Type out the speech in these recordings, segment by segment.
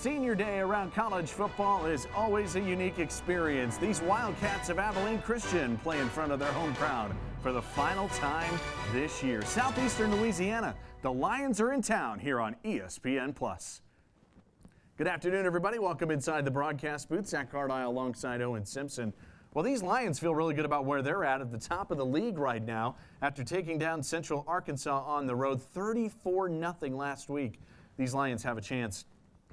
Senior day around college football is always a unique experience. These Wildcats of Abilene Christian play in front of their home crowd for the final time this year. Southeastern Louisiana, the Lions are in town here on ESPN+. Good afternoon, everybody. Welcome inside the broadcast booth. Zach Cardile alongside Owen Simpson. Well, these Lions feel really good about where they're at the top of the league right now after taking down Central Arkansas on the road 34-0 last week. These Lions have a chance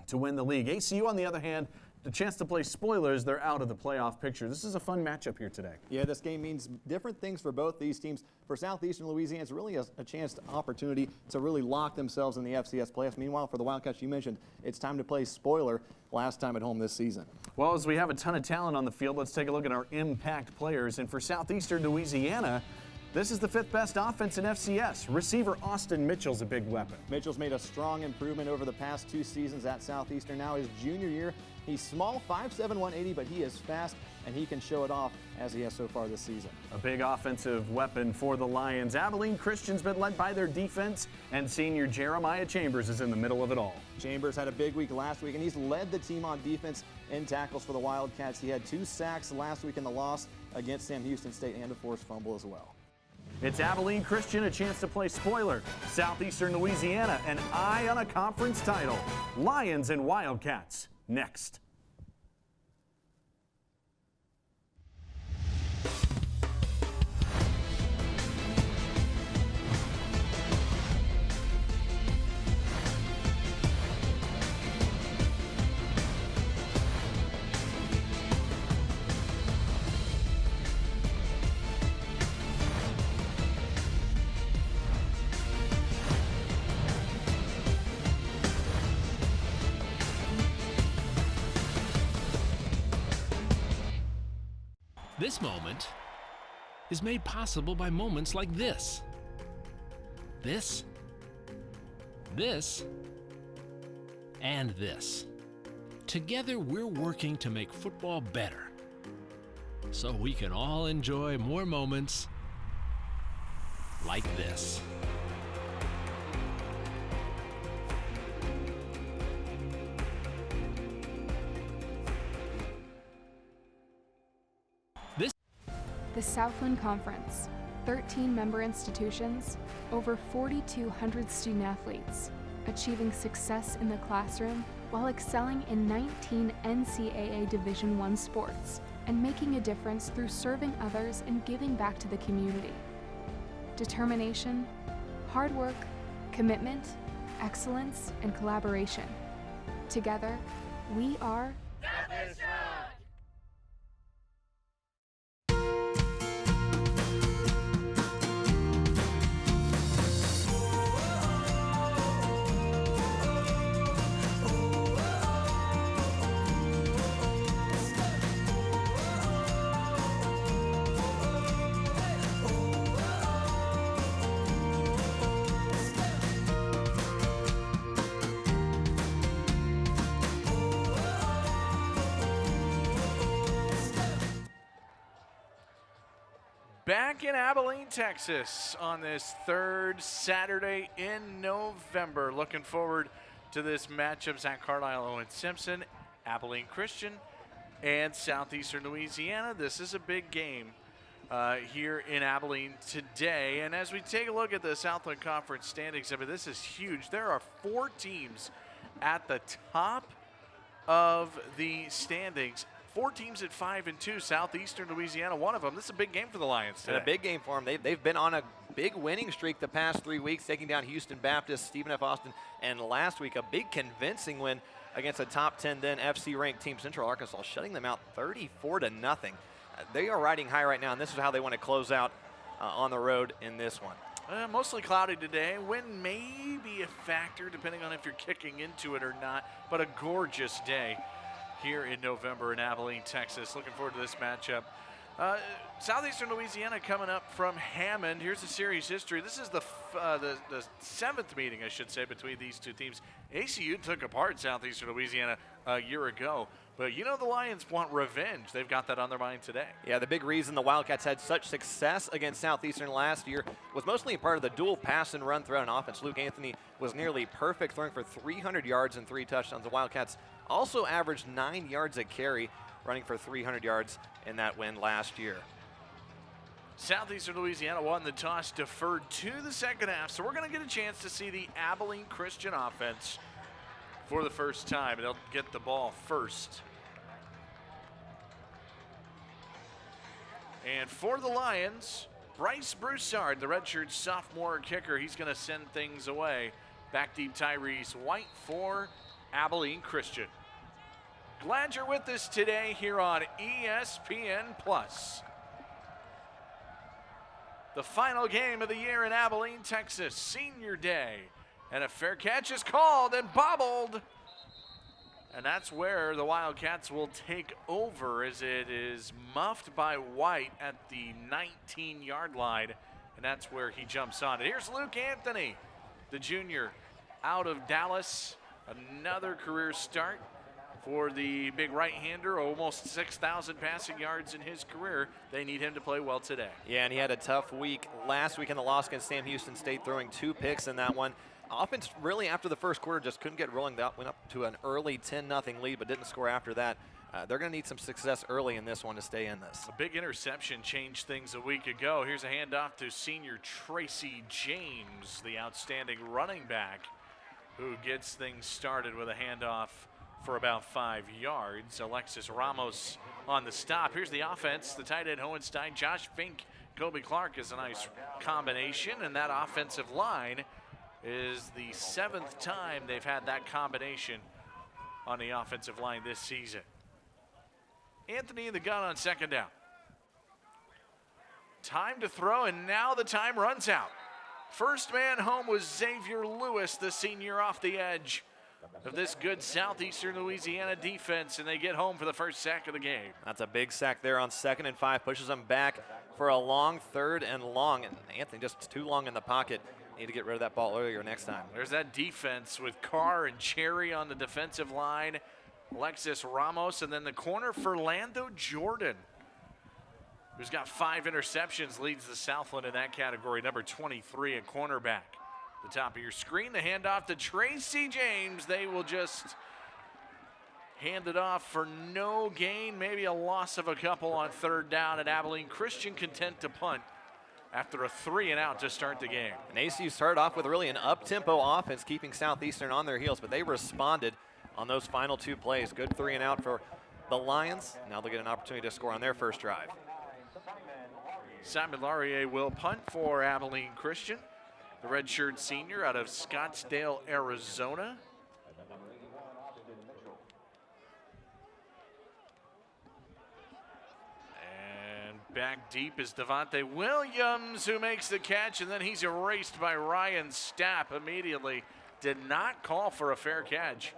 to win the league. ACU, on the other hand, the chance to play spoilers. They're out of the playoff picture. This is a fun matchup here today. Yeah, this game means different things for both these teams. For Southeastern Louisiana, it's really a chance, opportunity to really lock themselves in the FCS playoffs. Meanwhile, for the Wildcats, you mentioned, it's time to play spoiler last time at home this season. Well, as we have a ton of talent on the field, let's take a look at our impact players. And for Southeastern Louisiana, this is the fifth best offense in FCS. Receiver Austin Mitchell's a big weapon. Mitchell's made a strong improvement over the past 2 seasons at Southeastern. Now his junior year, he's small, 5'7", 180, but he is fast, and he can show it off as he has so far this season. A big offensive weapon for the Lions. Abilene Christian's been led by their defense, and senior Jeremiah Chambers is in the middle of it all. Chambers had a big week last week, and he's led the team on defense in tackles for the Wildcats. He had 2 sacks last week in the loss against Sam Houston State and a forced fumble as well. It's Abilene Christian, a chance to play spoiler. Southeastern Louisiana, an eye on a conference title. Lions and Wildcats, next. This moment is made possible by moments like this. This, and this. Together, we're working to make football better, so we can all enjoy more moments like this. The Southland Conference, 13 member institutions, over 4,200 student athletes, achieving success in the classroom while excelling in 19 NCAA Division I sports and making a difference through serving others and giving back to the community. Determination, hard work, commitment, excellence, and collaboration. Together, we are Southland Strong! Back in Abilene, Texas on this third Saturday in November. Looking forward to this matchup. Zach Cardile, Owen Simpson, Abilene Christian, and Southeastern Louisiana. This is a big game here in Abilene today. And as we take a look at the Southland Conference standings, I mean, this is huge. There are 4 teams at the top of the standings. 4 teams at 5-2. Southeastern Louisiana, one of them. This is a big game for the Lions today. And a big game for them. They've been on a big winning streak the past 3 weeks, taking down Houston Baptist, Stephen F. Austin, and last week a big convincing win against a top 10 then FC-ranked team, Central Arkansas, shutting them out 34-0. They are riding high right now, and this is how they want to close out on the road in this one. Mostly cloudy today. Wind may be a factor depending on if you're kicking into it or not, but a gorgeous day here in November in Abilene, Texas. Looking forward to this matchup. Southeastern Louisiana coming up from Hammond. Here's the series history. This is the 7th meeting, I should say, between these two teams. ACU took apart Southeastern Louisiana a year ago. But you know the Lions want revenge. They've got that on their mind today. Yeah, the big reason the Wildcats had such success against Southeastern last year was mostly a part of the dual pass and run throughout an offense. Luke Anthony was nearly perfect, throwing for 300 yards and 3 touchdowns. The Wildcats also averaged 9 yards a carry, running for 300 yards in that win last year. Southeastern Louisiana won the toss, deferred to the second half, so we're going to get a chance to see the Abilene Christian offense for the first time. They'll get the ball first. And for the Lions, Bryce Broussard, the redshirt sophomore kicker, he's going to send things away. Back deep, Tyrese White for Abilene Christian. Glad you're with us today here on ESPN+. The final game of the year in Abilene, Texas, Senior Day. And a fair catch is called and bobbled. And that's where the Wildcats will take over, as it is muffed by White at the 19-yard line. And that's where he jumps on it. Here's Luke Anthony, the junior out of Dallas. Another career start for the big right-hander, almost 6,000 passing yards in his career. They need him to play well today. Yeah, and he had a tough week last week in the loss against Sam Houston State, throwing 2 picks in that one. Offense really after the first quarter just couldn't get rolling. That went up to an early 10-0 lead, but didn't score after that. They're going to need some success early in this one to stay in this. A big interception changed things a week ago. Here's a handoff to senior Tracy James, the outstanding running back, who gets things started with a handoff for about 5 yards. Alexis Ramos on the stop. Here's the offense. The tight end Hohenstein, Josh Fink, Kobe Clark is a nice combination, and that offensive line is the 7th time they've had that combination on the offensive line this season. Anthony in the gun on second down. Time to throw, and now the time runs out. First man home was Xavier Lewis, the senior, off the edge of this good Southeastern Louisiana defense, and they get home for the first sack of the game. That's a big sack there on 2nd and 5, pushes them back for a long 3rd and long, and Anthony just too long in the pocket. Need to get rid of that ball earlier next time. There's that defense with Carr and Cherry on the defensive line, Alexis Ramos, and then the corner for Lando Jordan, who's got 5 interceptions, leads the Southland in that category, number 23 at cornerback. The top of your screen, the handoff to Tracy James. They will just hand it off for no gain, maybe a loss of a couple on 3rd down, and Abilene Christian content to punt after a 3-and-out to start the game. And ACU started off with really an up-tempo offense, keeping Southeastern on their heels, but they responded on those final 2 plays. Good 3-and-out for the Lions. Now they'll get an opportunity to score on their first drive. Simon Laurier will punt for Abilene Christian, the redshirt senior out of Scottsdale, Arizona. And back deep is Devontae Williams, who makes the catch, and then he's erased by Ryan Stapp immediately. Did not call for a fair catch,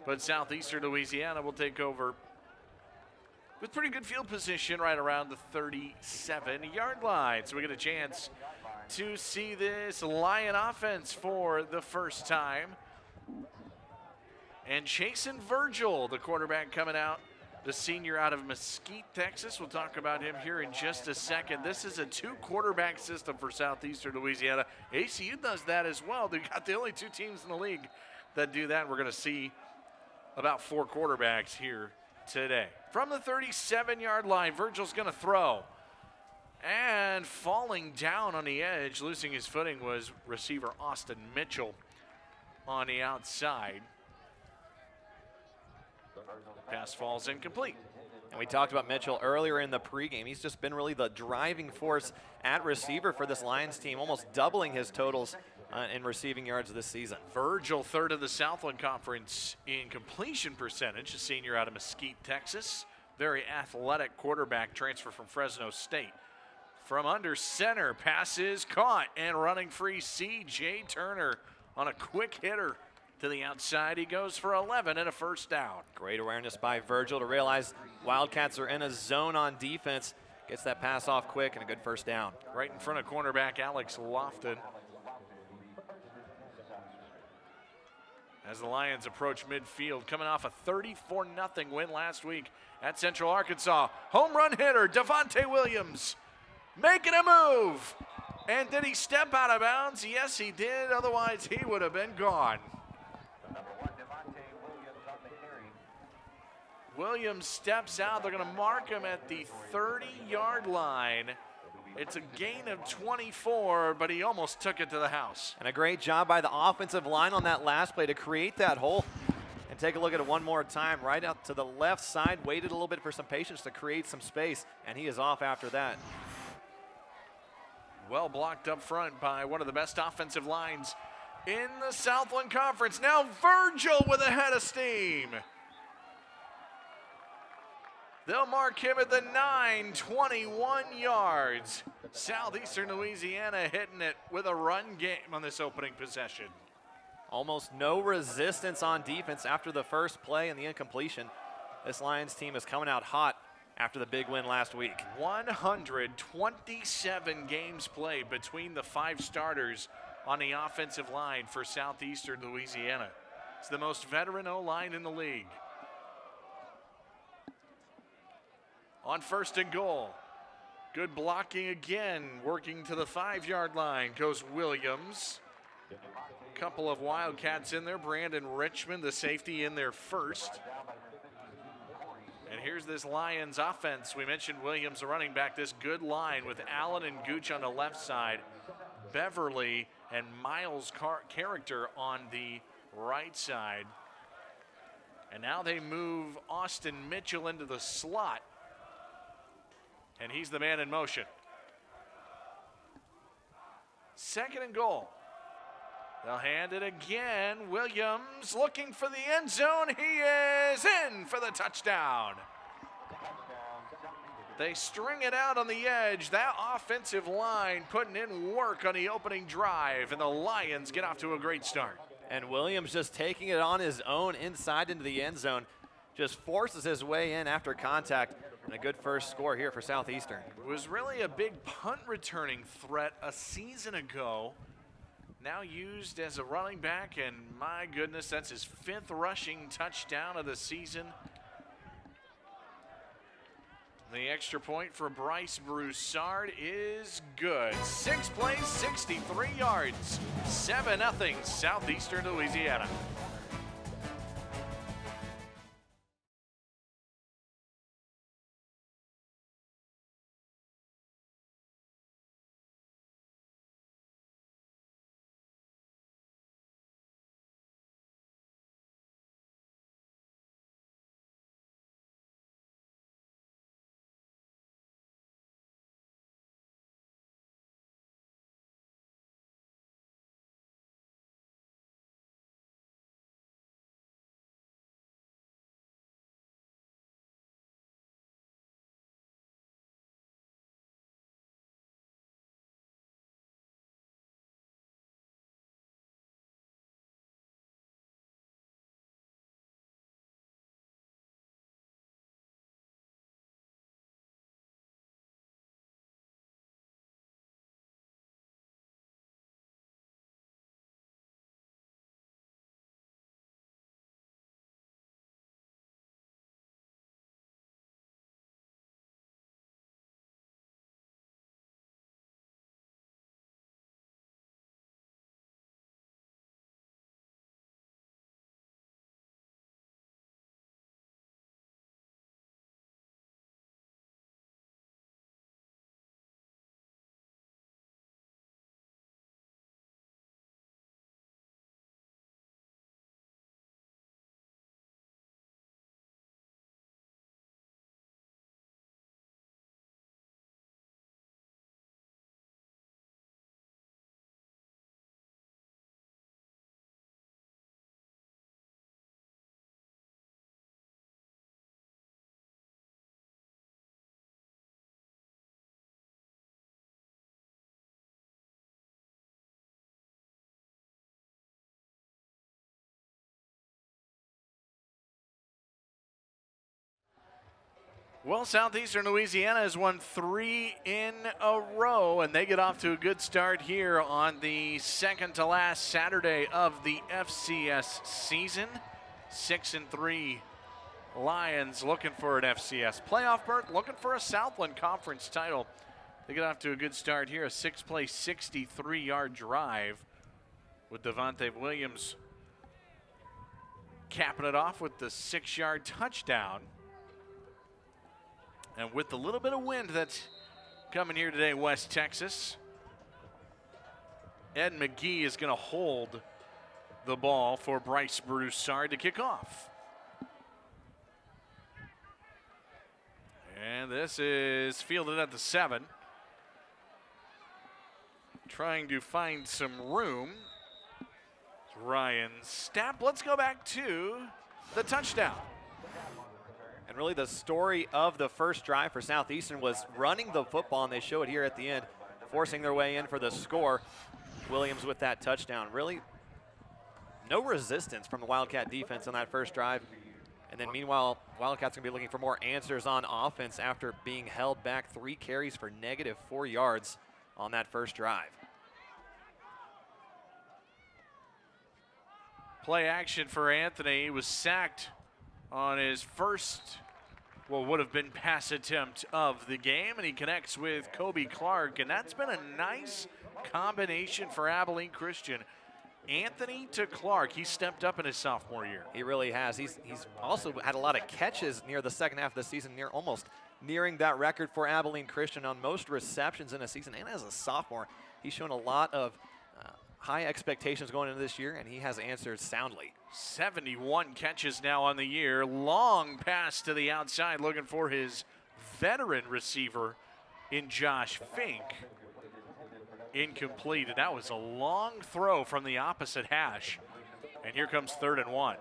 but Southeastern Louisiana will take over with pretty good field position right around the 37-yard line. So we get a chance to see this Lion offense for the first time. And Chasen Virgil, the quarterback coming out, the senior out of Mesquite, Texas. We'll talk about him here in just a second. This is a 2-quarterback system for Southeastern Louisiana. ACU does that as well. They've got the only 2 teams in the league that do that. We're going to see about 4 quarterbacks here today. From the 37-yard line, Virgil's going to throw. And falling down on the edge, losing his footing, was receiver Austin Mitchell on the outside. Pass falls incomplete. And we talked about Mitchell earlier in the pregame. He's just been really the driving force at receiver for this Lions team, almost doubling his totals in receiving yards this season. Virgil, 3rd of the Southland Conference in completion percentage, a senior out of Mesquite, Texas. Very athletic quarterback, transfer from Fresno State. From under center, pass is caught, and running free, C.J. Turner on a quick hitter to the outside. He goes for 11 and a first down. Great awareness by Virgil to realize Wildcats are in a zone on defense. Gets that pass off quick and a good first down. Right in front of cornerback Alex Lofton. as the Lions approach midfield, coming off a 34-0 win last week at Central Arkansas. Home run hitter Devontae Williams making a move. And did he step out of bounds? Yes, he did. Otherwise, he would have been gone. Williams steps out. They're going to mark him at the 30-yard line. It's a gain of 24, but he almost took it to the house. And a great job by the offensive line on that last play to create that hole. And take a look at it one more time. Right out to the left side, waited a little bit for some patience to create some space, and he is off after that. Well blocked up front by one of the best offensive lines in the Southland Conference. Now Virgil with a head of steam. They'll mark him at the 9, 21 yards. Southeastern Louisiana hitting it with a run game on this opening possession. Almost no resistance on defense after the first play and the incompletion. This Lions team is coming out hot after the big win last week. 127 games played between the 5 starters on the offensive line for Southeastern Louisiana. It's the most veteran O-line in the league. On 1st and goal, good blocking again, working to the 5-yard line goes Williams. Couple of Wildcats in there, Brandon Richmond, the safety, in there first. And here's this Lions offense. We mentioned Williams, the running back, this good line with Allen and Gooch on the left side, Beverly and Miles Character on the right side. And now they move Austin Mitchell into the slot. And he's the man in motion. 2nd and goal. They'll hand it again. Williams looking for the end zone. He is in for the touchdown. They string it out on the edge. That offensive line putting in work on the opening drive, and the Lions get off to a great start. And Williams just taking it on his own inside into the end zone. Just forces his way in after contact. And a good first score here for Southeastern. It was really a big punt returning threat a season ago. Now used as a running back, and my goodness, that's his 5th rushing touchdown of the season. The extra point for Bryce Broussard is good. 6 plays, 63 yards, 7-0 Southeastern Louisiana. Well, Southeastern Louisiana has won 3 in a row, and they get off to a good start here on the second to last Saturday of the FCS season. 6-3 Lions looking for an FCS playoff berth, looking for a Southland Conference title. They get off to a good start here, a 6-play, 63-yard drive with Devontae Williams capping it off with the 6-yard touchdown. And with the little bit of wind that's coming here today, West Texas, Ed McGee is going to hold the ball for Bryce Broussard to kick off. And this is fielded at the 7. Trying to find some room. Ryan Stapp. Let's go back to the touchdown. And really the story of the first drive for Southeastern was running the football, and they show it here at the end, forcing their way in for the score. Williams with that touchdown. Really no resistance from the Wildcat defense on that first drive. And then meanwhile, Wildcats going to be looking for more answers on offense after being held back 3 carries for -4 yards on that first drive. Play action for Anthony. He was sacked on his first, what would have been pass attempt of the game, and he connects with Kobe Clark, and that's been a nice combination for Abilene Christian. Anthony to Clark, he stepped up in his sophomore year. He really has. He's also had a lot of catches near the second half of the season, almost nearing that record for Abilene Christian on most receptions in a season. And as a sophomore, he's shown a lot of high expectations going into this year, and he has answered soundly. 71 catches now on the year. Long pass to the outside, looking for his veteran receiver in Josh Fink. Incomplete, and that was a long throw from the opposite hash. And here comes 3rd and 1.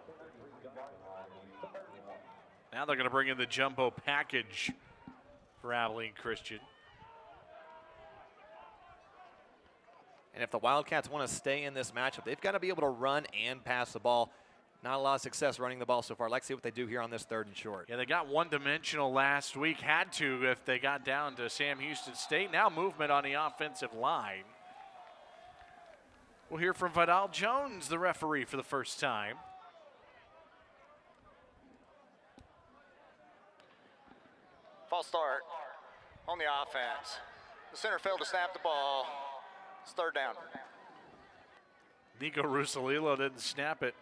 Now they're going to bring in the jumbo package for Abilene Christian. And if the Wildcats want to stay in this matchup, they've got to be able to run and pass the ball. Not a lot of success running the ball so far. Let's see what they do here on this 3rd and short. Yeah, they got one-dimensional last week. Had to if they got down to Sam Houston State. Now movement on the offensive line. We'll hear from Vidal Jones, the referee, for the first time. False start on the offense. The center failed to snap the ball. It's 3rd down. Nico Russolillo didn't snap it.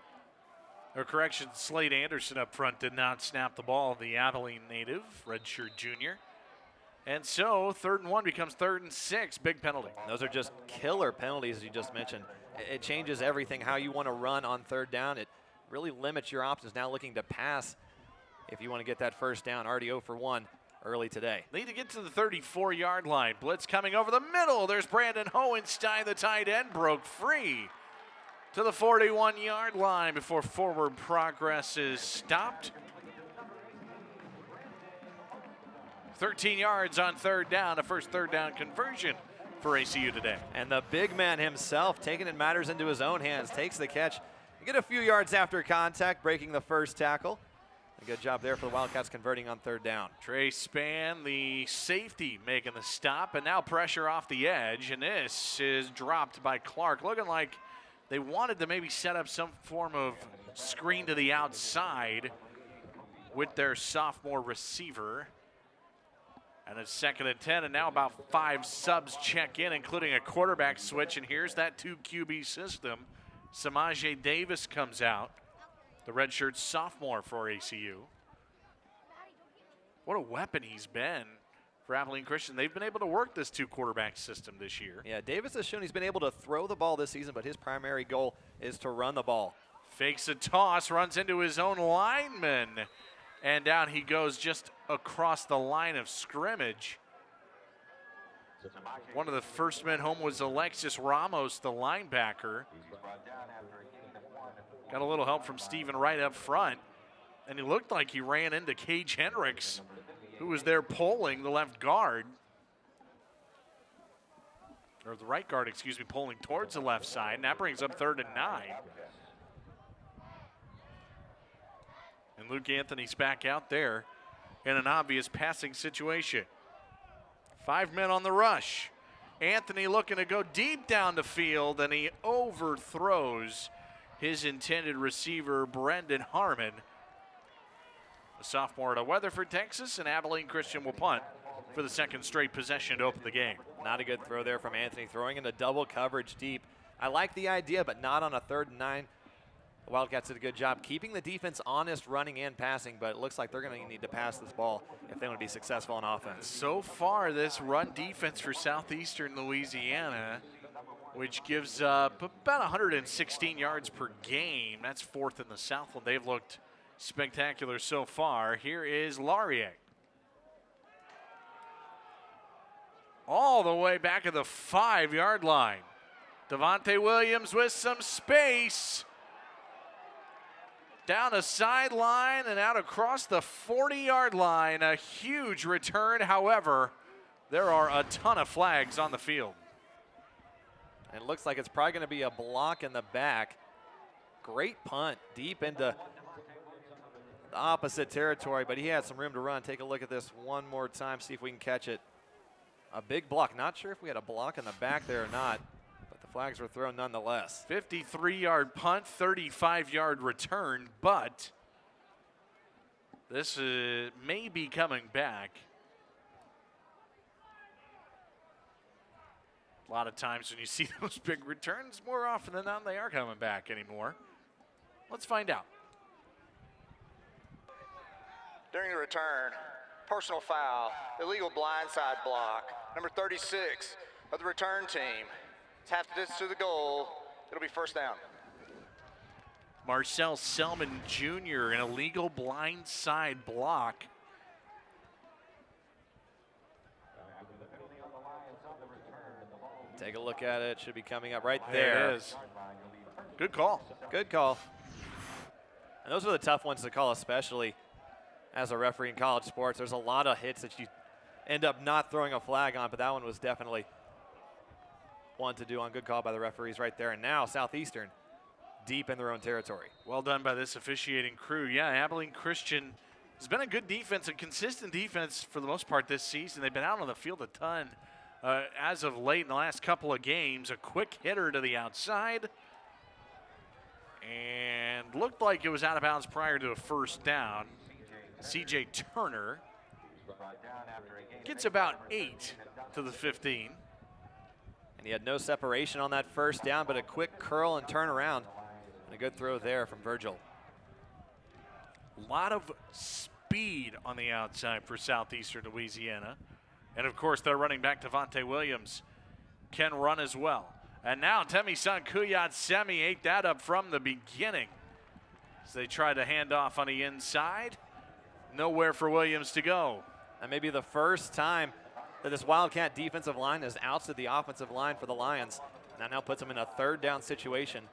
Or correction, Slade Anderson up front did not snap the ball, the Abilene native, redshirt junior. And so 3rd and 1 becomes 3rd and 6, big penalty. Those are just killer penalties, as you just mentioned. It changes everything, how you want to run on 3rd down. It really limits your options now looking to pass if you want to get that first down. Already 0 for 1 early today. Need to get to the 34-yard line. Blitz coming over the middle. There's Brandon Hohenstein, the tight end, broke free to the 41-yard line before forward progress is stopped. 13 yards on 3rd down, a first 3rd down conversion for ACU today. And the big man himself, taking matters into his own hands, takes the catch. Get a few yards after contact, breaking the first tackle. A good job there for the Wildcats converting on 3rd down. Trey Spann, the safety, making the stop, and now pressure off the edge, and this is dropped by Clark. Looking like they wanted to maybe set up some form of screen to the outside with their sophomore receiver. And it's 2nd and 10, and now about 5 subs check in, including a quarterback switch, and here's that 2 QB system. Samaje Davis comes out, the redshirt sophomore for ACU. What a weapon he's been for Abilene Christian. They've been able to work this 2 quarterback system this year. Yeah, Davis has shown he's been able to throw the ball this season, but his primary goal is to run the ball. Fakes a toss, runs into his own lineman, and down he goes just across the line of scrimmage. One of the first men home was Alexis Ramos, the linebacker. Got a little help from Stephen Wright up front, and he looked like he ran into Cage Hendricks, who was there pulling the left guard. Or the right guard, excuse me, pulling towards the left side, and that brings up 3rd and 9. And Luke Anthony's back out there in an obvious passing situation. 5 men on the rush. Anthony looking to go deep down the field, and he overthrows his intended receiver, Brendan Harmon. A sophomore out of Weatherford, Texas, and Abilene Christian will punt for the second straight possession to open the game. Not a good throw there from Anthony, throwing into double coverage deep. I like the idea, but not on a 3rd and 9. The Wildcats did a good job keeping the defense honest, running and passing, but it looks like they're going to need to pass this ball if they want to be successful on offense. So far, this run defense for Southeastern Louisiana, which gives up about 116 yards per game. That's 4th in the Southland. They've looked spectacular so far. Here is Laurier. All the way back at the 5-yard line. Devontae Williams with some space. Down a sideline and out across the 40-yard line. A huge return. However, there are a ton of flags on the field. It looks like it's probably going to be a block in the back. Great punt deep into the opposite territory, but he had some room to run. Take a look at this one more time, see if we can catch it. A big block. Not sure if we had a block in the back there or not, but the flags were thrown nonetheless. 53-yard punt, 35-yard return, but this may be coming back. A lot of times when you see those big returns, more often than not, they are coming back anymore. Let's find out. During the return, personal foul, illegal blindside block. Number 36 of the return team. It's half the distance to the goal. It'll be first down. Marcel Selman Jr., an illegal blindside block. Take a look at it. Should be coming up right There there. it is. Good call. Good call. And those are the tough ones to call, especially as a referee in college sports. There's a lot of hits that you end up not throwing a flag on, but that one was definitely one to do on. Good call by the referees right there. And now Southeastern deep in their own territory. Well done by this officiating crew. Yeah, Abilene Christian has been a good defense, a consistent defense for the most part this season. They've been out on the field a ton as of late in the last couple of games. A quick hitter to the outside. And looked like it was out of bounds prior to a first down. C.J. Turner gets about 8 to the 15. And he had no separation on that first down, but a quick curl and turn around. And a good throw there from Virgil. A lot of speed on the outside for Southeastern Louisiana. And of course, their running back Devontae Williams can run as well. And now Temisan Kuyat-Semi ate that up from the beginning. As they try to hand off on the inside. Nowhere for Williams to go. That may be the first time that this Wildcat defensive line has ousted the offensive line for the Lions. And that now puts them in a 3rd down situation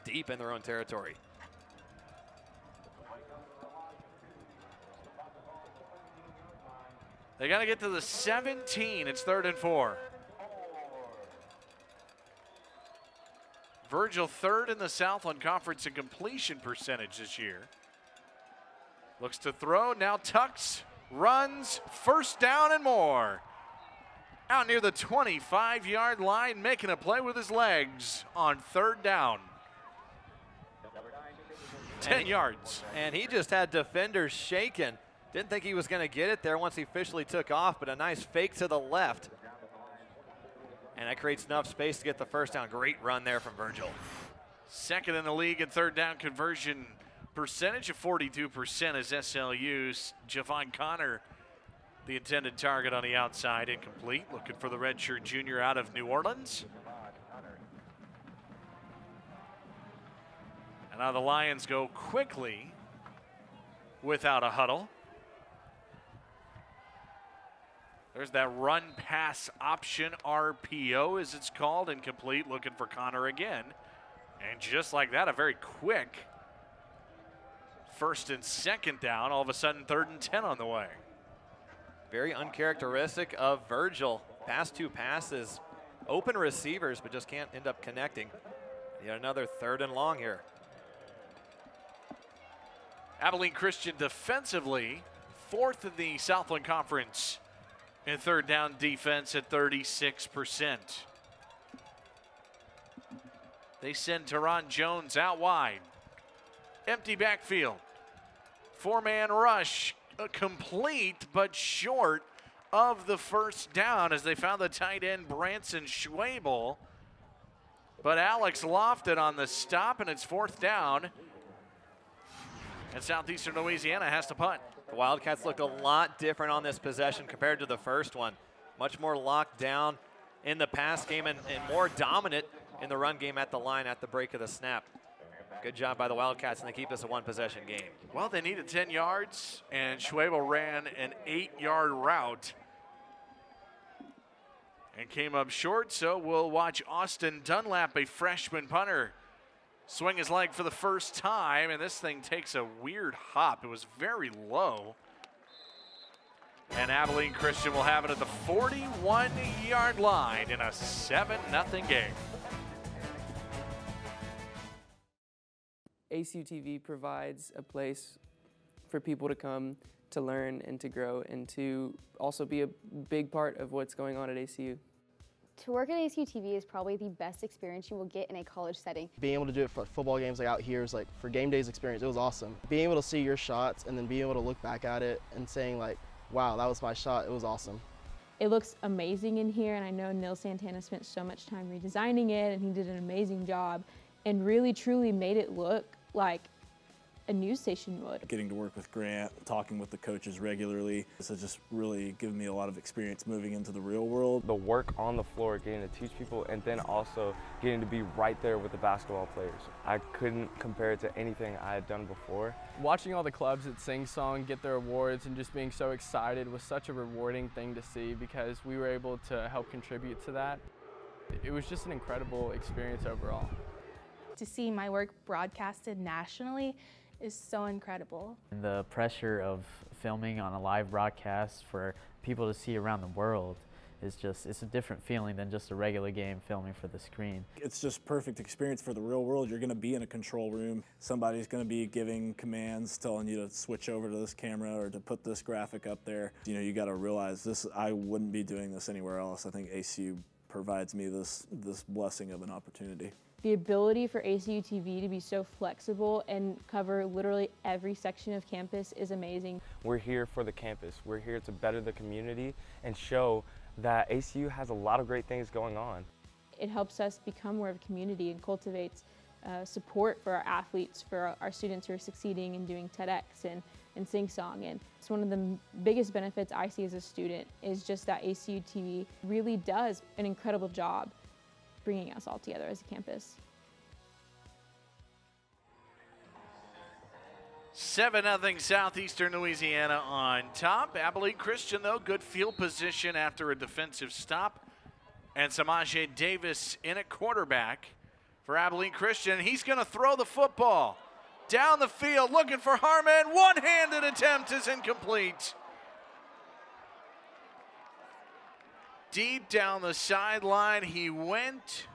deep in their own territory. They got to get to the 17. It's 3rd and 4. Virgil 3rd in the Southland Conference in completion percentage this year. Looks to throw, now tucks, runs, first down and more. Out near the 25-yard line, making a play with his legs on 3rd down. 10 yards. And he just had defenders shaken. Didn't think he was going to get it there once he officially took off, but a nice fake to the left. And that creates enough space to get the first down. Great run there from Virgil. 2nd in the league in 3rd down conversion percentage of 42% is SLU's. Javon Connor, the intended target on the outside, incomplete. Looking for the redshirt junior out of New Orleans. And now the Lions go quickly without a huddle. There's that run pass option, RPO as it's called, incomplete. Looking for Connor again. And just like that, a very quick 1st and 2nd down. All of a sudden, 3rd and 10 on the way. Very uncharacteristic of Virgil. Past 2 passes, open receivers, but just can't end up connecting. Yet another 3rd and long here. Abilene Christian defensively fourth in the Southland Conference in third down defense at 36%. They send Teron Jones out wide. Empty backfield. Four-man rush, complete but short of the first down as they found the tight end Branson Schwabel. But Alex lofted on the stop, and it's fourth down. And Southeastern Louisiana has to punt. The Wildcats looked a lot different on this possession compared to the first one. Much more locked down in the pass game and more dominant in the run game at the line at the break of the snap. Good job by the Wildcats, and they keep this a one-possession game. Well, they needed 10 yards, and Schwabel ran an 8-yard route and came up short, so we'll watch Austin Dunlap, a freshman punter, swing his leg for the first time, and this thing takes a weird hop. It was very low. And Abilene Christian will have it at the 41-yard line in a 7-0 game. ACU TV provides a place for people to come to learn and to grow and to also be a big part of what's going on at ACU. To work at ACU TV is probably the best experience you will get in a college setting. Being able to do it for football games like out here is like, for game days experience, it was awesome. Being able to see your shots and then being able to look back at it and saying like, wow, that was my shot, it was awesome. It looks amazing in here, and I know Neil Santana spent so much time redesigning it, and he did an amazing job and really truly made it look like a news station would. Getting to work with Grant, talking with the coaches regularly, this has just really given me a lot of experience moving into the real world. The work on the floor, getting to teach people, and then also getting to be right there with the basketball players. I couldn't compare it to anything I had done before. Watching all the clubs at Sing Song get their awards and just being so excited was such a rewarding thing to see because we were able to help contribute to that. It was just an incredible experience overall. To see my work broadcasted nationally is so incredible. And the pressure of filming on a live broadcast for people to see around the world is just, it's a different feeling than just a regular game filming for the screen. It's just perfect experience for the real world. You're going to be in a control room. Somebody's going to be giving commands, telling you to switch over to this camera or to put this graphic up there. You know, you got to realize this, I wouldn't be doing this anywhere else. I think ACU provides me this blessing of an opportunity. The ability for ACU TV to be so flexible and cover literally every section of campus is amazing. We're here for the campus. We're here to better the community and show that ACU has a lot of great things going on. It helps us become more of a community and cultivates support for our athletes, for our students who are succeeding and doing TEDx and Sing Song. And it's one of the biggest benefits I see as a student is just that ACU TV really does an incredible job bringing us all together as a campus. 7-0 Southeastern Louisiana on top. Abilene Christian, though, good field position after a defensive stop. And Samaje Davis in at quarterback for Abilene Christian. He's going to throw the football down the field, looking for Harmon. One-handed attempt is incomplete. Deep down the sideline he went.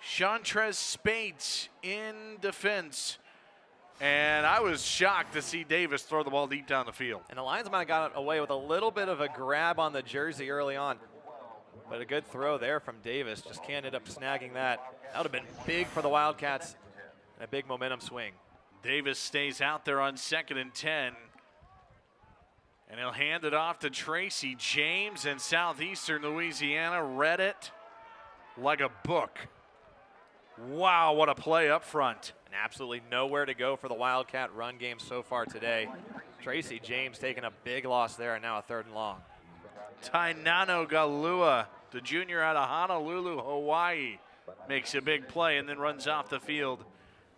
Chantrez Spates in defense. And I was shocked to see Davis throw the ball deep down the field. And the Lions might have got away with a little bit of a grab on the jersey early on. But a good throw there from Davis. Just can't end up snagging that. That would have been big for the Wildcats. And a big momentum swing. Davis stays out there on 2nd and 10. And he'll hand it off to Tracy James, and Southeastern Louisiana read it like a book. Wow, what a play up front. And absolutely nowhere to go for the Wildcat run game so far today. Tracy James taking a big loss there, and now a 3rd and long. Tainano Galua, the junior out of Honolulu, Hawaii, makes a big play and then runs off the field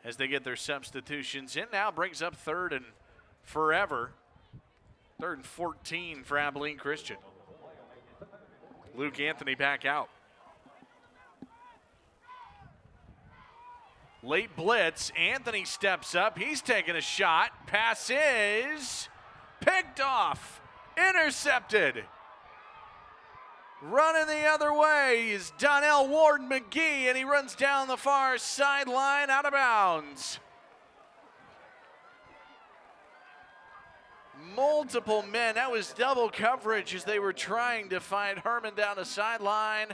as they get their substitutions in. Now brings up 3rd and forever. 3rd and 14 for Abilene Christian. Luke Anthony back out. Late blitz. Anthony steps up. He's taking a shot. Pass is picked off. Intercepted. Running the other way is Donnell Ward McGee, and he runs down the far sideline out of bounds. multiple men. That was double coverage as they were trying to find Herman down the sideline,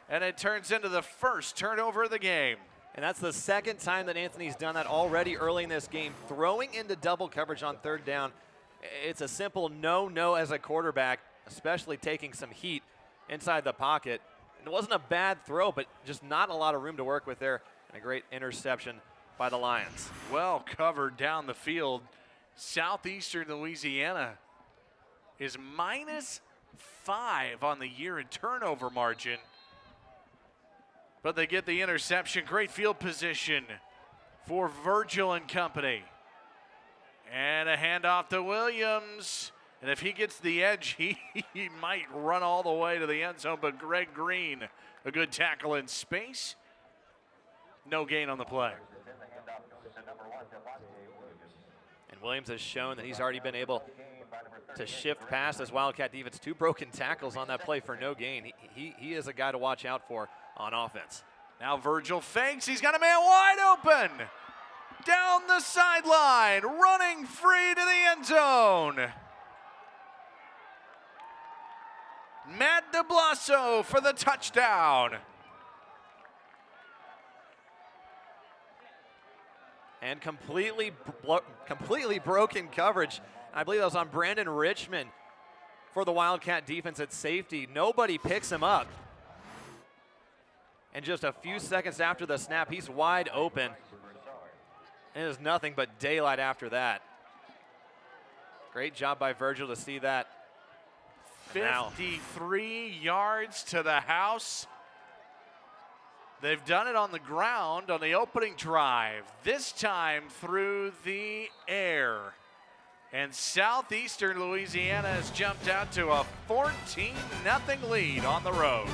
and it turns into the first turnover of the game. And that's the second time that Anthony's done that already early in this game, throwing into double coverage on third down. It's a simple no as a quarterback, especially taking some heat inside the pocket. It wasn't a bad throw, but just not a lot of room to work with there. And a great interception by the Lions. Well covered down the field. Southeastern Louisiana is -5 on the year in turnover margin. But they get the interception. Great field position for Virgil and company. And a handoff to Williams. And if he gets the edge, he might run all the way to the end zone. But Greg Green, a good tackle in space. No gain on the play. And Williams has shown that he's already been able to shift past this Wildcat defense. 2 broken tackles on that play for no gain. He is a guy to watch out for on offense. Now Virgil fakes. He's got a man wide open. Down the sideline, running free to the end zone. Matt DeBlasso for the touchdown. And completely broken coverage. I believe that was on Brandon Richmond for the Wildcat defense at safety. Nobody picks him up. And just a few seconds after the snap, he's wide open. And it is nothing but daylight after that. Great job by Virgil to see that. 53 yards to the house. They've done it on the ground on the opening drive, this time through the air. And Southeastern Louisiana has jumped out to a 14-0 lead on the road.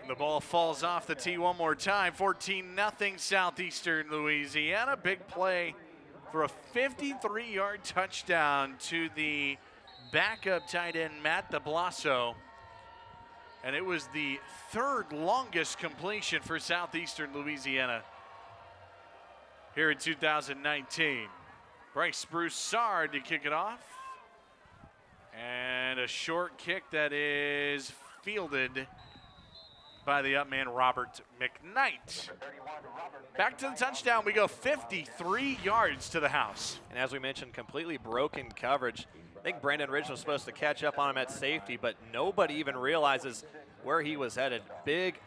The ball falls off the tee one more time. 14-0 Southeastern Louisiana. Big play for a 53-yard touchdown to the backup tight end, Matt DeBlasso. And it was the 3rd longest completion for Southeastern Louisiana here in 2019. Bryce Broussard to kick it off. And a short kick that is fielded by the up man, Robert McKnight. Back to the touchdown, we go 53 yards to the house. And as we mentioned, completely broken coverage. I think Brandon Ridge was supposed to catch up on him at safety, but nobody even realizes where he was headed. Big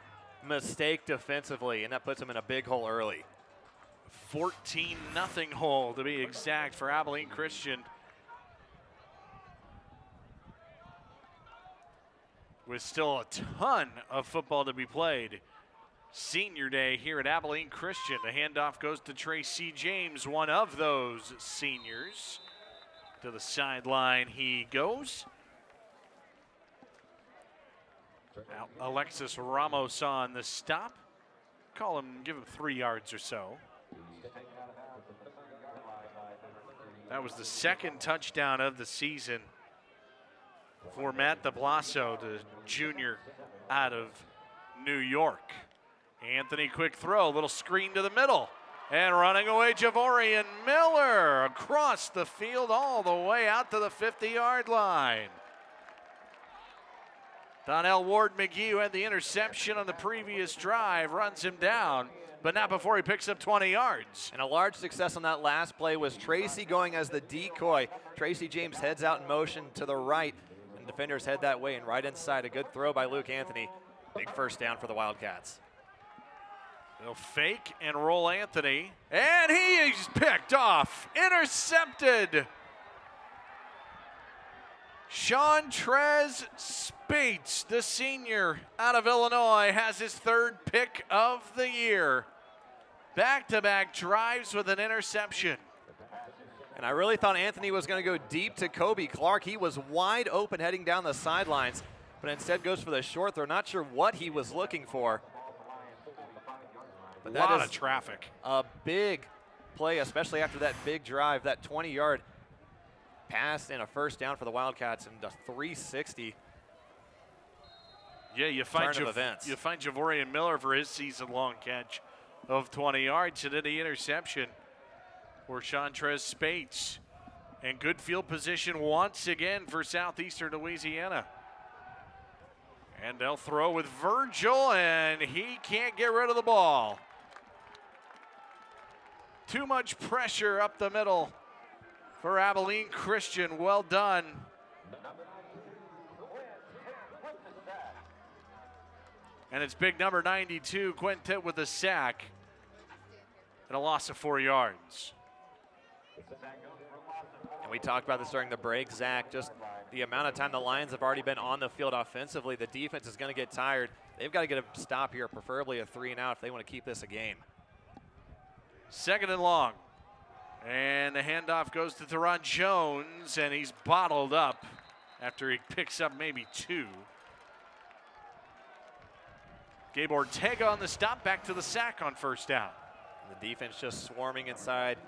mistake defensively, and that puts them in a big hole early. 14-0 hole to be exact for Abilene Christian. With still a ton of football to be played. Senior day here at Abilene Christian. The handoff goes to Tracy James, one of those seniors. To the sideline he goes. Now Alexis Ramos on the stop. Call him, give him 3 yards or so. That was the second touchdown of the season for Matt DeBlasso, the junior out of New York. Anthony, quick throw, little screen to the middle. And running away, Javorian Miller across the field all the way out to the 50-yard line. Donnell Ward McGee, who had the interception on the previous drive, runs him down, but not before he picks up 20 yards. And a large success on that last play was Tracy going as the decoy. Tracy James heads out in motion to the right, and defenders head that way and right inside. A good throw by Luke Anthony. Big first down for the Wildcats. They'll fake and roll Anthony, and he is picked off, intercepted. Seantrez Spates, the senior out of Illinois, has his 3rd pick of the year. Back-to-back drives with an interception. And I really thought Anthony was going to go deep to Kobe Clark. He was wide open heading down the sidelines, but instead goes for the short throw. Not sure what he was looking for. But that lot is of traffic. A big play, especially after that big drive, that 20-yard pass and a first down for the Wildcats and a 360. Yeah, you find events. You find Javorian Miller for his season-long catch of 20 yards, and then the interception for Seantrez Spates. And good field position once again for Southeastern Louisiana. And they'll throw with Virgil, and he can't get rid of the ball. Too much pressure up the middle for Abilene Christian. Well done. And it's big number 92, Quintet, with a sack and a loss of 4 yards. And we talked about this during the break, Zach, just the amount of time the Lions have already been on the field offensively. The defense is going to get tired. They've got to get a stop here, preferably a 3-and-out if they want to keep this a game. 2nd and long. And the handoff goes to Theron Jones, and he's bottled up after he picks up maybe 2. Gabe Ortega on the stop, back to the sack on 1st down. The defense just swarming inside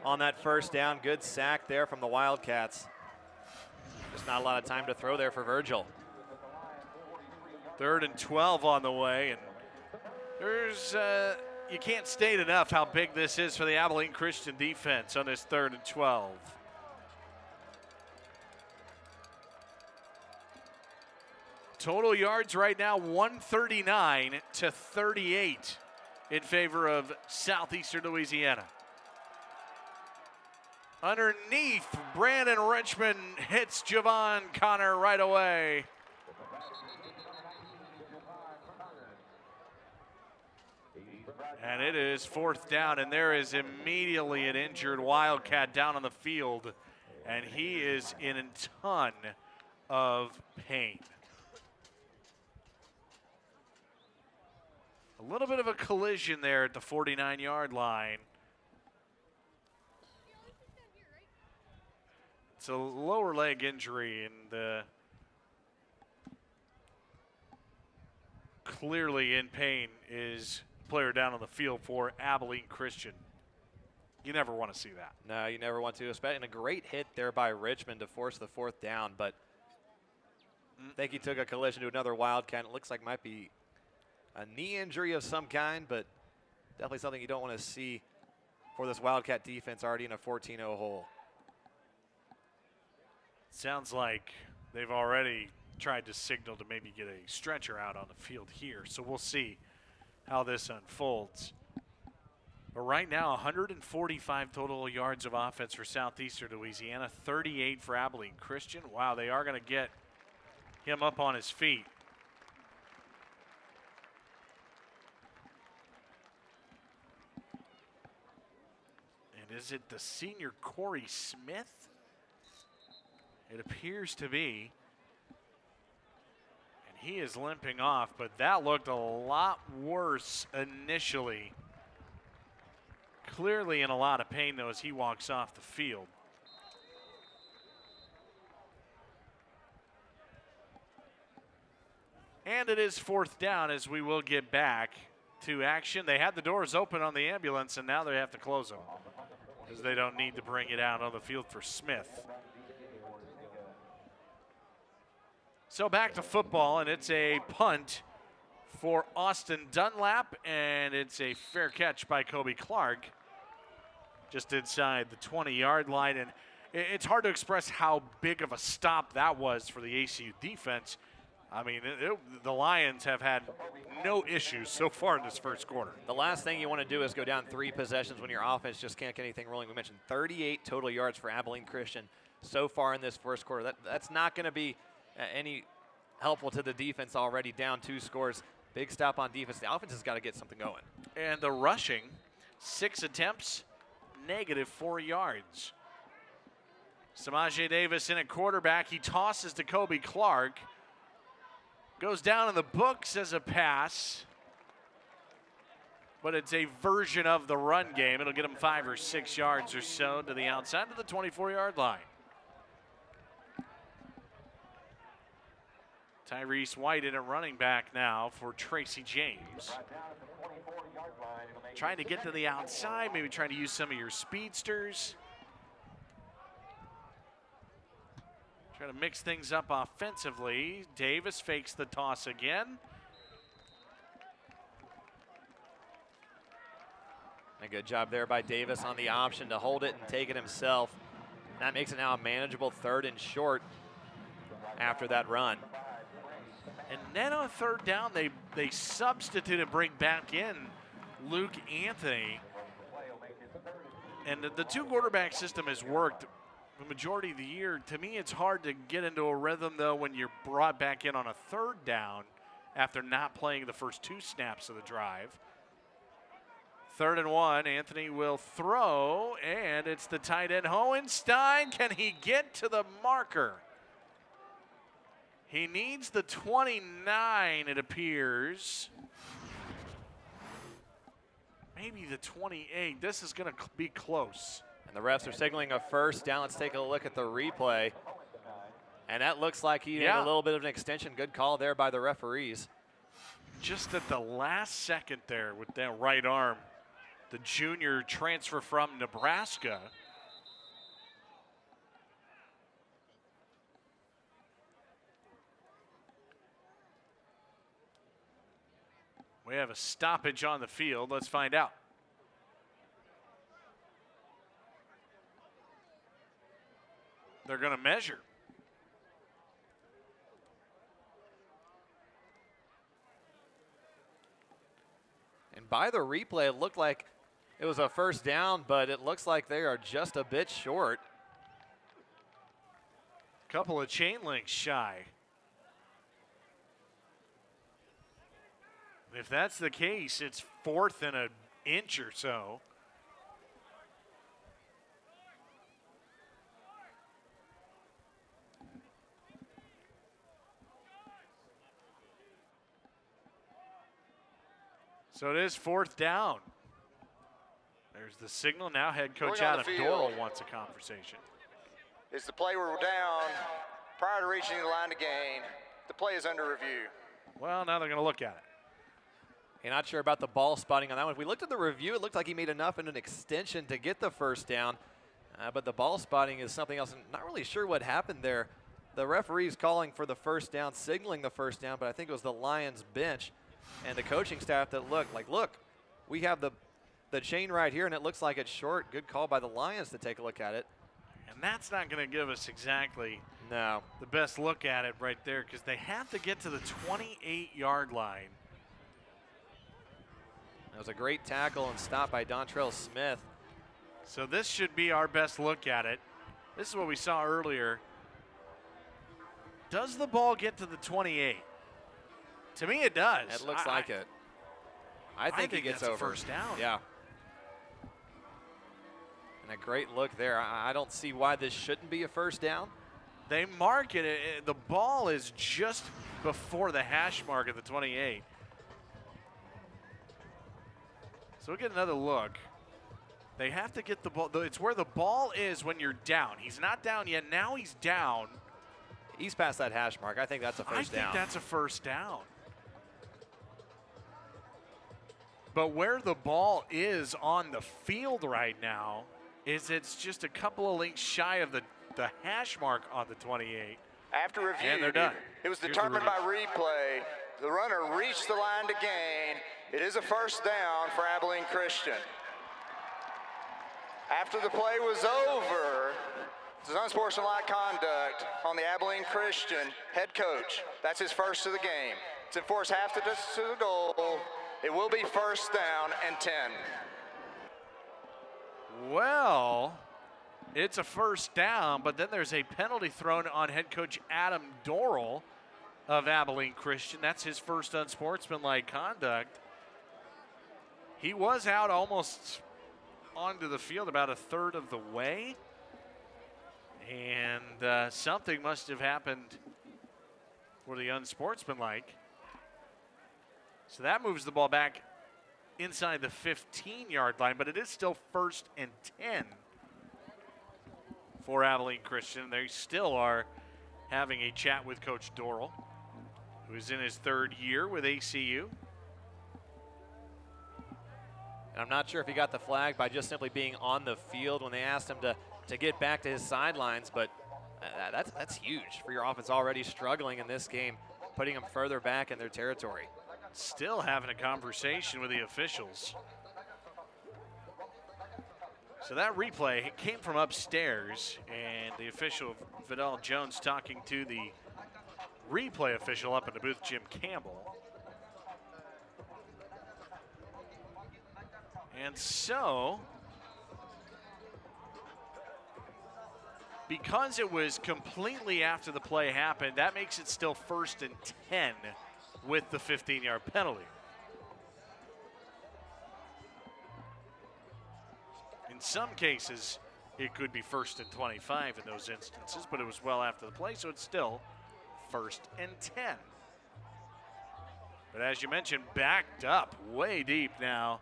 on that 1st down. Good sack there from the Wildcats. Just not a lot of time to throw there for Virgil. 3rd and 12 on the way, and there's you can't state enough how big this is for the Abilene Christian defense on this 3rd and 12. Total yards right now 139 to 38 in favor of Southeastern Louisiana. Underneath, Brandon Richmond hits Javon Connor right away. And it is 4th down, and there is immediately an injured Wildcat down on the field, and he is in a ton of pain. A little bit of a collision there at the 49-yard line. It's a lower leg injury, and clearly in pain is player down on the field for Abilene Christian. You never want to see that. No, you never want to, especially in a great hit there by Richmond to force the 4th down, but I think he took a collision to another Wildcat. It looks like might be a knee injury of some kind, but definitely something you don't want to see for this Wildcat defense already in a 14-0 hole. Sounds like they've already tried to signal to maybe get a stretcher out on the field here, so we'll see how this unfolds. But right now, 145 total yards of offense for Southeastern Louisiana, 38 for Abilene Christian. Wow, they are going to get him up on his feet. And is it the senior Corey Smith? It appears to be. And he is limping off, but that looked a lot worse initially. Clearly in a lot of pain, though, as he walks off the field. And it is 4th down as we will get back to action. They had the doors open on the ambulance, and now they have to close them because they don't need to bring it out on the field for Smith. So back to football, and it's a punt for Austin Dunlap, and it's a fair catch by Kobe Clark just inside the 20-yard line. And it's hard to express how big of a stop that was for the ACU defense. I mean, the Lions have had no issues so far in this first quarter. The last thing you want to do is go down 3 possessions when your offense just can't get anything rolling. We mentioned 38 total yards for Abilene Christian so far in this first quarter. That's not going to be any helpful to the defense already down 2 scores. Big stop on defense. The offense has got to get something going. And the rushing, 6 attempts, -4 yards. Samaje Davis in at quarterback. He tosses to Kobe Clark. Goes down in the books as a pass, but it's a version of the run game. It'll get him 5 or 6 yards or so to the outside of the 24-yard line. Tyrese White in at running back now for Tracy James. Trying to get to the outside, maybe trying to use some of your speedsters. Trying to mix things up offensively. Davis fakes the toss again. A good job there by Davis on the option to hold it and take it himself. That makes it now a manageable 3rd and short after that run. And then on 3rd down, they substitute and bring back in Luke Anthony. And the 2 quarterback system has worked the majority of the year. To me, it's hard to get into a rhythm, though, when you're brought back in on a 3rd down after not playing the first 2 snaps of the drive. 3rd and 1, Anthony will throw, and it's the tight end Hohenstein. Can he get to the marker? He needs the 29, it appears. Maybe the 28. This is going to be close. And the refs are signaling a 1st down. Let's take a look at the replay. And that looks like he had a little bit of an extension. Good call there by the referees. Just at the last second there with that right arm, the junior transfer from Nebraska. We have a stoppage on the field. Let's find out. They're going to measure. And by the replay, it looked like it was a 1st down, but it looks like they are just a bit short. Couple of chain links shy. If that's the case, it's 4th and an inch or so. So it is 4th down. There's the signal. Now head coach Adam Dorrell wants a conversation. Is the play we're down prior to reaching the line to gain? The play is under review. Well, now they're going to look at it. You're not sure about the ball spotting on that one. If we looked at the review, it looked like he made enough in an extension to get the 1st down. But the ball spotting is something else. I'm not really sure what happened there. The referee's calling for the 1st down, signaling the 1st down, but I think it was the Lions bench and the coaching staff that look, we have the chain right here, and it looks like it's short. Good call by the Lions to take a look at it. And that's not going to give us exactly the best look at it right there, because they have to get to the 28-yard line. That was a great tackle and stop by Dontrell Smith. So this should be our best look at it. This is what we saw earlier. Does the ball get to the 28? To me, it does. It looks like it. I think he gets that's over. A 1st down. Yeah. And a great look there. I don't see why this shouldn't be a first down. They mark it. The ball is just before the hash mark at the 28. So we'll get another look. They have to get the ball. It's where the ball is when you're down. He's not down yet. Now he's down. He's past that hash mark. I think that's a first down. I think that's a first down. But where the ball is on the field right now is it's just a couple of links shy of the hash mark on the 28. After review, and they're done. It was determined by replay. The runner reached the line to gain. It is a first down for Abilene Christian. After the play was over, this is unsportsmanlike conduct on the Abilene Christian head coach. That's his first of the game. It's enforced half the distance to the goal. It will be first down and 10. Well, it's a first down, but then there's a penalty thrown on head coach Adam Dorrell of Abilene Christian. That's his first unsportsmanlike conduct. He was out almost onto the field about a third of the way. And something must have happened for the unsportsmanlike. So that moves the ball back inside the 15-yard line, but it is still first and 10 for Abilene Christian. They still are having a chat with Coach Dorrell, who's in his third year with ACU. And I'm not sure if he got the flag by just simply being on the field when they asked him to get back to his sidelines, but that's huge for your offense already struggling in this game, putting them further back in their territory. Still having a conversation with the officials. So that replay came from upstairs, and the official, Vidal Jones, talking to the replay official up in the booth, Jim Campbell. And so, because it was completely after the play happened, that makes it still first and 10 with the 15-yard penalty. In some cases, it could be first and 25 in those instances, but it was well after the play, so it's still first and 10. But as you mentioned, backed up way deep now,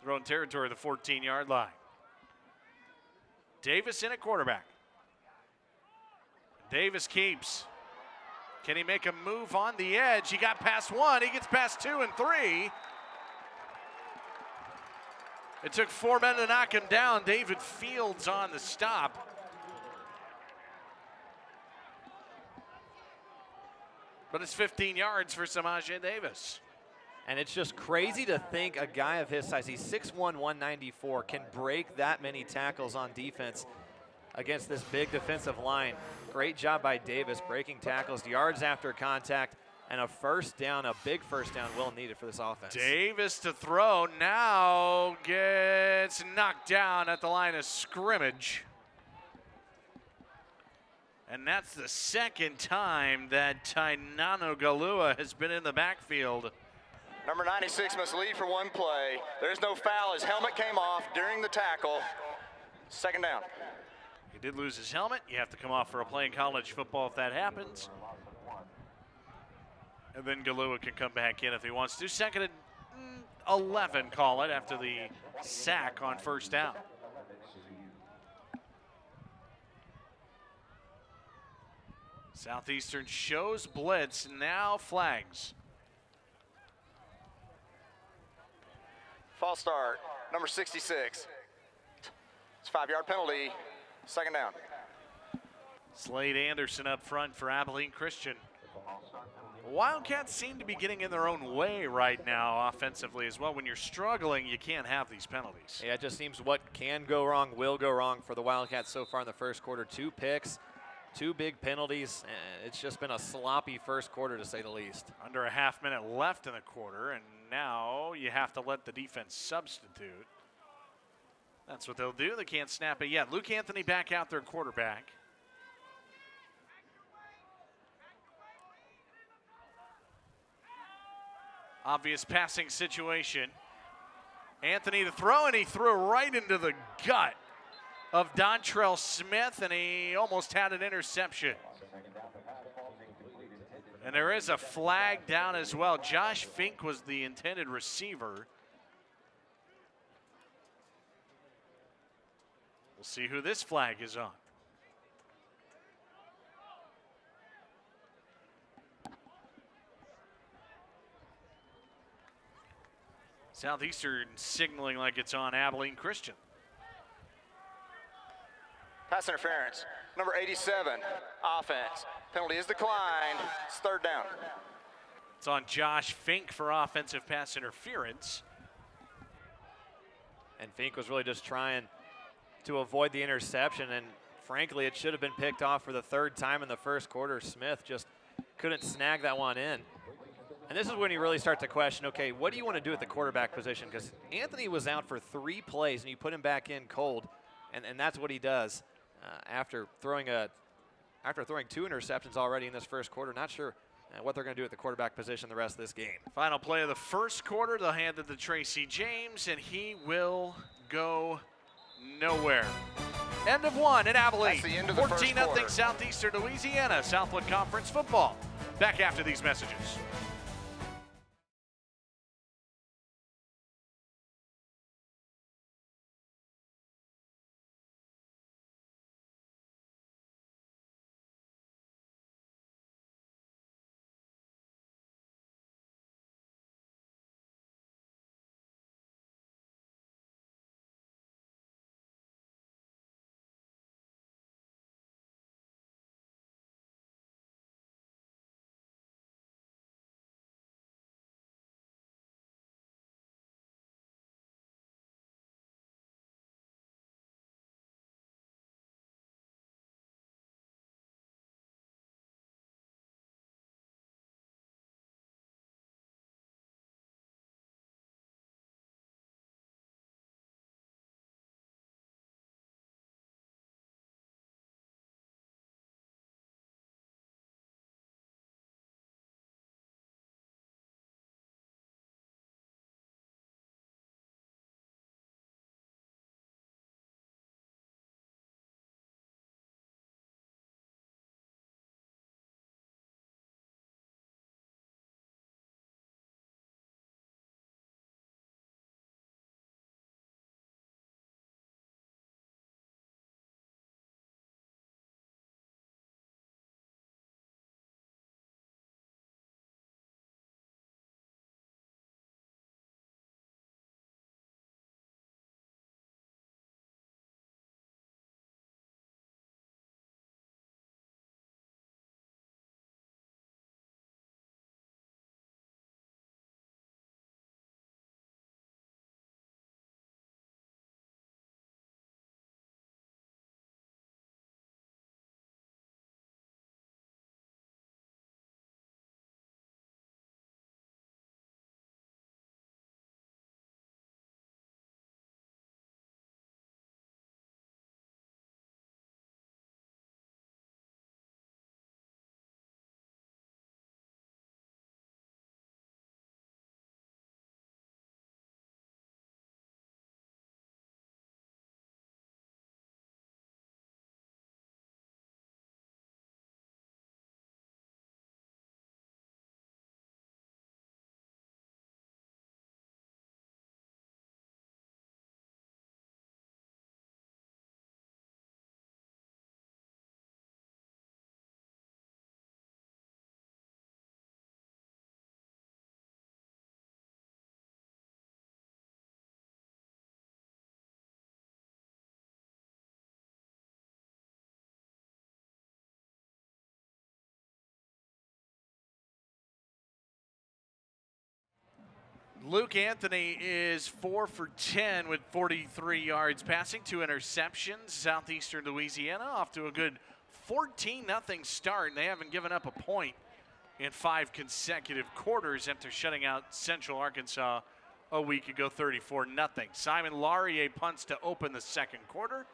throwing territory of the 14-yard line. Davis in at quarterback. Davis keeps. Can he make a move on the edge? He got past one. He gets past 2 and 3. It took 4 men to knock him down. David Fields on the stop. But it's 15 yards for Samaje Davis. And it's just crazy to think a guy of his size, he's 6'1", 194, can break that many tackles on defense against this big defensive line. Great job by Davis breaking tackles, yards after contact, and a first down, a big first down well needed for this offense. Davis to throw, now gets knocked down at the line of scrimmage. And that's the second time that Tainano Galua has been in the backfield. Number 96 must lead for one play. There's no foul. His helmet came off during the tackle. Second down. He did lose his helmet. You have to come off for a play in college football if that happens. And then Galua can come back in if he wants to. Second and 11, call it, after the sack on first down. Southeastern shows blitz, now flags. False start, number 66. It's a 5-yard penalty, second down. Slade Anderson up front for Abilene Christian. Wildcats seem to be getting in their own way right now offensively as well. When you're struggling, you can't have these penalties. Yeah, it just seems what can go wrong will go wrong for the Wildcats so far in the first quarter. 2 picks, 2 big penalties. It's just been a sloppy first quarter, to say the least. Under a half minute left in the quarter, and now you have to let the defense substitute. That's what they'll do. They can't snap it yet. Luke Anthony back out there, quarterback. Obvious passing situation. Anthony to throw, and he threw right into the gut of Dontrell Smith, and he almost had an interception. And there is a flag down as well. Josh Fink was the intended receiver. We'll see who this flag is on. Southeastern signaling like it's on Abilene Christian. Pass interference. Number 87, offense. Penalty is declined. It's third down. It's on Josh Fink for offensive pass interference. And Fink was really just trying to avoid the interception, and frankly, it should have been picked off for the third time in the first quarter. Smith just couldn't snag that one in. And this is when you really start to question, okay, what do you want to do at the quarterback position? Because Anthony was out for 3 plays, and you put him back in cold, and that's what he does after throwing 2 interceptions already in this first quarter. Not sure what they're going to do at the quarterback position the rest of this game. Final play of the first quarter, they'll hand it to Tracy James, and he will go nowhere. End of 1 at Abilene. 14-0 Southeastern Louisiana, Southland Conference football. Back after these messages. Luke Anthony is 4 for 10 with 43 yards passing, 2 interceptions. Southeastern Louisiana off to a good 14-0 start, and they haven't given up a point in 5 consecutive quarters after shutting out Central Arkansas a week ago, 34-0. Simon Laurier punts to open the second quarter.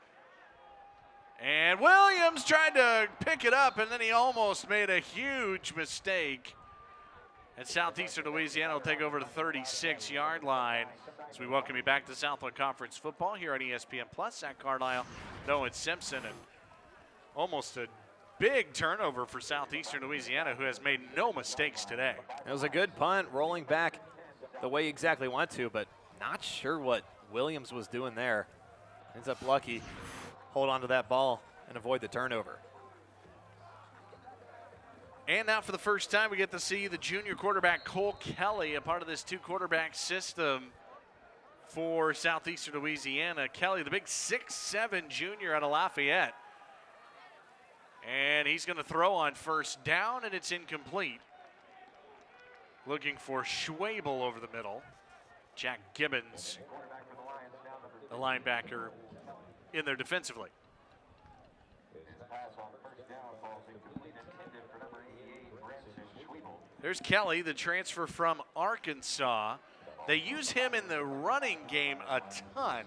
And Williams tried to pick it up, and then he almost made a huge mistake And Southeastern Louisiana will take over the 36-yard line. As we welcome you back to Southland Conference football here on ESPN Plus. Zach Carlisle, Noah Simpson, and almost a big turnover for Southeastern Louisiana, who has made no mistakes today. It was a good punt, rolling back the way you exactly want to, but not sure what Williams was doing there. Ends up lucky, hold on to that ball and avoid the turnover. And now for the first time, we get to see the junior quarterback Cole Kelly, a part of this two-quarterback system for Southeastern Louisiana. Kelly, the big 6'7" junior out of Lafayette. And he's going to throw on first down, and it's incomplete. Looking for Schwabel over the middle. Jack Gibbons, the linebacker, in there defensively. There's Kelly, the transfer from Arkansas. They use him in the running game a ton,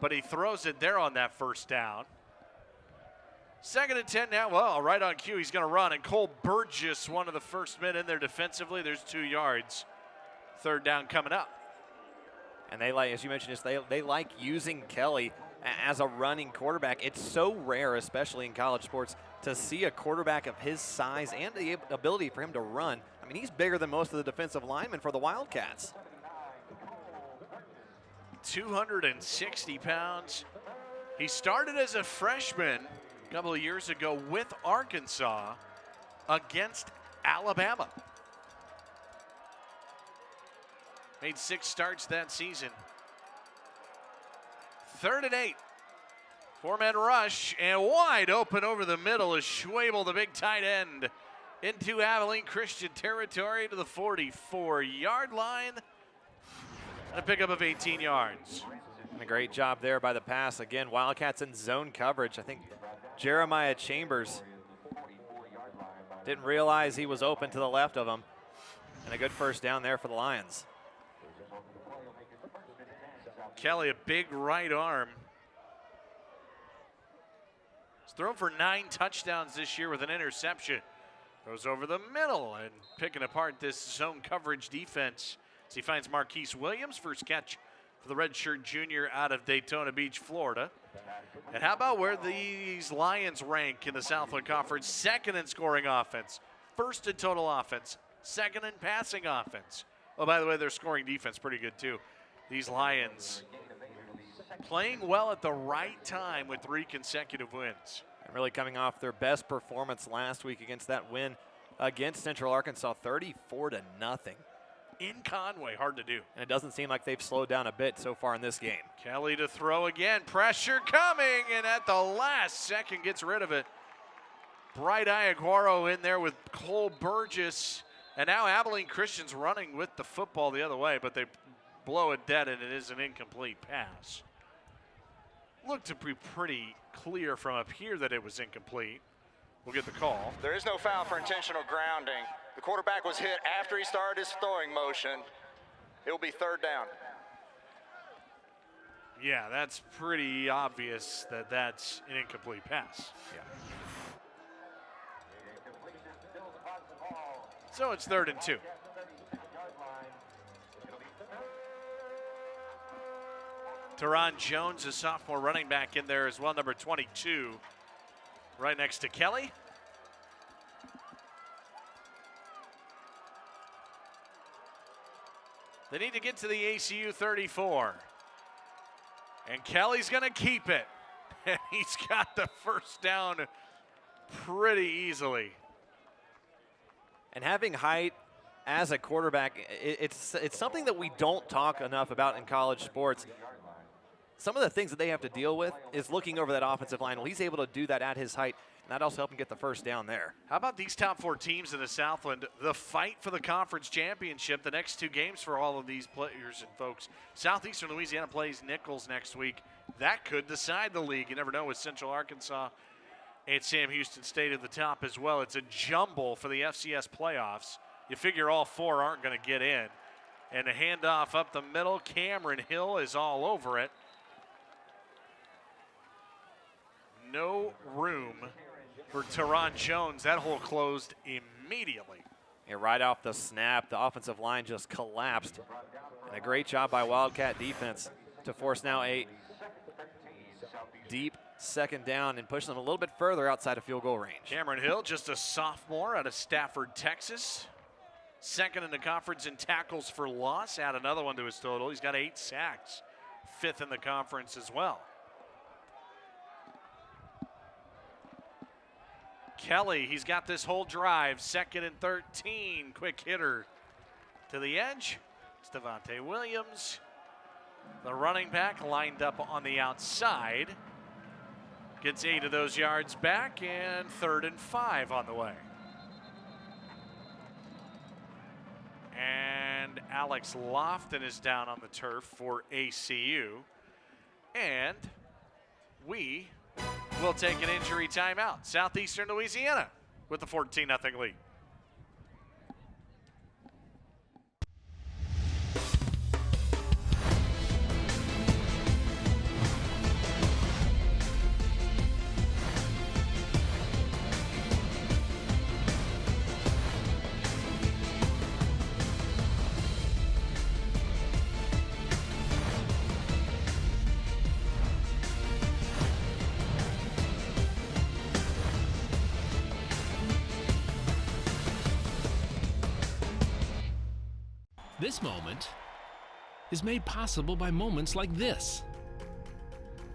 but he throws it there on that first down. 2nd and 10 now. Well, right on cue, he's going to run. And Cole Burgess, one of the first men in there defensively. There's 2 yards. 3rd down coming up. And they like, as you mentioned, they like using Kelly as a running quarterback. It's so rare, especially in college sports, to see a quarterback of his size and the ability for him to run. I mean, he's bigger than most of the defensive linemen for the Wildcats. 260 pounds. He started as a freshman a couple of years ago with Arkansas against Alabama. Made 6 starts that season. 3rd and 8. 4-man rush, and wide open over the middle is Schwabel, the big tight end, into Abilene Christian territory to the 44-yard line. And a pickup of 18 yards. And a great job there by the pass. Again, Wildcats in zone coverage. I think Jeremiah Chambers didn't realize he was open to the left of him. And a good first down there for the Lions. Kelly, a big right arm. He's thrown for 9 touchdowns this year with an interception. Goes over the middle and picking apart this zone coverage defense as he finds Marquise Williams, first catch for the redshirt junior out of Daytona Beach, Florida. And how about where these Lions rank in the Southland Conference? 2nd in scoring offense, 1st in total offense, 2nd in passing offense. Oh, by the way, their scoring defense pretty good too. These Lions playing well at the right time with 3 consecutive wins. And really coming off their best performance last week against that win against Central Arkansas, 34-0. In Conway, hard to do. And it doesn't seem like they've slowed down a bit so far in this game. Kelly to throw again, pressure coming, and at the last second gets rid of it. Bright Iaguaro in there with Cole Burgess. And now Abilene Christian's running with the football the other way, but they blow it dead, and it is an incomplete pass. Looked to be pretty clear from up here that it was incomplete. We'll get the call. There is no foul for intentional grounding. The quarterback was hit after he started his throwing motion. It will be 3rd down. Yeah, that's pretty obvious that that's an incomplete pass. Yeah. So it's 3rd and 2. Teron Jones, a sophomore running back in there as well, number 22, right next to Kelly. They need to get to the ACU 34. And Kelly's going to keep it. And he's got the first down pretty easily. And having height as a quarterback, it's something that we don't talk enough about in college sports. Some of the things that they have to deal with is looking over that offensive line. Well, he's able to do that at his height, and that also helped him get the first down there. How about these top 4 teams in the Southland? The fight for the conference championship, the next 2 games for all of these players and folks. Southeastern Louisiana plays Nichols next week. That could decide the league. You never know with Central Arkansas and Sam Houston State at the top as well. It's a jumble for the FCS playoffs. You figure all 4 aren't going to get in. And a handoff up the middle. Cameron Hill is all over it. No room for Teron Jones. That hole closed immediately. And right off the snap, the offensive line just collapsed. And a great job by Wildcat defense to force now a deep second down and push them a little bit further outside of field goal range. Cameron Hill, just a sophomore out of Stafford, Texas. Second in the conference in tackles for loss. Add another one to his total. He's got 8 sacks. 5th in the conference as well. Kelly, he's got this whole drive. 2nd and 13. Quick hitter to the edge. It's Devontae Williams. The running back lined up on the outside. Gets 8 of those yards back, and 3rd and 5 on the way. And Alex Lofton is down on the turf for ACU. And we will take an injury timeout. Southeastern Louisiana with the 14-0 lead. This moment is made possible by moments like this.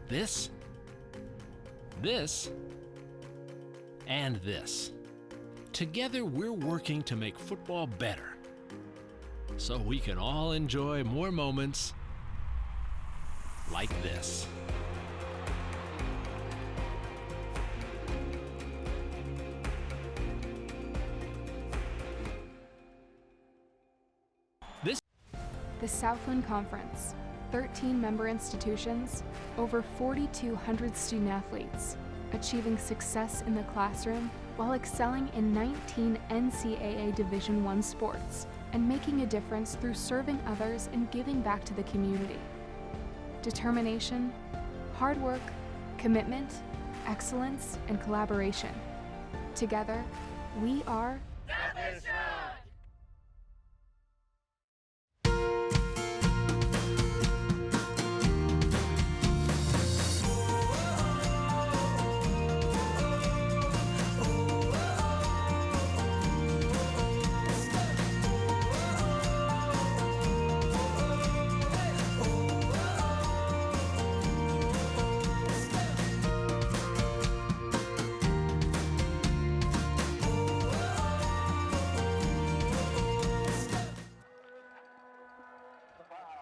This, and this. Together, we're working to make football better, so we can all enjoy more moments like this. The Southland Conference, 13 member institutions, over 4,200 student athletes, achieving success in the classroom while excelling in 19 NCAA Division I sports and making a difference through serving others and giving back to the community. Determination, hard work, commitment, excellence, and collaboration. Together, we are Southland Strong!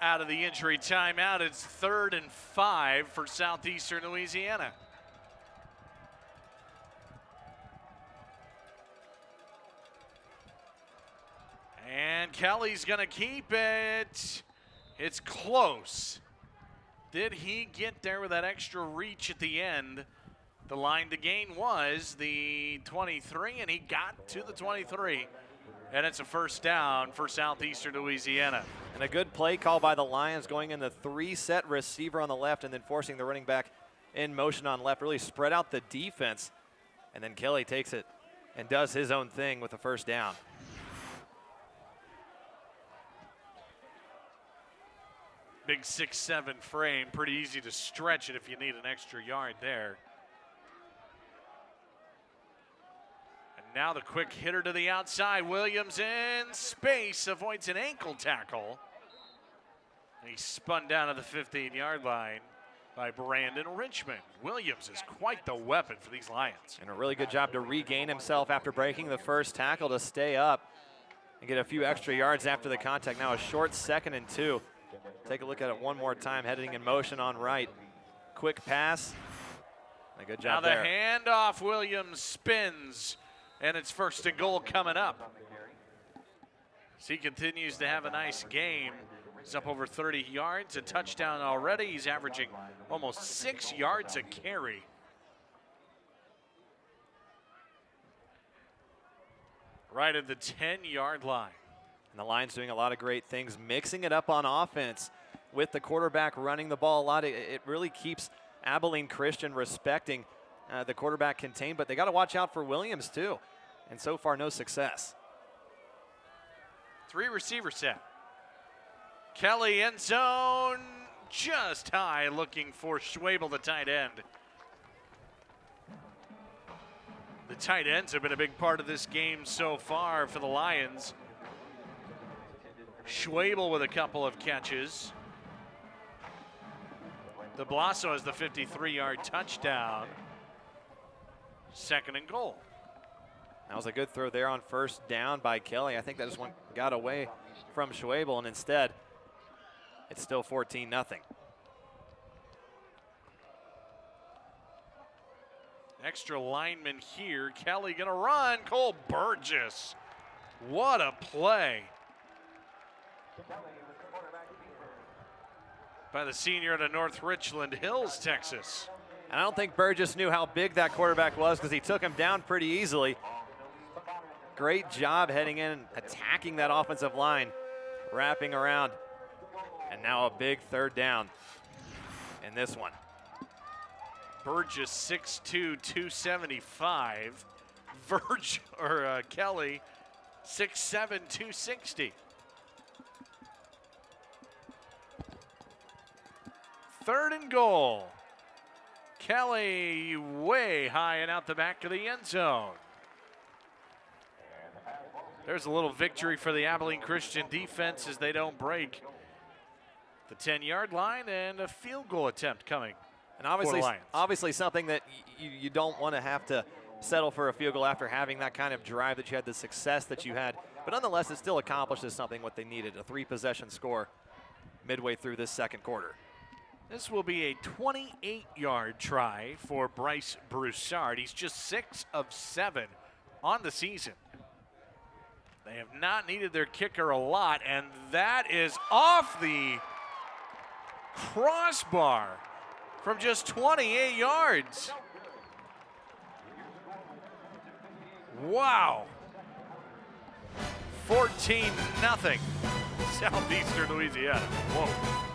Out of the injury timeout, it's 3rd and 5 for Southeastern Louisiana. And Kelly's gonna keep it. It's close. Did he get there with that extra reach at the end? The line to gain was the 23, and he got to the 23. And it's a first down for Southeastern Louisiana. And a good play call by the Lions, going in the 3-set receiver on the left and then forcing the running back in motion on left. Really spread out the defense. And then Kelly takes it and does his own thing with the first down. Big 6'7" frame, pretty easy to stretch it if you need an extra yard there. Now the quick hitter to the outside. Williams in space, avoids an ankle tackle. He spun down to the 15-yard line by Brandon Richmond. Williams is quite the weapon for these Lions. And a really good job to regain himself after breaking the first tackle to stay up and get a few extra yards after the contact. Now a short 2nd and 2. Take a look at it one more time, heading in motion on right. Quick pass. A good job there. Now the handoff, Williams spins. And it's 1st and goal coming up. As he continues to have a nice game. He's up over 30 yards, a touchdown already. He's averaging almost 6 yards a carry. Right at the 10-yard line. And the Lions doing a lot of great things, mixing it up on offense with the quarterback running the ball a lot. It really keeps Abilene Christian respecting the quarterback contained, but they got to watch out for Williams too. And so far, no success. Three receiver set. Kelly end zone, just high, looking for Schwabel, the tight end. The tight ends have been a big part of this game so far for the Lions. Schwabel with a couple of catches. De Blaso has the 53-yard touchdown. 2nd and goal. That was a good throw there on first down by Kelly. I think that just one got away from Schwabel, and instead, it's still 14-0. Extra lineman here. Kelly gonna run. Cole Burgess. What a play by the senior out of North Richland Hills, Texas. And I don't think Burgess knew how big that quarterback was because he took him down pretty easily. Great job heading in, attacking that offensive line, wrapping around. And now a big 3rd down in this one. Burgess 6'2", 275. Kelly 6'7", 260. 3rd and goal. Kelly way high and out the back of the end zone. There's a little victory for the Abilene Christian defense as they don't break the 10-yard line, and a field goal attempt coming. And obviously something that you don't want to have to settle for a field goal after having that kind of drive that you had, the success that you had. But nonetheless, it still accomplishes something what they needed, a 3-possession score midway through this 2nd quarter. This will be a 28-yard try for Bryce Broussard. He's just 6 of 7 on the season. They have not needed their kicker a lot, and that is off the crossbar from just 28 yards. Wow. 14-0 Southeastern Louisiana. Whoa.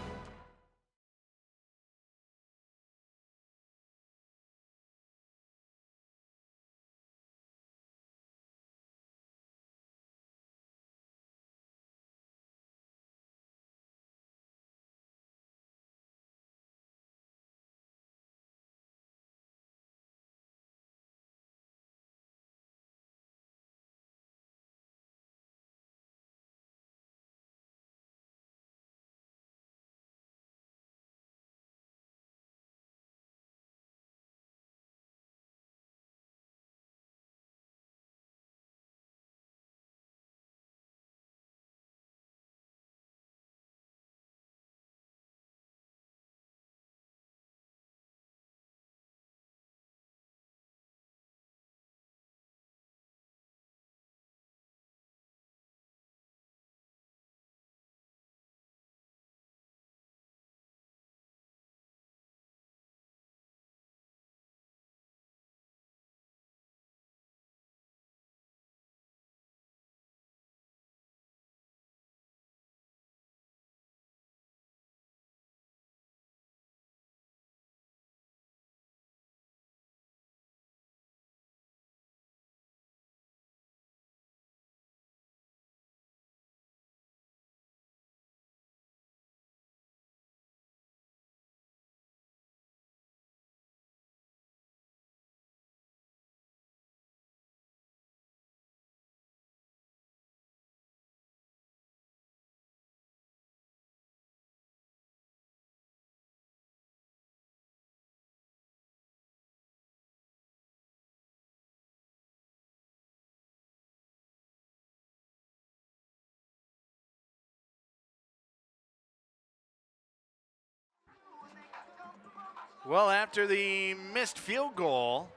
Well, after the missed field goal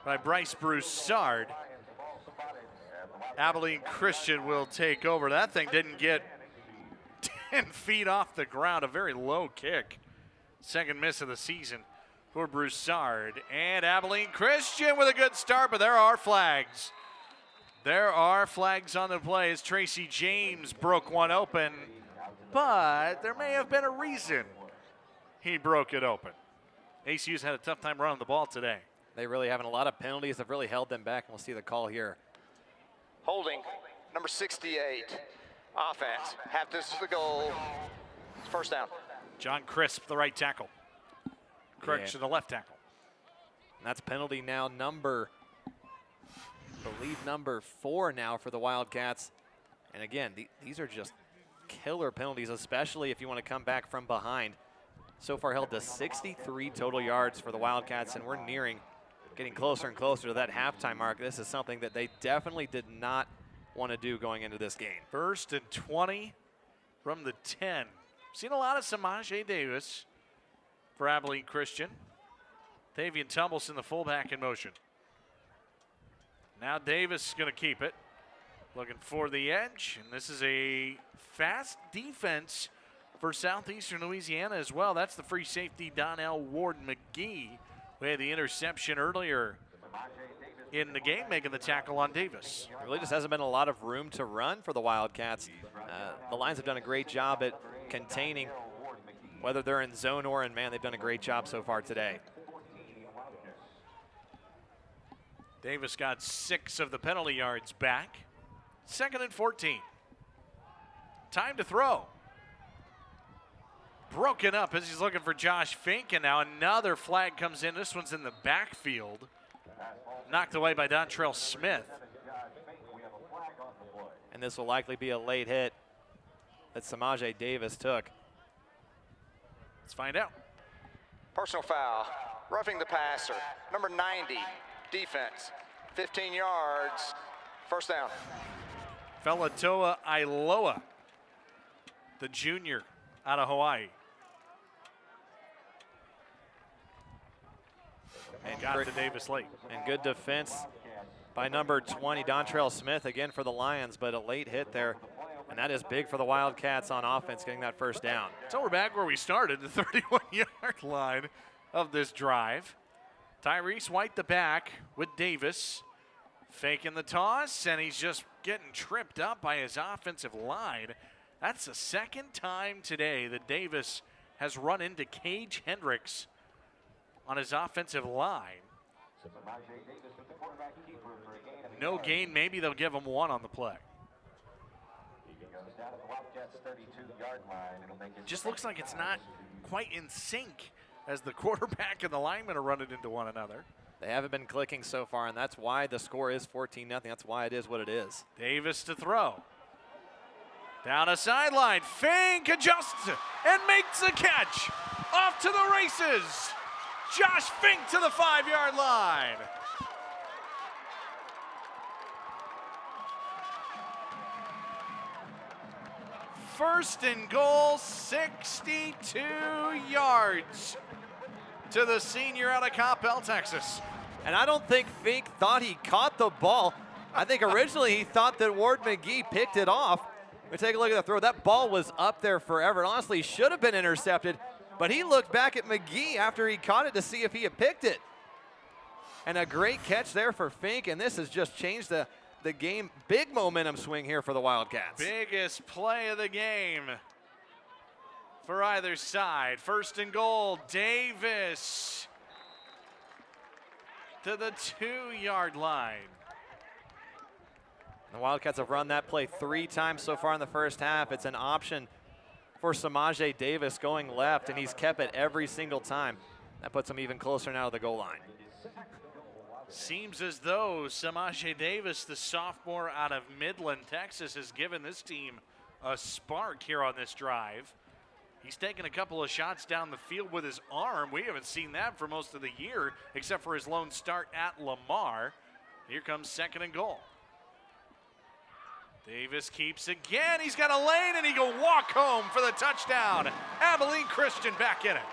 by Bryce Broussard, Abilene Christian will take over. That thing didn't get 10 feet off the ground, a very low kick. 2nd miss of the season for Broussard. And Abilene Christian with a good start, but there are flags. There are flags on the play as Tracy James broke one open, but there may have been a reason he broke it open. ACU's had a tough time running the ball today. They really haven't. A lot of penalties have really held them back, and we'll see the call here. Holding number 68. Offense, half distance to the goal, first down. John Crisp, the right tackle. Correction, the left tackle. And that's penalty now number, I believe number 4 now for the Wildcats. And again, these are just killer penalties, especially if you want to come back from behind. So far held to 63 total yards for the Wildcats, and we're getting closer and closer to that halftime mark. This is something that they definitely did not want to do going into this game. 1st and 20 from the 10. Seen a lot of Samaje Davis for Abilene Christian. Tavian Tumbles in the fullback in motion. Now Davis is going to keep it. Looking for the edge, and this is a fast defense for Southeastern Louisiana as well. That's the free safety, Donnell Ward McGee. We had the interception earlier in the game, making the tackle on Davis. There really just hasn't been a lot of room to run for the Wildcats. The Lions have done a great job at containing, whether they're in zone or in man. They've done a great job so far today. Davis got 6 of the penalty yards back. 2nd and 14. Time to throw. Broken up as he's looking for Josh Fink, and now another flag comes in. This one's in the backfield. Knocked away by Dontrell Smith. And this will likely be a late hit that Samaje Davis took. Let's find out. Personal foul, roughing the passer, number 90, defense, 15 yards, first down. Felatoa Ailoa, the junior out of Hawaii. And got to Davis late. And good defense by number 20, Dontrell Smith, again for the Lions, but a late hit there. And that is big for the Wildcats on offense, getting that first down. So we're back where we started, the 31-yard line of this drive. Tyrese White the back with Davis. Faking the toss, and he's just getting tripped up by his offensive line. That's the 2nd time today that Davis has run into Cage Hendricks on his offensive line. No gain, maybe they'll give him 1 on the play. Just looks like it's not quite in sync as the quarterback and the linemen are running into one another. They haven't been clicking so far, and that's why the score is 14-0. That's why it is what it is. Davis to throw. Down a sideline, Fink adjusts and makes a catch. Off to the races. Josh Fink to the 5-yard line. First and goal, 62 yards to the senior out of Coppell, Texas. And I don't think Fink thought he caught the ball. I think originally he thought that Ward McGee picked it off. We take a look at the throw. That ball was up there forever. It honestly should have been intercepted, but he looked back at McGee after he caught it to see if he had picked it. And a great catch there for Fink, and this has just changed the game. Big momentum swing here for the Wildcats. Biggest play of the game for either side. First and goal, Davis to the 2-yard line. The Wildcats have run that play 3 times so far in the first half. It's an option for Samaje Davis going left, and he's kept it every single time. That puts him even closer now to the goal line. Seems as though Samaje Davis, the sophomore out of Midland, Texas, has given this team a spark here on this drive. He's taken a couple of shots down the field with his arm. We haven't seen that for most of the year, except for his lone start at Lamar. Here comes 2nd and goal. Davis keeps again. He's got a lane, and he go walk home for the touchdown. Abilene Christian back in it.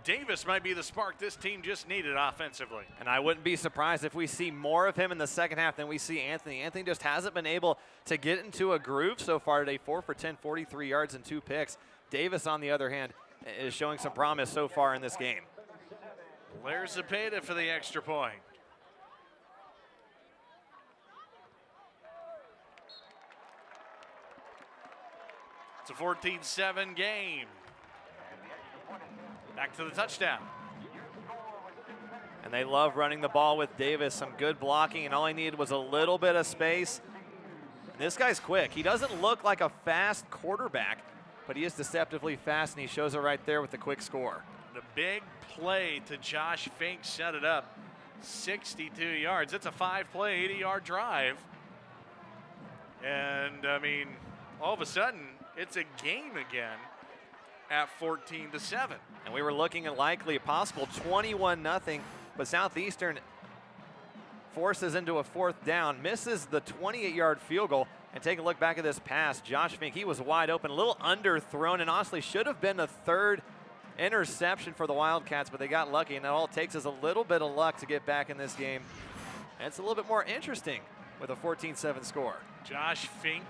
Davis might be the spark this team just needed offensively. And I wouldn't be surprised if we see more of him in the second half than we see Anthony. Anthony just hasn't been able to get into a groove so far today. 4 for 10, 43 yards and 2 picks. Davis, on the other hand, is showing some promise so far in this game. Blair Zepeda for the extra point. It's a 14-7 game. Back to the touchdown. And they love running the ball with Davis. Some good blocking, and all he needed was a little bit of space. And this guy's quick. He doesn't look like a fast quarterback, but he is deceptively fast, and he shows it right there with the quick score. The big play to Josh Fink set it up. 62 yards. It's a 5-play, 80-yard drive. And, I mean, all of a sudden, it's a game again at 14-7. And we were looking at likely possible 21-0, but Southeastern forces into a fourth down, misses the 28-yard field goal. And take a look back at this pass. Josh Fink, he was wide open, a little underthrown, and honestly should have been the third interception for the Wildcats, but they got lucky, and all it takes is a little bit of luck to get back in this game. And it's a little bit more interesting with a 14-7 score. Josh Fink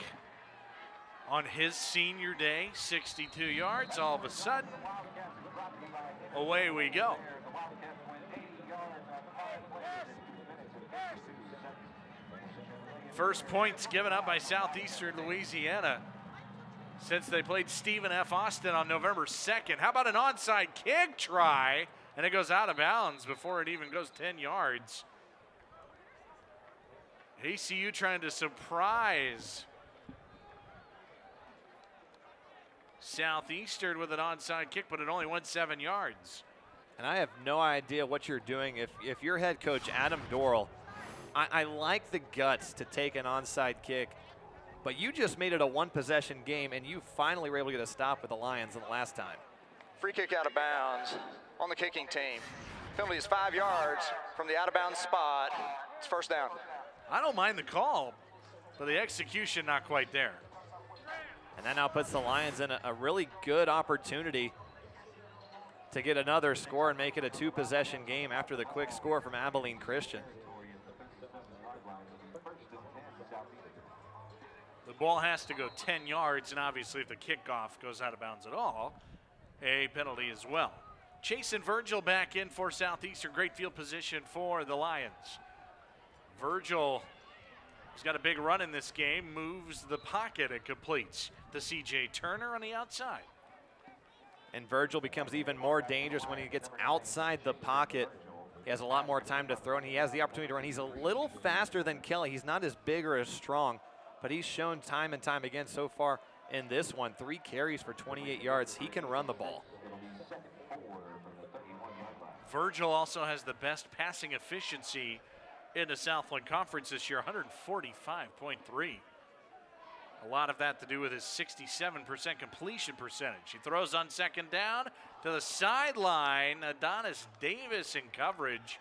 on his senior day, 62 yards. All of a sudden, away we go. First points given up by Southeastern Louisiana since they played Stephen F. Austin on November 2nd. How about an onside kick try? And it goes out of bounds before it even goes 10 yards. ACU trying to surprise Southeastern with an onside kick, but it only went 7 yards. And I have no idea what you're doing. If you're head coach Adam Dorrell, I like the guts to take an onside kick, but you just made it a one-possession game, and you finally were able to get a stop with the Lions in the last time. Free kick out of bounds on the kicking team. Penalty is 5 yards from the out-of-bounds spot. It's first down. I don't mind the call, but the execution not quite there. And that now puts the Lions in a really good opportunity to get another score and make it a two-possession game after the quick score from Abilene Christian. The ball has to go 10 yards, and obviously if the kickoff goes out of bounds at all, a penalty as well. Chase and Virgil back in for Southeastern. Great field position for the Lions. Virgil has got a big run in this game, moves the pocket and completes to C.J. Turner on the outside. And Virgil becomes even more dangerous when he gets outside the pocket. He has a lot more time to throw, and he has the opportunity to run. He's a little faster than Kelly. He's not as big or as strong, but he's shown time and time again so far in this one. 3 carries for 28 yards. He can run the ball. Virgil also has the best passing efficiency in the Southland Conference this year, 145.3. A lot of that to do with his 67% completion percentage. He throws on second down to the sideline. Adonis Davis in coverage.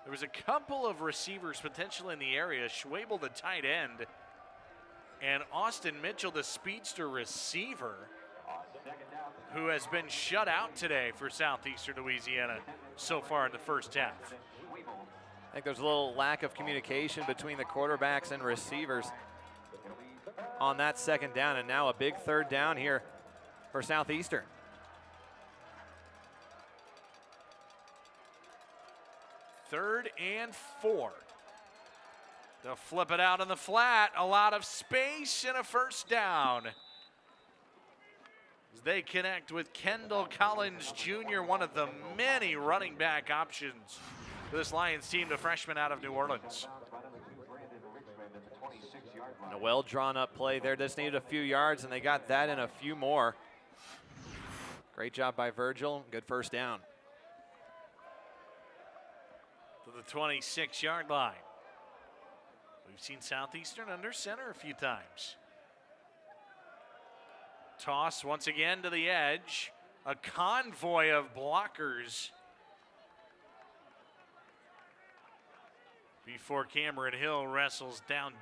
There was a couple of receivers potentially in the area. Schwabel, the tight end, and Austin Mitchell, the speedster receiver, who has been shut out today for Southeastern Louisiana so far in the first half. I think there's a little lack of communication between the quarterbacks and receivers on that second down, and now a big third down here for Southeastern. Third and 4. They'll flip it out on the flat. A lot of space and a first down. As they connect with Kendall Collins Jr., one of the many running back options for this Lions team, the freshman out of New Orleans. And a well drawn up play there. Just needed a few yards, and they got that and a few more. Great job by Virgil. Good first down. To the 26-yard line. We've seen Southeastern under center a few times. Toss once again to the edge. A convoy of blockers before Cameron Hill wrestles down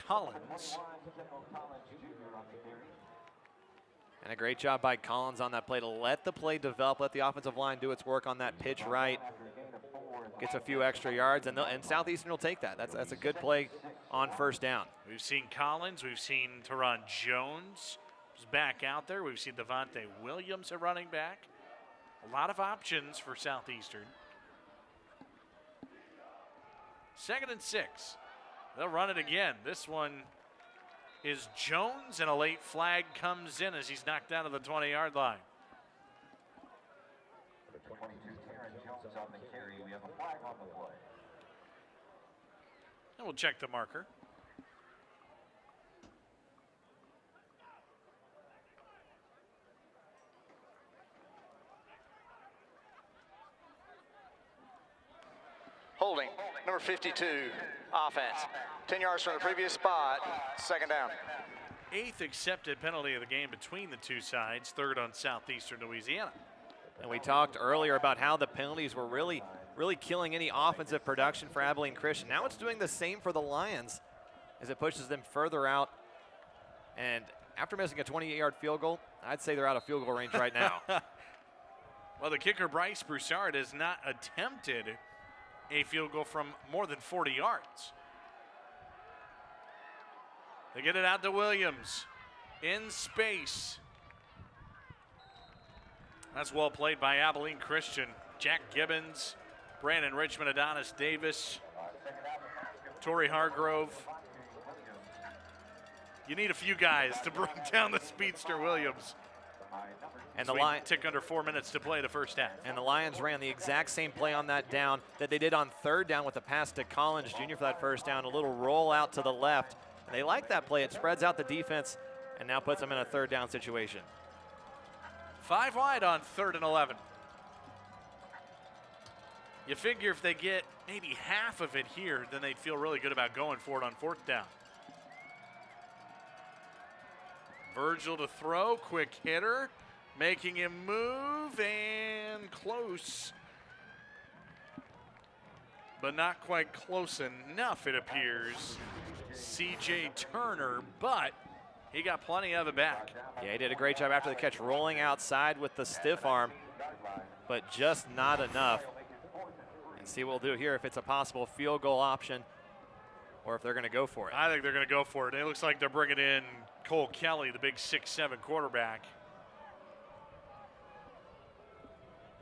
Collins. And a great job by Collins on that play to let the play develop, let the offensive line do its work on that pitch right. Gets a few extra yards, and Southeastern will take that. That's a good play on first down. We've seen Collins. We've seen Teron Jones who's back out there. We've seen Devontae Williams at running back. A lot of options for Southeastern. 2nd and 6. They'll run it again. This one is Jones, and a late flag comes in as he's knocked down to the 20-yard line. The 22, Terran Jones is on the carry. We have a flag on the play. And we'll check the marker. Holding, number 52, offense. 10 yards from the previous spot, second down. 8th accepted penalty of the game between the two sides, 3rd on Southeastern Louisiana. And we talked earlier about how the penalties were really killing any offensive production for Abilene Christian. Now it's doing the same for the Lions as it pushes them further out. And after missing a 28-yard field goal, I'd say they're out of field goal range right now. Well, the kicker, Bryce Broussard, has not attempted a field goal from more than 40 yards. They get it out to Williams in space. That's well played by Abilene Christian. Jack Gibbons, Brandon Richmond, Adonis Davis, Torrey Hargrove. You need a few guys to bring down the speedster Williams. And the Lions took under 4 minutes to play the first half. And the Lions ran the exact same play on that down that they did on 3rd down with the pass to Collins Jr. for that first down. A little roll out to the left. And they like that play. It spreads out the defense and now puts them in a 3rd down situation. 5 wide on 3rd and 11. You figure if they get maybe half of it here, then they'd feel really good about going for it on 4th down. Virgil to throw, quick hitter, making him move, and close. But not quite close enough, it appears. C.J. Turner, but he got plenty of it back. Yeah, he did a great job after the catch, rolling outside with the stiff arm, but just not enough. And see what we'll do here if it's a possible field goal option or if they're going to go for it. I think they're going to go for it. It looks like they're bringing in Cole Kelly, the big 6'7" quarterback.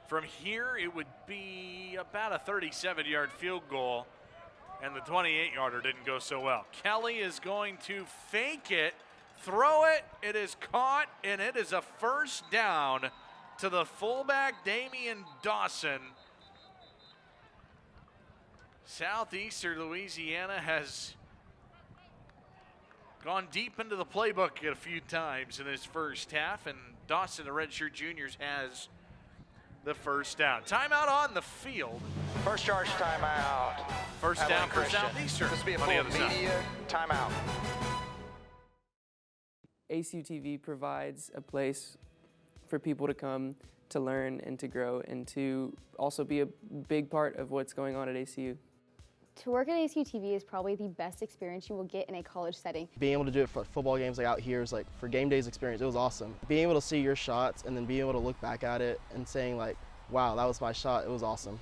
From here, it would be about a 37-yard field goal, and the 28-yarder didn't go so well. Kelly is going to fake it, throw it, it is caught, and it is a first down to the fullback, Damian Dawson. Southeastern Louisiana has gone deep into the playbook a few times in this first half, and Dawson, the redshirt juniors, has the first down. Timeout on the field. First charge timeout. First down for Southeastern. This will be a On the full other side. media timeout. ACU TV provides a place for people to come to learn and to grow and to also be a big part of what's going on at ACU. To work at ACU TV is probably the best experience you will get in a college setting. Being able to do it for football games like out here is like for game days experience, it was awesome. Being able to see your shots and then being able to look back at it and saying like, wow, that was my shot, it was awesome.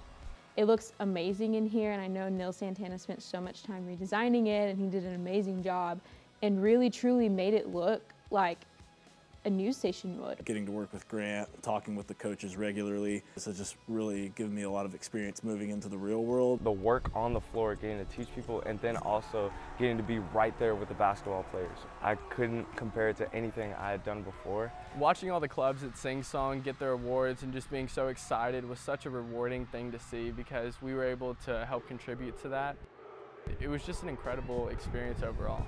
It looks amazing in here, and I know Neil Santana spent so much time redesigning it, and he did an amazing job and really truly made it look like a news station would. Getting to work with Grant, talking with the coaches regularly, this has just really given me a lot of experience moving into the real world. The work on the floor, getting to teach people, and then also getting to be right there with the basketball players. I couldn't compare it to anything I had done before. Watching all the clubs at Sing Song get their awards and just being so excited was such a rewarding thing to see because we were able to help contribute to that. It was just an incredible experience overall.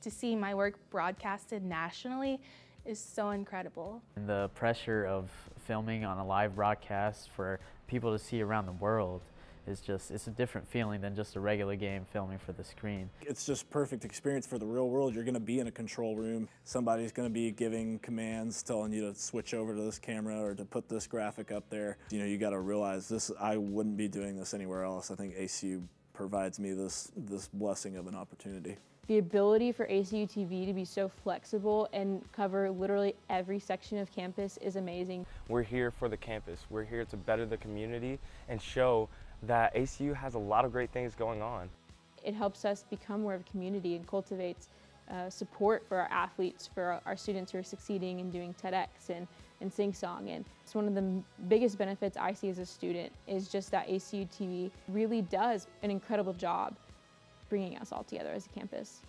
To see my work broadcasted nationally is so incredible. And the pressure of filming on a live broadcast for people to see around the world is just, it's a different feeling than just a regular game filming for the screen. It's just perfect experience for the real world. You're going to be in a control room. Somebody's going to be giving commands, telling you to switch over to this camera or to put this graphic up there. You know, you got to realize this, I wouldn't be doing this anywhere else. I think ACU provides me this blessing of an opportunity. The ability for ACU TV to be so flexible and cover literally every section of campus is amazing. We're here for the campus. We're here to better the community and show that ACU has a lot of great things going on. It helps us become more of a community and cultivates support for our athletes, for our students who are succeeding and doing TEDx and Sing Song. And it's one of the biggest benefits I see as a student is just that ACU TV really does an incredible job bringing us all together as a campus.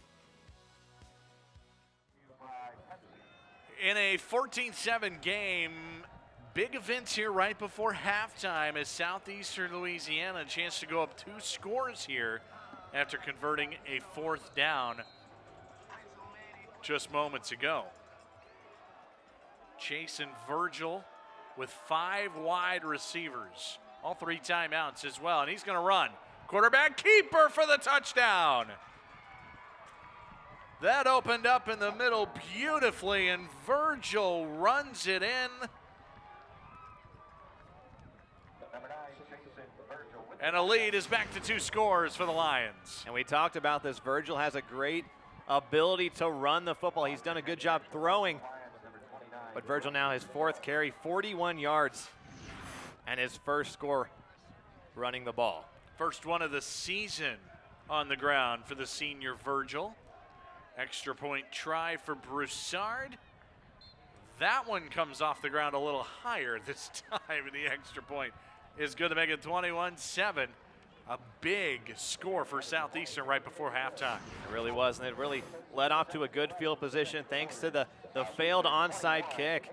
In a 14-7 game, big events here right before halftime as Southeastern Louisiana a chance to go up 2 scores here after converting a 4th down just moments ago. Chase and Virgil with 5 wide receivers. All 3 timeouts as well, and he's going to run. Quarterback keeper for the touchdown. That opened up in the middle beautifully, and Virgil runs it in. And a lead is back to 2 scores for the Lions. And we talked about this. Virgil has a great ability to run the football. He's done a good job throwing. But Virgil now his 4th carry, 41 yards, and his first score running the ball. First one of the season on the ground for the senior Virgil. Extra point try for Broussard. That one comes off the ground a little higher this time, and the extra point is good to make it 21-7. A big score for Southeastern right before halftime. It really was, and it really led off to a good field position thanks to the failed onside kick.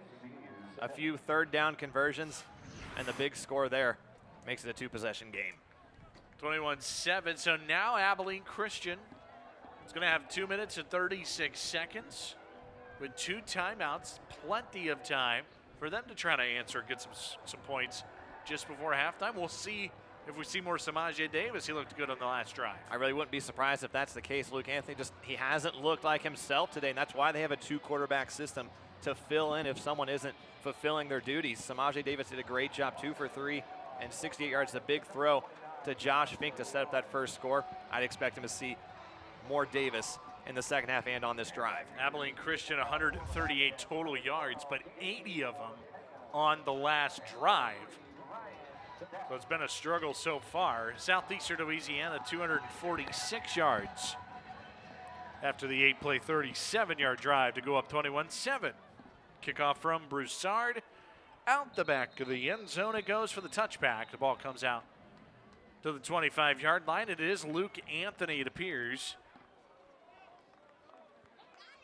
A few 3rd down conversions, and the big score there makes it a 2-possession game. 21-7, so now Abilene Christian is going to have 2 minutes and 36 seconds with 2 timeouts, plenty of time for them to try to answer, get some points just before halftime. We'll see if we see more Samaje Davis. He looked good on the last drive. I really wouldn't be surprised if that's the case. Luke Anthony he hasn't looked like himself today, and that's why they have a 2-quarterback system to fill in if someone isn't fulfilling their duties. Samaje Davis did a great job, 2 for 3 and 68 yards. The big throw to Josh Fink to set up that first score. I'd expect him to see more Davis in the second half and on this drive. Abilene Christian 138 total yards, but 80 of them on the last drive. So it's been a struggle so far. Southeastern Louisiana 246 yards after the 8-play 37-yard drive to go up 21-7. Kickoff from Broussard. Out the back of the end zone it goes for the touchback. The ball comes out to the 25-yard line. It is Luke Anthony, it appears,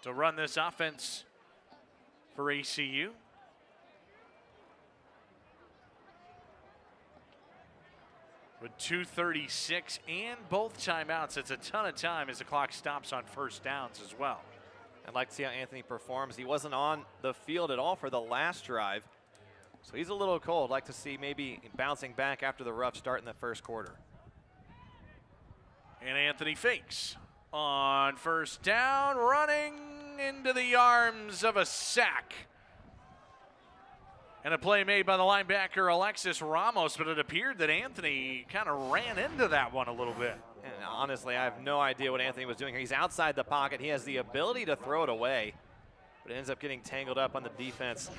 to run this offense for ACU. With 2:36 and both timeouts, it's a ton of time as the clock stops on 1st downs as well. I'd like to see how Anthony performs. He wasn't on the field at all for the last drive, so he's a little cold. I'd like to see maybe bouncing back after the rough start in the first quarter. And Anthony fakes on 1st down, running into the arms of a sack. And a play made by the linebacker Alexis Ramos, but it appeared that Anthony kind of ran into that one a little bit. And honestly, I have no idea what Anthony was doing here. He's outside the pocket. He has the ability to throw it away, but it ends up getting tangled up on the defense.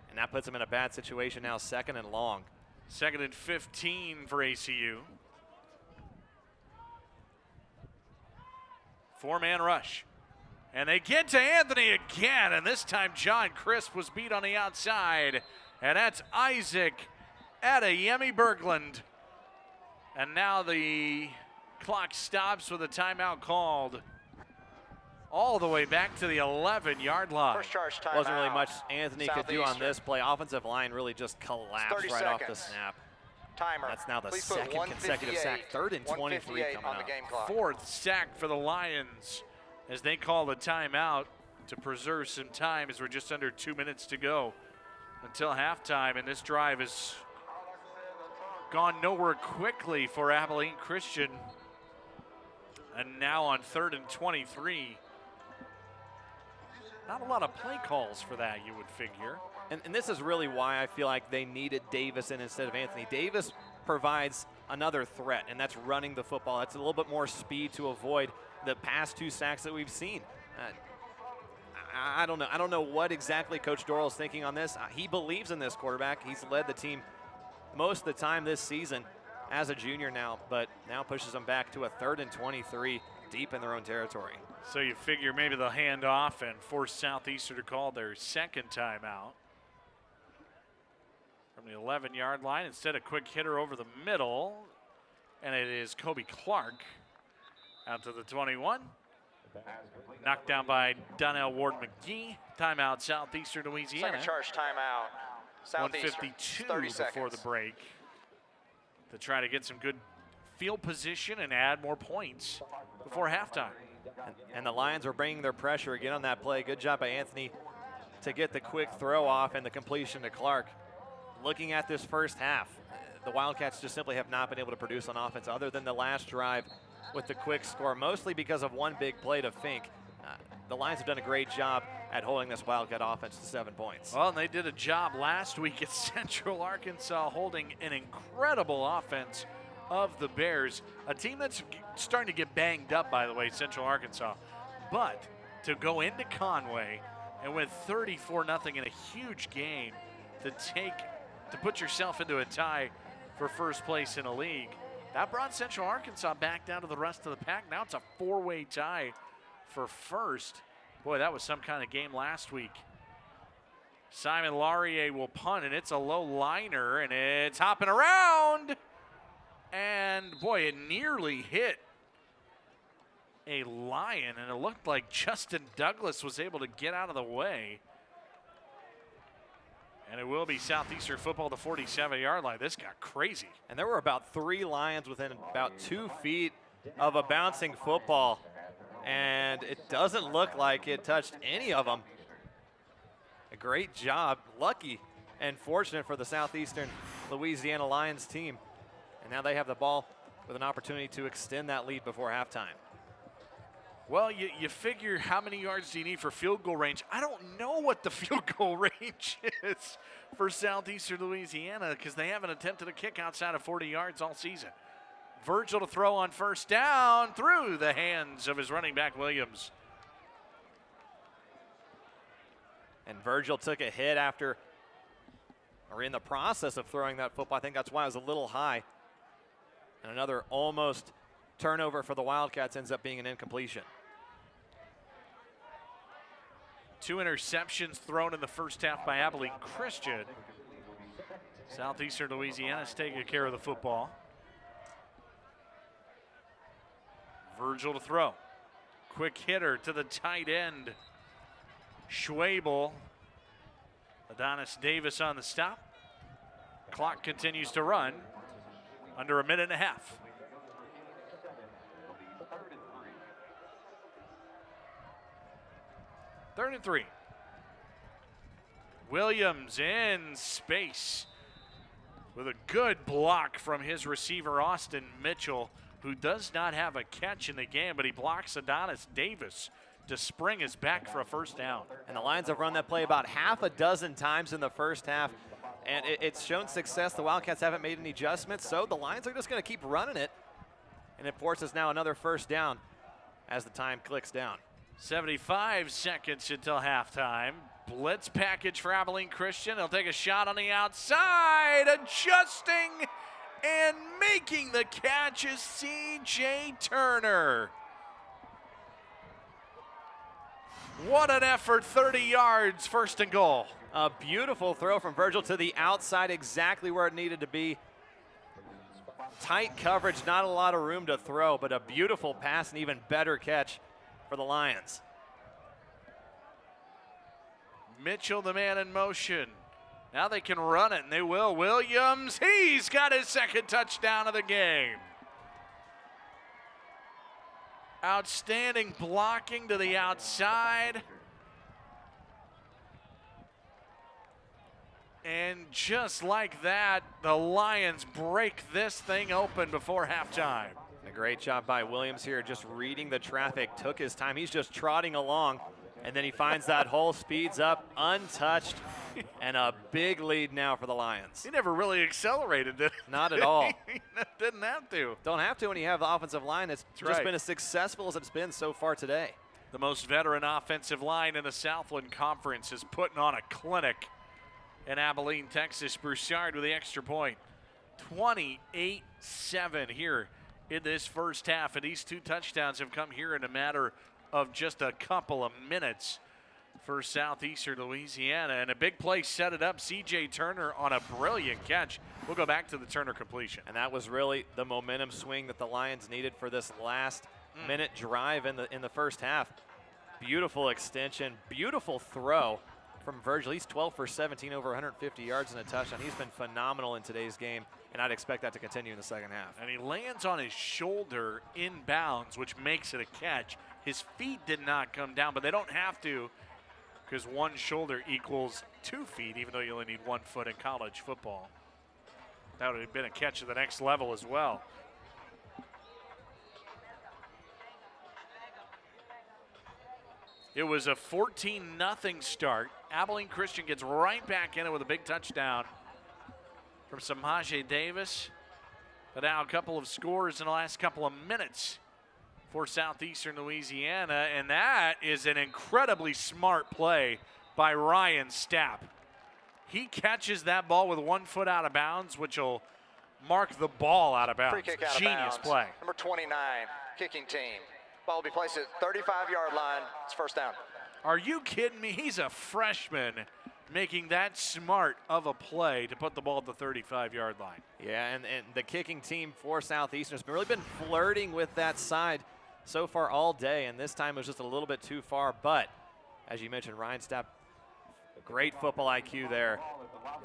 And that puts him in a bad situation now, 2nd and long. 2nd and 15 for ACU. 4-man rush. And they get to Anthony again, and this time John Crisp was beat on the outside. And that's Isaac Adeyemi Berglund. And now the clock stops with a timeout called all the way back to the 11-yard line. First charge timeout. Wasn't really much Anthony could do on this play. Offensive line really just collapsed right off the snap. Timer. That's now the Please put 2nd consecutive sack. 3rd and 23 coming on the up. game clock. 4th sack for the Lions as they call the timeout to preserve some time as we're just under 2 minutes to go until halftime. And this drive has gone nowhere quickly for Abilene Christian. And now on 3rd and 23. Not a lot of play calls for that, you would figure. And this is really why I feel like they needed Davis in instead of Anthony. Davis provides another threat, and that's running the football. That's a little bit more speed to avoid the past 2 sacks that we've seen. I don't know. I don't know what exactly Coach Doral is thinking on this. He believes in this quarterback. He's led the team most of the time this season as a junior now, but now pushes them back to a 3rd and 23 deep in their own territory. So you figure maybe they'll hand off and force Southeastern to call their 2nd timeout from the 11-yard line. Instead, a quick hitter over the middle, and it is Kobe Clark out to the 21. Knocked down by Donnell Ward-McGee. Timeout, Southeastern Louisiana. Second charge timeout. Southeastern. 152 30 before seconds. the break to try to get some good field position and add more points before halftime. And the Lions are bringing their pressure again on that play. Good job by Anthony to get the quick throw off and the completion to Clark. Looking at this first half, the Wildcats just simply have not been able to produce on offense other than the last drive with the quick score, mostly because of one big play to Fink. The Lions have done a great job at holding this Wildcat offense to 7 points. Well, and they did a job last week at Central Arkansas holding an incredible offense of the Bears, a team that's starting to get banged up, by the way, Central Arkansas. But to go into Conway and win 34-0 in a huge game to put yourself into a tie for first place in a league, that brought Central Arkansas back down to the rest of the pack. Now it's a 4-way tie for first. Boy, that was some kind of game last week. Simon Laurier will punt, and it's a low liner, and it's hopping around. And boy, it nearly hit a Lion, and it looked like Justin Douglas was able to get out of the way. And it will be Southeastern football to 47-yard line. This got crazy. And there were about 3 Lions within about 2 feet of a bouncing football. And it doesn't look like it touched any of them. A great job, lucky and fortunate for the Southeastern Louisiana Lions team. And now they have the ball with an opportunity to extend that lead before halftime. Well, you figure how many yards do you need for field goal range? I don't know what the field goal range is for Southeastern Louisiana because they haven't attempted a kick outside of 40 yards all season. Virgil to throw on first down through the hands of his running back, Williams. And Virgil took a hit after, or in the process of throwing that football. I think that's why it was a little high. And another almost turnover for the Wildcats ends up being an incompletion. 2 interceptions thrown in the first half by Abilene Christian. Southeastern Louisiana's taking care of the football. Virgil to throw. Quick hitter to the tight end. Schwabel. Adonis Davis on the stop. Clock continues to run. Under a minute and a half. Third and 3. Williams in space with a good block from his receiver, Austin Mitchell, who does not have a catch in the game, but he blocks Adonis Davis to spring his back for a first down. And the Lions have run that play about half a dozen times in the first half, and it's shown success. The Wildcats haven't made any adjustments, so the Lions are just going to keep running it, and it forces now another first down as the time clicks down. 75 seconds until halftime. Blitz package for Abilene Christian. They'll take a shot on the outside, adjusting and making the catch is C.J. Turner. What an effort, 30 yards, first and goal. A beautiful throw from Virgil to the outside, exactly where it needed to be. Tight coverage, not a lot of room to throw, but a beautiful pass and even better catch for the Lions. Mitchell, the man in motion. Now they can run it, and they will. Williams, he's got his second touchdown of the game. Outstanding blocking to the outside. And just like that, the Lions break this thing open before halftime. A great job by Williams here, just reading the traffic, took his time. He's just trotting along, and then he finds that hole, speeds up, untouched, and a big lead now for the Lions. He never really accelerated, did he? Not at all. He didn't have to. Don't have to when you have the offensive line. It's just been as successful as it's been so far today. The most veteran offensive line in the Southland Conference is putting on a clinic in Abilene, Texas. Broussard with the extra point. 28-7 here in this first half, and these 2 touchdowns have come here in a matter of just a couple of minutes for Southeastern Louisiana. And a big play set it up. C.J. Turner on a brilliant catch. We'll go back to the Turner completion. And that was really the momentum swing that the Lions needed for this last minute drive in the first half. Beautiful extension, beautiful throw from Virgil. He's 12 for 17, over 150 yards and a touchdown. He's been phenomenal in today's game, and I'd expect that to continue in the second half. And he lands on his shoulder in bounds, which makes it a catch. His feet did not come down, but they don't have to, because one shoulder equals 2 feet, even though you only need 1 foot in college football. That would have been a catch at the next level as well. It was a 14-0 start. Abilene Christian gets right back in it with a big touchdown from Samaje Davis. But now a couple of scores in the last couple of minutes for Southeastern Louisiana, and that is an incredibly smart play by Ryan Stapp. He catches that ball with 1 foot out of bounds, which will mark the ball out of bounds. Free kick out Genius of bounds. play. Number 29, kicking team. Ball will be placed at 35-yard line. It's first down. Are you kidding me? He's a freshman making that smart of a play to put the ball at the 35-yard line. Yeah, and the kicking team for Southeastern has really been flirting with that side so far all day, and this time it was just a little bit too far. But as you mentioned, Ryan Stapp, great football IQ there.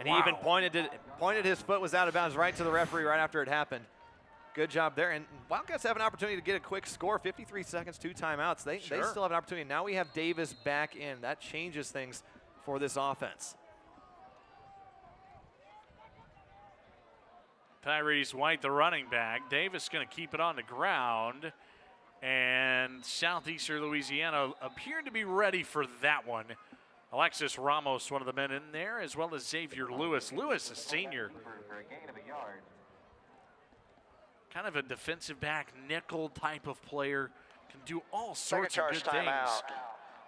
And he even pointed his foot was out of bounds right to the referee right after it happened. Good job there. And Wildcats have an opportunity to get a quick score. 53 seconds, 2 timeouts. They still have an opportunity. Now we have Davis back in. That changes things for this offense. Tyrese White, the running back. Davis going to keep it on the ground. And Southeastern Louisiana appeared to be ready for that one. Alexis Ramos, one of the men in there, as well as Xavier Lewis. Lewis, a senior. Kind of a defensive back, nickel type of player. Can do all sorts of good things.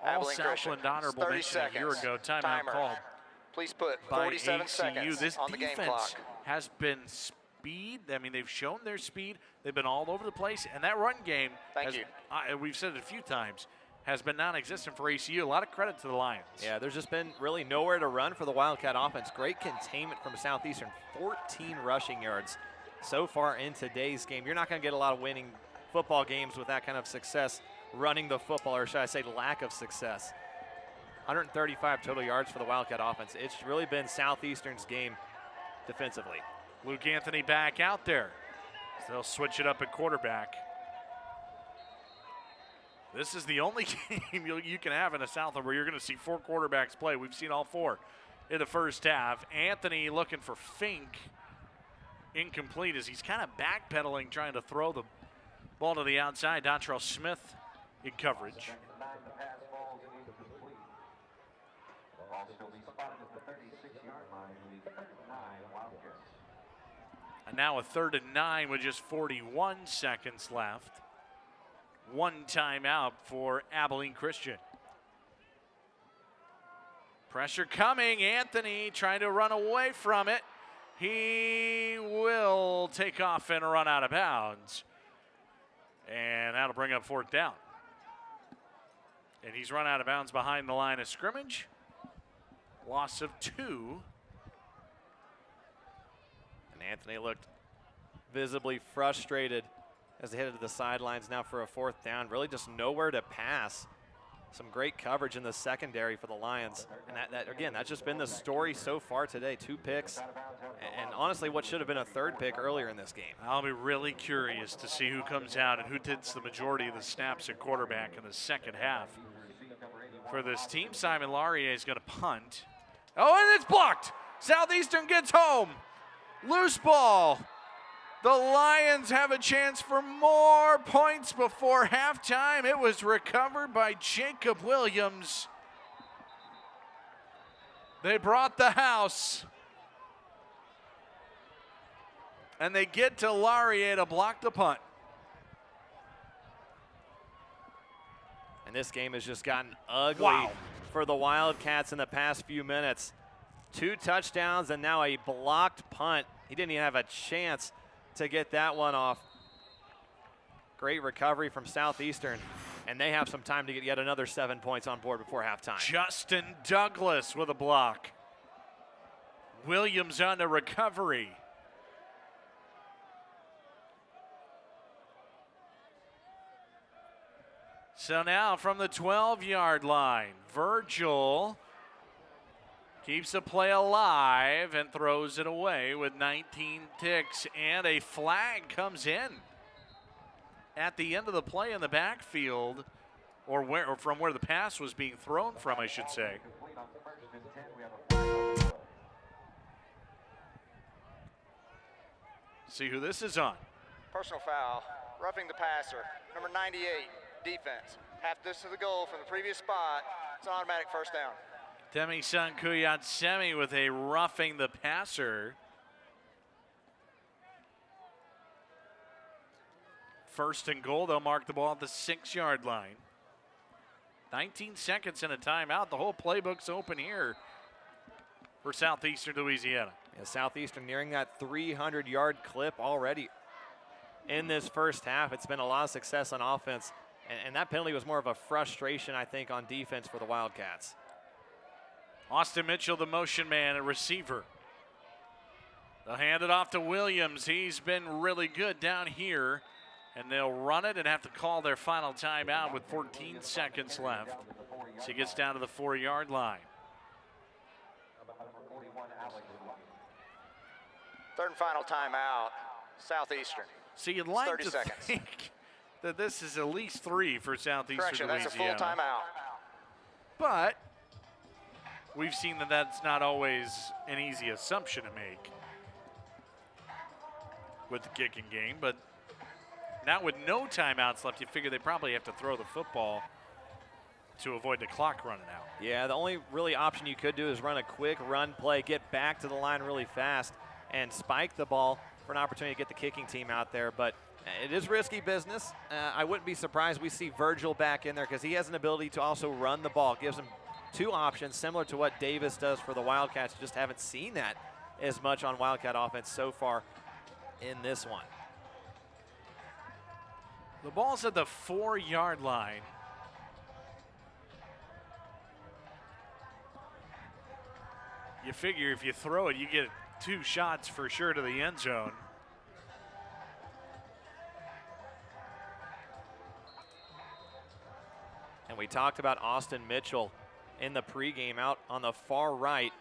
All Southland honorable mention a year ago. Timeout called. Please put by 47 ACU. seconds This on the game defense clock. has been speed. I mean, they've shown their speed. They've been all over the place. And that run game, we've said it a few times, has been non-existent for ACU. A lot of credit to the Lions. Yeah, there's just been really nowhere to run for the Wildcat offense. Great containment from Southeastern. 14 rushing yards so far in today's game. You're not going to get a lot of winning football games with that kind of success running the football, or should I say lack of success. 135 total yards for the Wildcat offense. It's really been Southeastern's game defensively. Luke Anthony back out there. So they'll switch it up at quarterback. This is the only game you can have in the Southland where you're going to see 4 quarterbacks play. We've seen all 4 in the first half. Anthony looking for Fink. Incomplete as he's kind of backpedaling, trying to throw the ball to the outside. Dontrell Smith in coverage. And now a 3rd and 9 with just 41 seconds left. 1 timeout for Abilene Christian. Pressure coming. Anthony trying to run away from it. He will take off and run out of bounds. And that'll bring up 4th down. And he's run out of bounds behind the line of scrimmage. Loss of 2. And Anthony looked visibly frustrated as they headed to the sidelines now for a 4th down. Really just nowhere to pass. Some great coverage in the secondary for the Lions. And that's just been the story so far today. 2 picks. And honestly, what should have been a 3rd pick earlier in this game. I'll be really curious to see who comes out and who takes the majority of the snaps at quarterback in the second half. For this team, Simon Laurier is going to punt. Oh, and it's blocked. Southeastern gets home. Loose ball. The Lions have a chance for more points before halftime. It was recovered by Jacob Williams. They brought the house. And they get to Laurier to block the punt. And this game has just gotten ugly for the Wildcats in the past few minutes. 2 touchdowns and now a blocked punt. He didn't even have a chance to get that one off. Great recovery from Southeastern, and they have some time to get yet another 7 points on board before halftime. Justin Douglas with a block. Williams on the recovery. So now from the 12-yard line, Virgil keeps the play alive and throws it away with 19 ticks, and a flag comes in at the end of the play in the backfield, or from where the pass was being thrown from, I should say. See who this is on. Personal foul, roughing the passer, number 98, defense. Half distance to the goal from the previous spot. It's an automatic first down. Demi-san Kuyatsemi with a roughing the passer. First and goal, they'll mark the ball at the 6-yard line. 19 seconds and a timeout. The whole playbook's open here for Southeastern Louisiana. Yeah, Southeastern nearing that 300-yard clip already in this first half. It's been a lot of success on offense, and that penalty was more of a frustration, I think, on defense for the Wildcats. Austin Mitchell, the motion man, a receiver. They'll hand it off to Williams. He's been really good down here, and they'll run it and have to call their final timeout with 14 seconds left. So he gets down to the 4-yard line. Third and final timeout, Southeastern. So you'd like 30 to seconds. think that this is at least 3 for Southeastern Correction, Louisiana. that's a full timeout. But we've seen that that's not always an easy assumption to make with the kicking game. But now with no timeouts left, you figure they probably have to throw the football to avoid the clock running out. Yeah, the only really option you could do is run a quick run play, get back to the line really fast, and spike the ball for an opportunity to get the kicking team out there. But it is risky business. I wouldn't be surprised we see Virgil back in there because he has an ability to also run the ball. Gives him 2 options, similar to what Davis does for the Wildcats. Just haven't seen that as much on Wildcat offense so far in this one. The ball's at the 4-yard line. You figure if you throw it, you get 2 shots for sure to the end zone. And we talked about Austin Mitchell in the pregame out on the far right.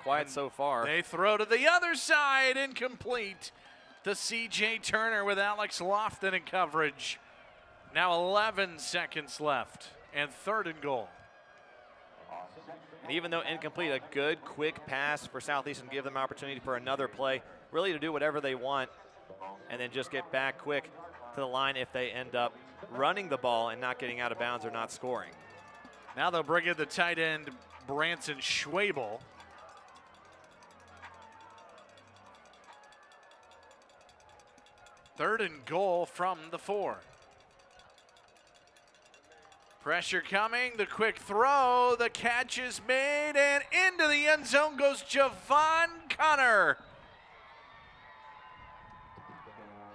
Quiet so far. They throw to the other side, incomplete to C.J. Turner with Alex Lofton in coverage. Now 11 seconds left and 3rd and goal. And even though incomplete, a good quick pass for Southeastern, give them opportunity for another play, really to do whatever they want, and then just get back quick to the line if they end up running the ball and not getting out of bounds or not scoring. Now they'll bring in the tight end, Branson Schwabel. Third and goal from the 4. Pressure coming, the quick throw, the catch is made, and into the end zone goes Javon Connor.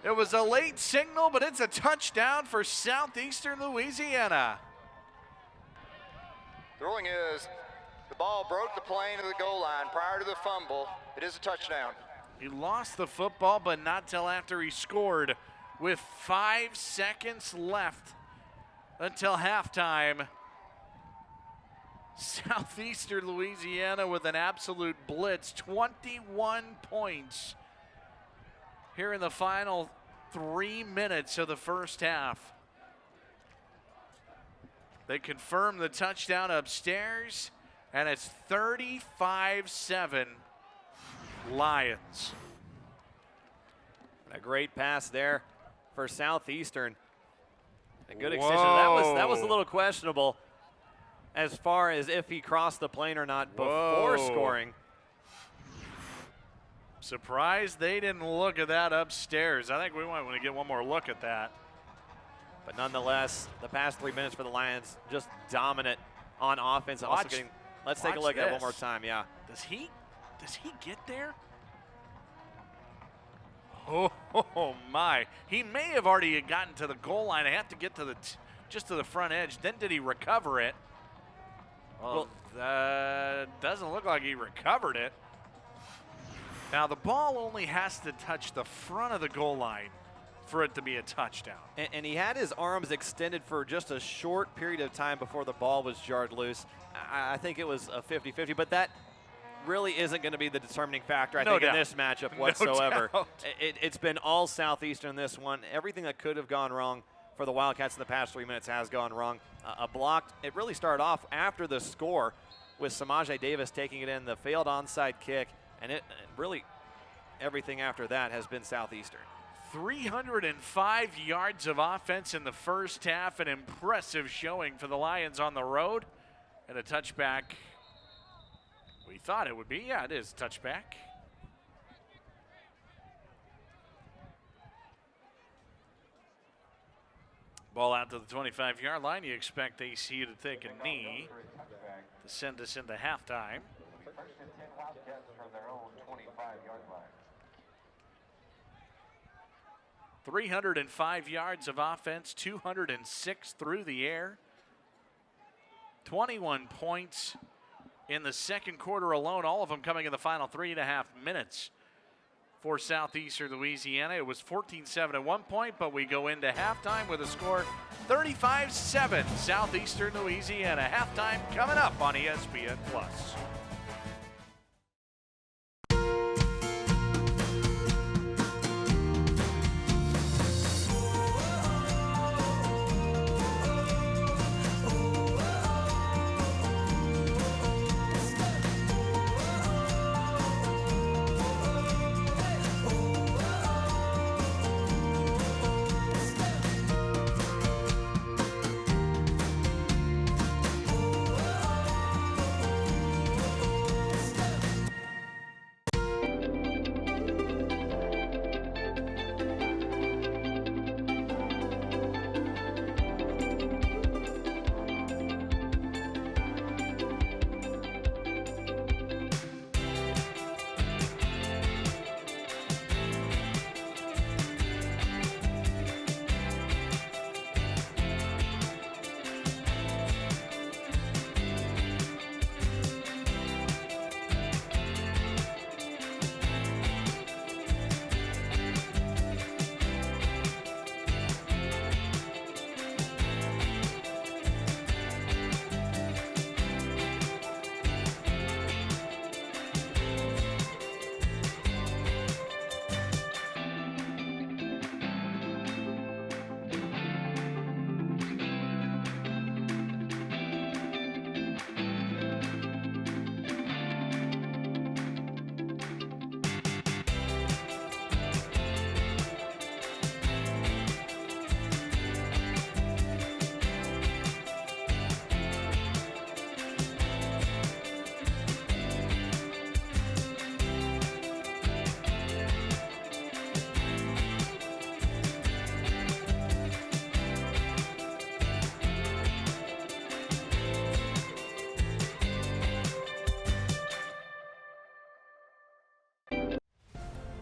It was a late signal, but it's a touchdown for Southeastern Louisiana. The ruling is the ball broke the plane of the goal line prior to the fumble. It is a touchdown. He lost the football, but not till after he scored with 5 seconds left until halftime. Southeastern Louisiana with an absolute blitz, 21 points here in the final 3 minutes of the first half. They confirm the touchdown upstairs, and it's 35-7 Lions. A great pass there for Southeastern. A good extension. That was a little questionable as far as if he crossed the plane or not before scoring. Surprised they didn't look at that upstairs. I think we might want to get one more look at that. But nonetheless, the past 3 minutes for the Lions just dominant on offense. Let's take a look at it one more time. Yeah. Does he get there? Oh my! He may have already gotten to the goal line. I have to get to just to the front edge. Then did he recover it? Well, doesn't look like he recovered it. Now the ball only has to touch the front of the goal line for it to be a touchdown. And he had his arms extended for just a short period of time before the ball was jarred loose. I think it was a 50-50, but that really isn't going to be the determining factor, I think, in this matchup whatsoever. It's been all Southeastern in this one. Everything that could have gone wrong for the Wildcats in the past 3 minutes has gone wrong. A blocked, it really started off after the score with Samaje Davis taking it in, the failed onside kick, and it really everything after that has been Southeastern. 305 yards of offense in the first half, an impressive showing for the Lions on the road, and a touchback. We thought it would be. Yeah, it is touchback. Ball out to the 25-yard line. You expect ACU to take a knee to send us into halftime. First and 10 Wildcats from their own 25-yard line. 305 yards of offense, 206 through the air. 21 points in the second quarter alone, all of them coming in the final 3.5 minutes for Southeastern Louisiana. It was 14-7 at one point, but we go into halftime with a score 35-7, Southeastern Louisiana. Halftime coming up on ESPN+.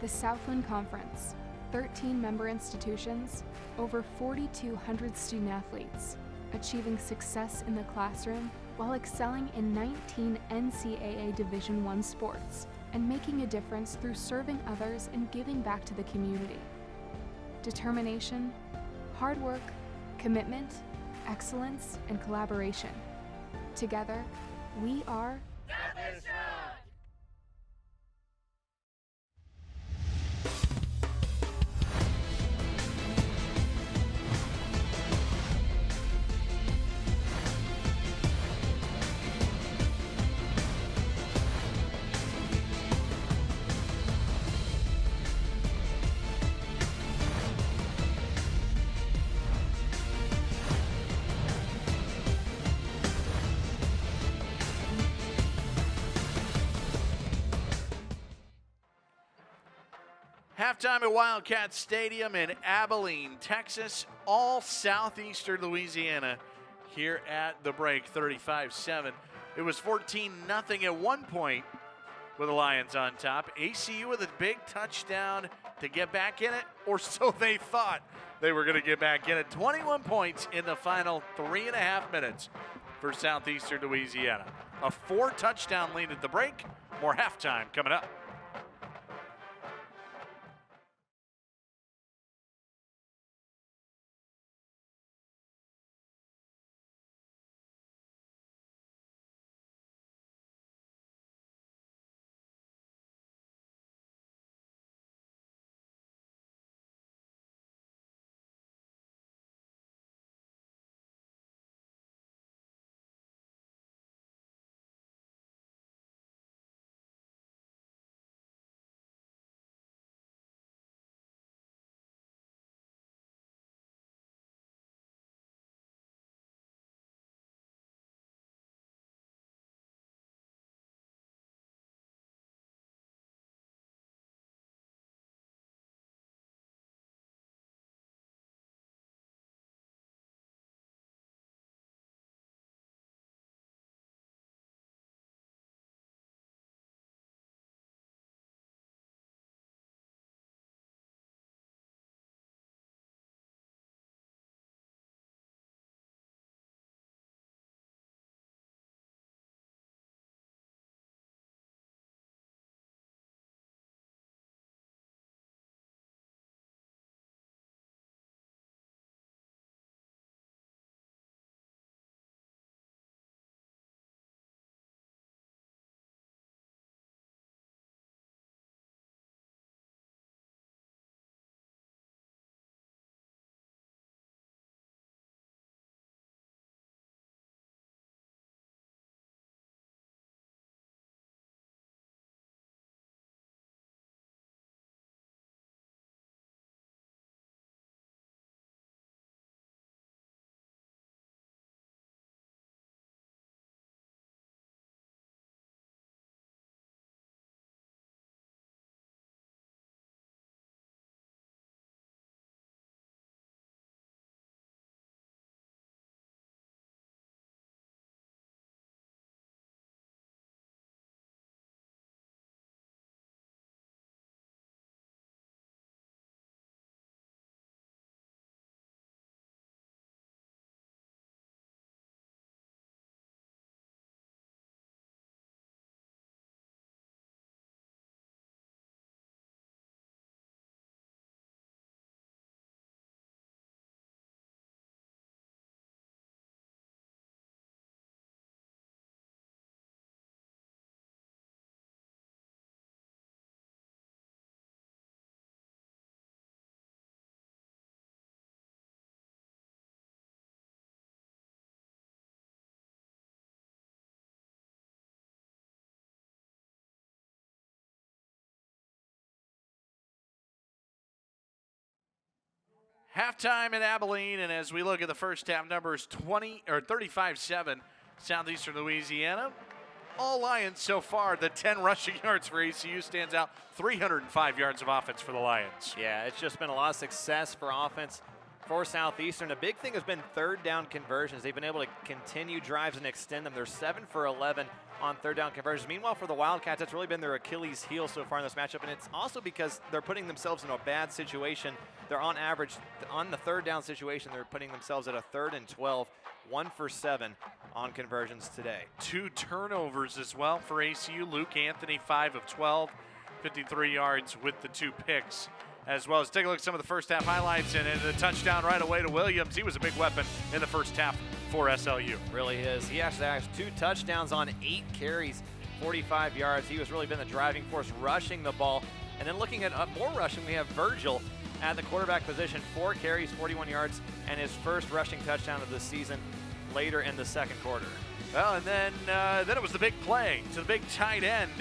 The Southland Conference, 13 member institutions, over 4,200 student-athletes, achieving success in the classroom while excelling in 19 NCAA Division I sports and making a difference through serving others and giving back to the community. Determination, hard work, commitment, excellence, and collaboration. Together, we are Halftime at Wildcat Stadium in Abilene, Texas, all Southeastern Louisiana here at the break, 35-7. It was 14-0 at one point with the Lions on top. ACU with a big touchdown to get back in it, or so they thought they were going to get back in it. 21 points in the final 3.5 minutes for Southeastern Louisiana. A 4-touchdown lead at the break. More halftime coming up. Halftime in Abilene, and as we look at the first half numbers, 35-7, Southeastern Louisiana. All Lions so far. The 10 rushing yards for ACU stands out. 305 yards of offense for the Lions. Yeah, it's just been a lot of success for offense for Southeastern. The big thing has been third down conversions. They've been able to continue drives and extend them. They're 7 for 11 on third down conversions. Meanwhile, for the Wildcats, that's really been their Achilles heel so far in this matchup, and it's also because they're putting themselves in a bad situation. They're on average, on the third down situation, they're putting themselves at a 3rd and 12, 1 for 7 on conversions today. 2 turnovers as well for ACU. Luke Anthony, 5 of 12, 53 yards with the 2 picks as well. Let's take a look at some of the first half highlights, and a touchdown right away to Williams. He was a big weapon in the first half for SLU. Really is. He actually has 2 touchdowns on 8 carries, 45 yards. He has really been the driving force rushing the ball. And then looking at more rushing, we have Virgil at the quarterback position, 4 carries, 41 yards, and his first rushing touchdown of the season later in the second quarter. Well, and then it was the big play to the big tight end.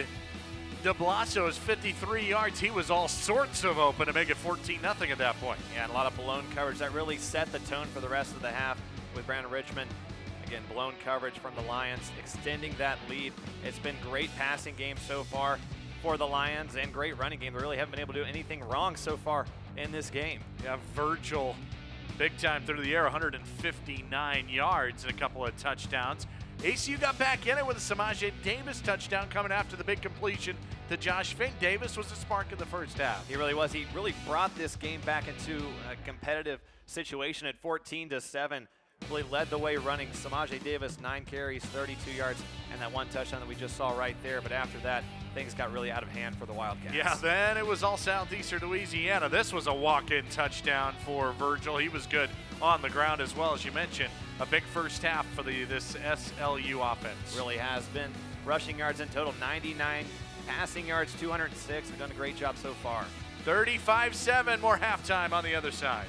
De Blasio is 53 yards. He was all sorts of open to make it 14-0 at that point. Yeah, and a lot of blown coverage. That really set the tone for the rest of the half with Brandon Richmond. Again, blown coverage from the Lions, extending that lead. It's been great passing game so far for the Lions and great running game. They really haven't been able to do anything wrong so far in this game. Yeah, Virgil, big time through the air, 159 yards and a couple of touchdowns. ACU got back in it with a Samaje Davis touchdown coming after the big completion to Josh Fink. Davis was the spark in the first half. He really was. He really brought this game back into a competitive situation at 14-7. Really led the way running. Samaje Davis, 9 carries, 32 yards, and that 1 touchdown that we just saw right there. But after that, things got really out of hand for the Wildcats. Yeah, then it was all Southeastern Louisiana. This was a walk-in touchdown for Virgil. He was good on the ground as well, as you mentioned. A big first half for this SLU offense. Really has been. Rushing yards in total, 99. Passing yards, 206. They've done a great job so far. 35-7, more halftime on the other side.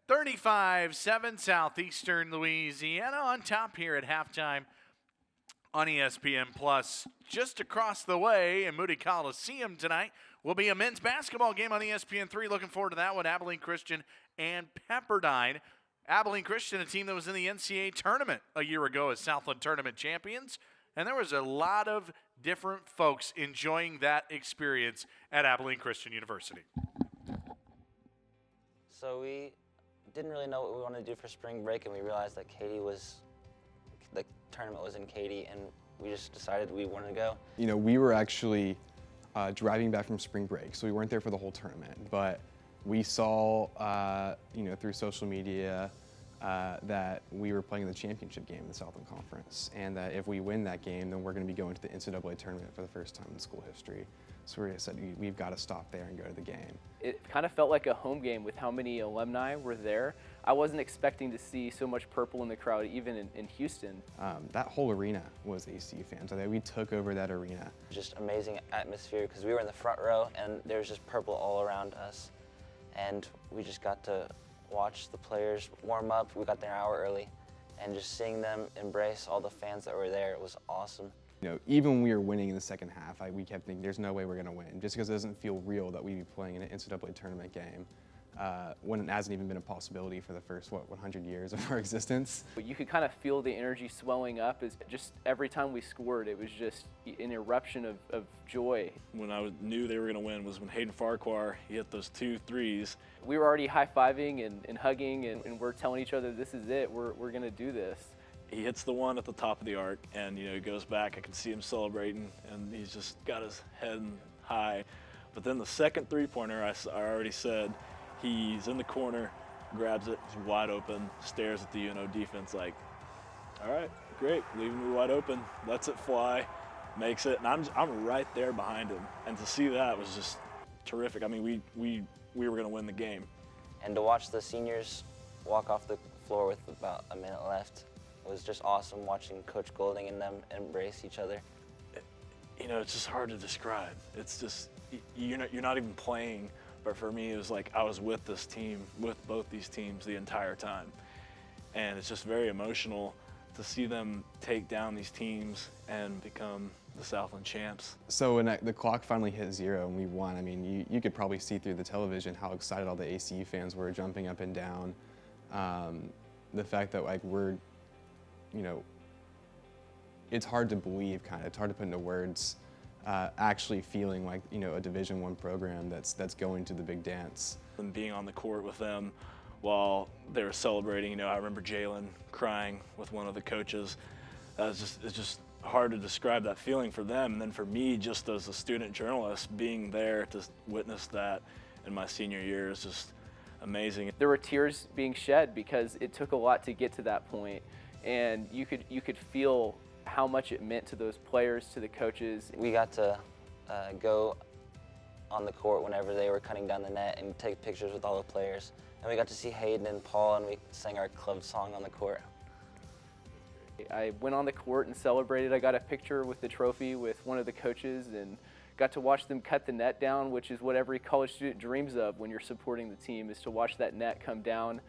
35-7 Southeastern Louisiana on top here at halftime on ESPN Plus. Just across the way in Moody Coliseum tonight will be a men's basketball game on ESPN3. Looking forward to that one. Abilene Christian and Pepperdine. Abilene Christian, a team that was in the NCAA tournament a year ago as Southland Tournament champions. And there was a lot of different folks enjoying that experience at Abilene Christian University. So we didn't really know what we wanted to do for spring break, and we realized that the tournament was in Katy, and we just decided we wanted to go. You know, we were actually driving back from spring break, so we weren't there for the whole tournament, but we saw, you know, through social media that we were playing the championship game in the Southland Conference, and that if we win that game, then we're going to be going to the NCAA tournament for the first time in school history. So we said we've got to stop there and go to the game. It kind of felt like a home game with how many alumni were there. I wasn't expecting to see so much purple in the crowd, even in Houston. That whole arena was ACU fans. I think we took over that arena. Just amazing atmosphere because we were in the front row and there was just purple all around us. And we just got to watch the players warm up. We got there an hour early, and just seeing them embrace all the fans that were there, it was awesome. You know, even when we were winning in the second half, we kept thinking there's no way we're going to win, just because it doesn't feel real that we'd be playing in an NCAA tournament game when it hasn't even been a possibility for the first, 100 years of our existence. You could kind of feel the energy swelling up as just every time we scored, it was just an eruption of joy. When I knew they were going to win was when Hayden Farquhar hit those 2 threes. We were already high-fiving and hugging, and we're telling each other, this is it, we're going to do this. He hits the one at the top of the arc, and he goes back. I can see him celebrating, and he's just got his head high. But then the second three-pointer, I already said, he's in the corner, grabs it, he's wide open, stares at the UNO defense like, all right, great, leaving me wide open, lets it fly, makes it, and I'm right there behind him. And to see that was just terrific. I mean, we were going to win the game. And to watch the seniors walk off the floor with about a minute left, it was just awesome watching Coach Golding and them embrace each other. You know, it's just hard to describe. It's just, you're not even playing, but for me, it was like I was with this team, with both these teams the entire time. And it's just very emotional to see them take down these teams and become the Southland champs. So when the clock finally hit 0 and we won, I mean, you could probably see through the television how excited all the ACU fans were, jumping up and down. The fact that we're, you know, it's hard to believe, it's hard to put into words, actually feeling like, you know, a Division I program that's going to the big dance. And being on the court with them while they were celebrating, you know, I remember Jalen crying with one of the coaches. It's just hard to describe that feeling for them. And then for me, just as a student journalist, being there to witness that in my senior year is just amazing. There were tears being shed because it took a lot to get to that point. And you could feel how much it meant to those players, to the coaches. We got to go on the court whenever they were cutting down the net and take pictures with all the players. And we got to see Hayden and Paul, and we sang our club song on the court. I went on the court and celebrated. I got a picture with the trophy with one of the coaches and got to watch them cut the net down, which is what every college student dreams of when you're supporting the team, is to watch that net come down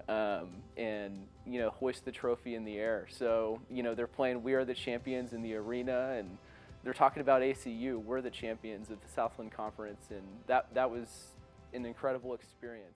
and, you know, hoist the trophy in the air. So, you know, they're playing We Are the Champions in the arena, and they're talking about ACU. We're the champions of the Southland Conference, and that was an incredible experience.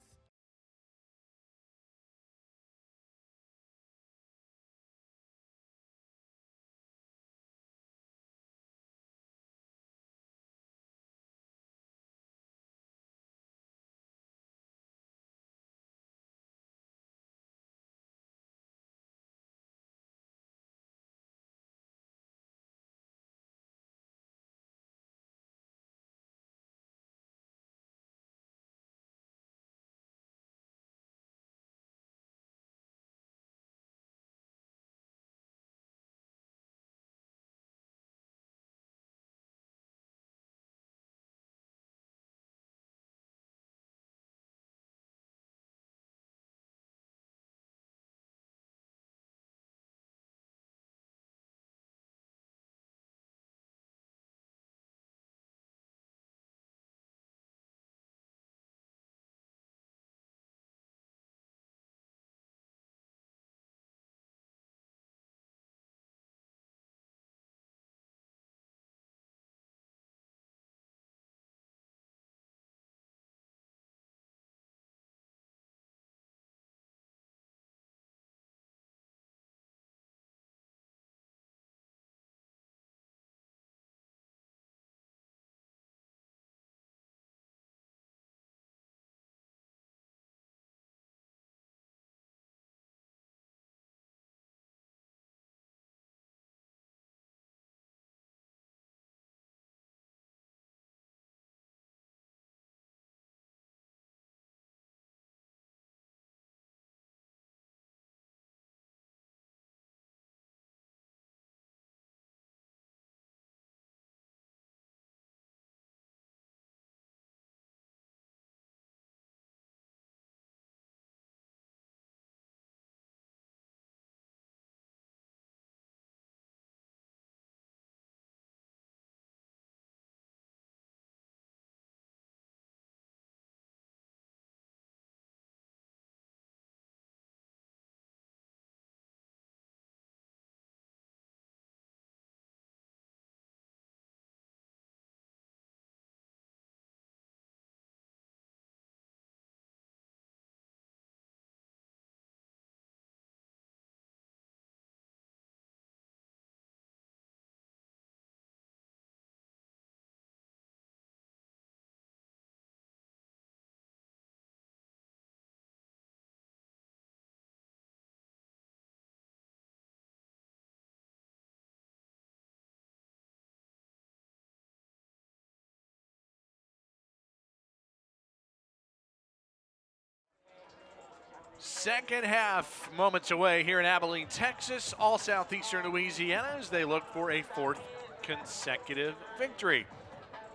Second half moments away here in Abilene, Texas, all southeastern Louisiana as they look for a 4th consecutive victory.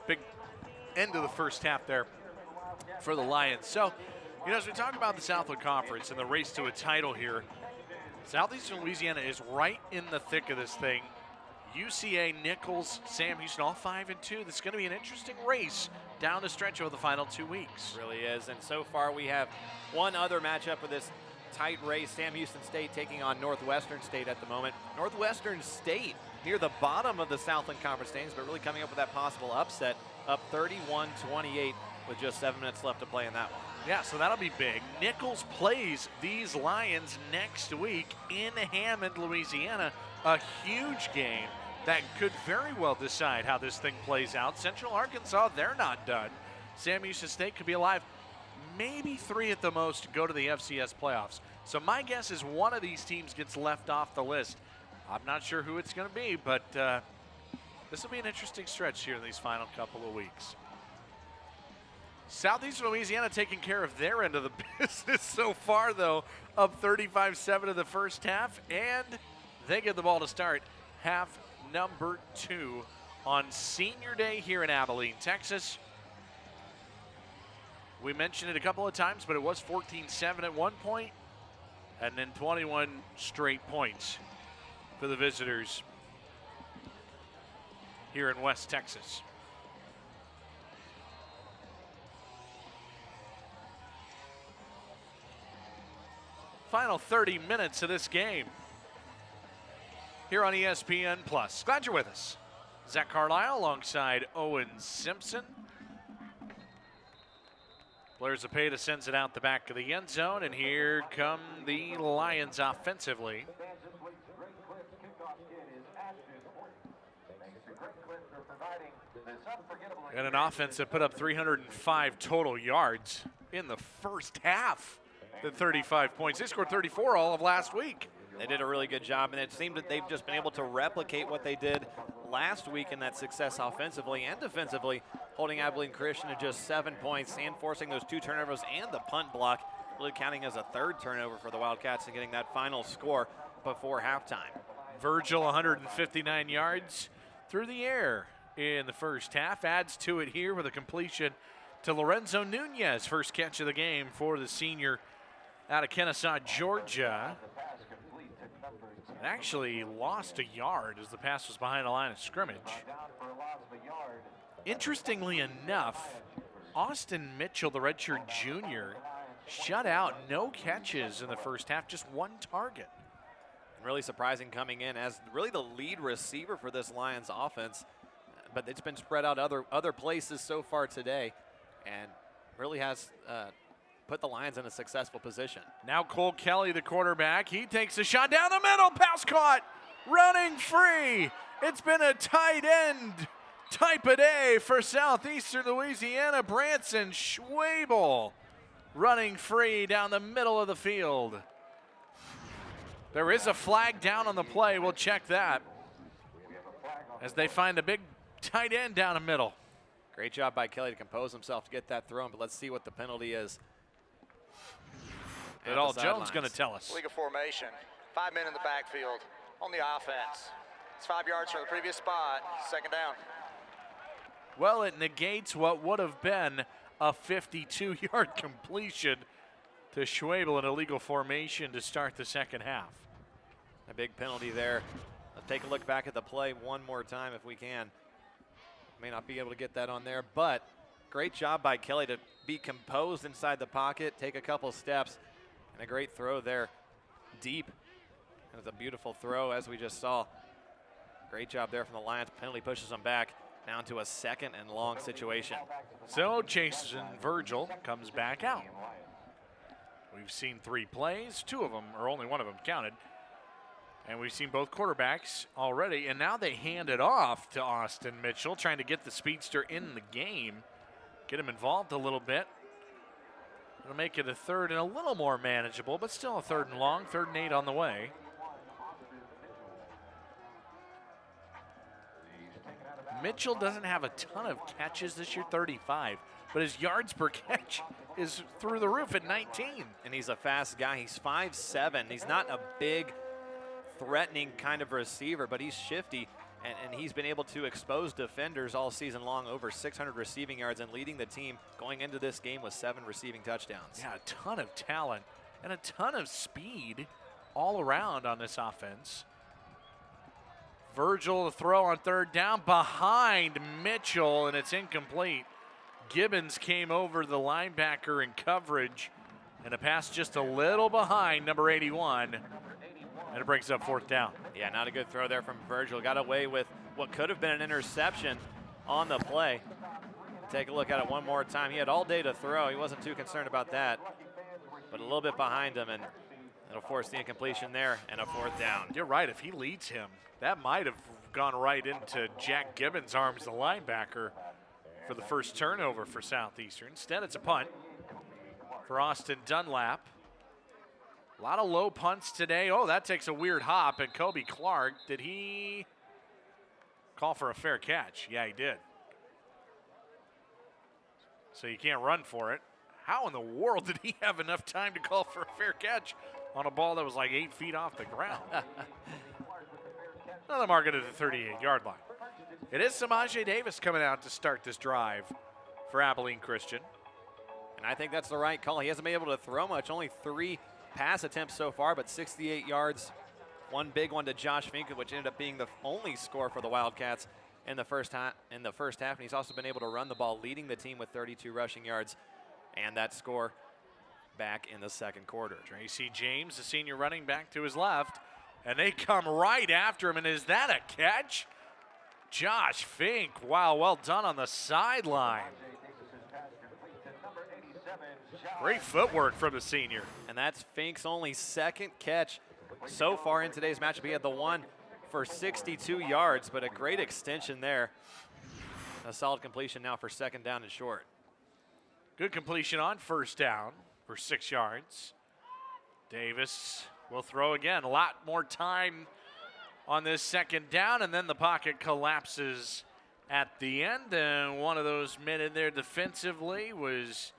Big end of the first half there for the Lions. So, you know, as we talk about the Southland Conference and the race to a title here, southeastern Louisiana is right in the thick of this thing. UCA, Nichols, Sam Houston, all 5-2. This is going to be an interesting race down the stretch over the final 2 weeks. Really is, and so far we have one other matchup of this tight race. Sam Houston State taking on Northwestern State at the moment. Northwestern State near the bottom of the Southland Conference standings, but really coming up with that possible upset, up 31-28 with just 7 minutes left to play in that one. Yeah, so that'll be big. Nichols plays these Lions next week in Hammond, Louisiana. A huge game that could very well decide how this thing plays out. Central Arkansas, they're not done. Sam Houston State could be alive. Maybe 3 at the most to go to the FCS playoffs. So my guess is one of these teams gets left off the list. I'm not sure who it's going to be, but this will be an interesting stretch here in these final couple of weeks. Southeastern Louisiana taking care of their end of the business so far, though, up 35-7 in the first half, and they get the ball to start half number 2 on Senior Day here in Abilene, Texas. We mentioned it a couple of times, but it was 14-7 at one point, and then 21 straight points for the visitors here in West Texas. Final 30 minutes of this game here on ESPN+. Glad you're with us. Zach Carlisle alongside Owen Simpson. Blair Zepeda sends it out the back of the end zone, and here come the Lions offensively. And an offense that put up 305 total yards in the first half. The 35 points. They scored 34 all of last week. They did a really good job, and it seemed that they've just been able to replicate what they did last week in that success offensively and defensively, holding Abilene Christian to just 7 points and forcing those 2 turnovers and the punt block, really counting as a 3rd turnover for the Wildcats and getting that final score before halftime. Virgil, 159 yards through the air in the first half. Adds to it here with a completion to Lorenzo Nunez. First catch of the game for the senior out of Kennesaw, Georgia. Actually lost a yard as the pass was behind the line of scrimmage. Interestingly enough, Austin Mitchell, the redshirt junior, shut out, no catches in the first half, just 1 target. And really surprising coming in as really the lead receiver for this Lions offense, but it's been spread out other places so far today and really has put the Lions in a successful position. Now Cole Kelly, the quarterback, he takes a shot down the middle, pass caught, running free. It's been a tight end type of day for Southeastern Louisiana. Branson Schwabel running free down the middle of the field. There is a flag down on the play. We'll check that as they find a big tight end down the middle. Great job by Kelly to compose himself to get that thrown, but let's see what the penalty is. It all Jones going to tell us. Legal formation, 5 men in the backfield on the offense. It's 5 yards from the previous spot, 2nd down. Well, it negates what would have been a 52-yard completion to Schwabel in illegal formation to start the second half. A big penalty there. Let's take a look back at the play one more time if we can. May not be able to get that on there, but great job by Kelly to be composed inside the pocket, take a couple steps, and a great throw there deep. It was a beautiful throw as we just saw. Great job there from the Lions. Penalty pushes them back down to a 2nd and long situation. So Jason Virgil comes back out. We've seen 3 plays, 2 of them, or only 1 of them counted. And we've seen both quarterbacks already, and now they hand it off to Austin Mitchell, trying to get the speedster in the game, get him involved a little bit. It'll make it a 3rd and a little more manageable, but still a 3rd and long, 3rd and 8 on the way. Mitchell doesn't have a ton of catches this year, 35, but his yards per catch is through the roof at 19. And he's a fast guy. He's 5'7". He's not a big, threatening kind of receiver, but he's shifty, and he's been able to expose defenders all season long, over 600 receiving yards, and leading the team going into this game with 7 receiving touchdowns. Yeah, a ton of talent and a ton of speed all around on this offense. Virgil to throw on third down behind Mitchell, and it's incomplete. Gibbons came over the linebacker in coverage, and a pass just a little behind number 81, and it brings up fourth down. Yeah, not a good throw there from Virgil. Got away with what could have been an interception on the play. Take a look at it one more time. He had all day to throw. He wasn't too concerned about that, but a little bit behind him, and it'll force the incompletion there and a fourth down. You're right. If he leads him, that might have gone right into Jack Gibbons' arms, the linebacker, for the first turnover for Southeastern. Instead, it's a punt for Austin Dunlap. A lot of low punts today. Oh, that takes a weird hop. And Kobe Clark, did he call for a fair catch? Yeah, he did. So you can't run for it. How in the world did he have enough time to call for a fair catch on a ball that was like 8 feet off the ground? Another mark at the 38-yard line. It is Samaje Davis coming out to start this drive for Abilene Christian. And I think that's the right call. He hasn't been able to throw much, only 3 pass attempts so far, but 68 yards. One big one to Josh Fink, which ended up being the only score for the Wildcats in the first half. And he's also been able to run the ball, leading the team with 32 rushing yards, and that score back in the second quarter. Tracy James, the senior running back, to his left, and they come right after him. And is that a catch? Josh Fink, wow, well done on the sideline. Great footwork from the senior. And that's Fink's only second catch so far in today's matchup. He had the one for 62 yards, but a great extension there. A solid completion now for second down and short. Good completion on first down for 6 yards. Davis will throw again. A lot more time on this second down, and then the pocket collapses at the end. And one of those men in there defensively was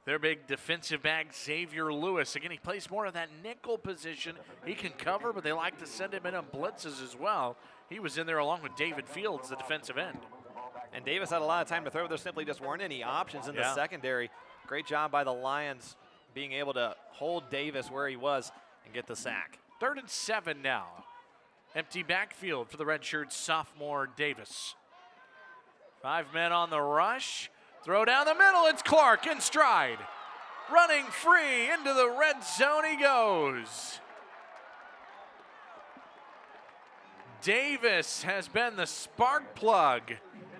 their big defensive back, Xavier Lewis. Again, he plays more of that nickel position. He can cover, but they like to send him in on blitzes as well. He was in there along with David Fields, the defensive end. And Davis had a lot of time to throw. There simply just weren't any options in the secondary. Great job by the Lions being able to hold Davis where he was and get the sack. 3rd and 7 now. Empty backfield for the redshirt sophomore Davis. 5 men on the rush. Throw down the middle. It's Clark in stride. Running free into the red zone he goes. Davis has been the spark plug.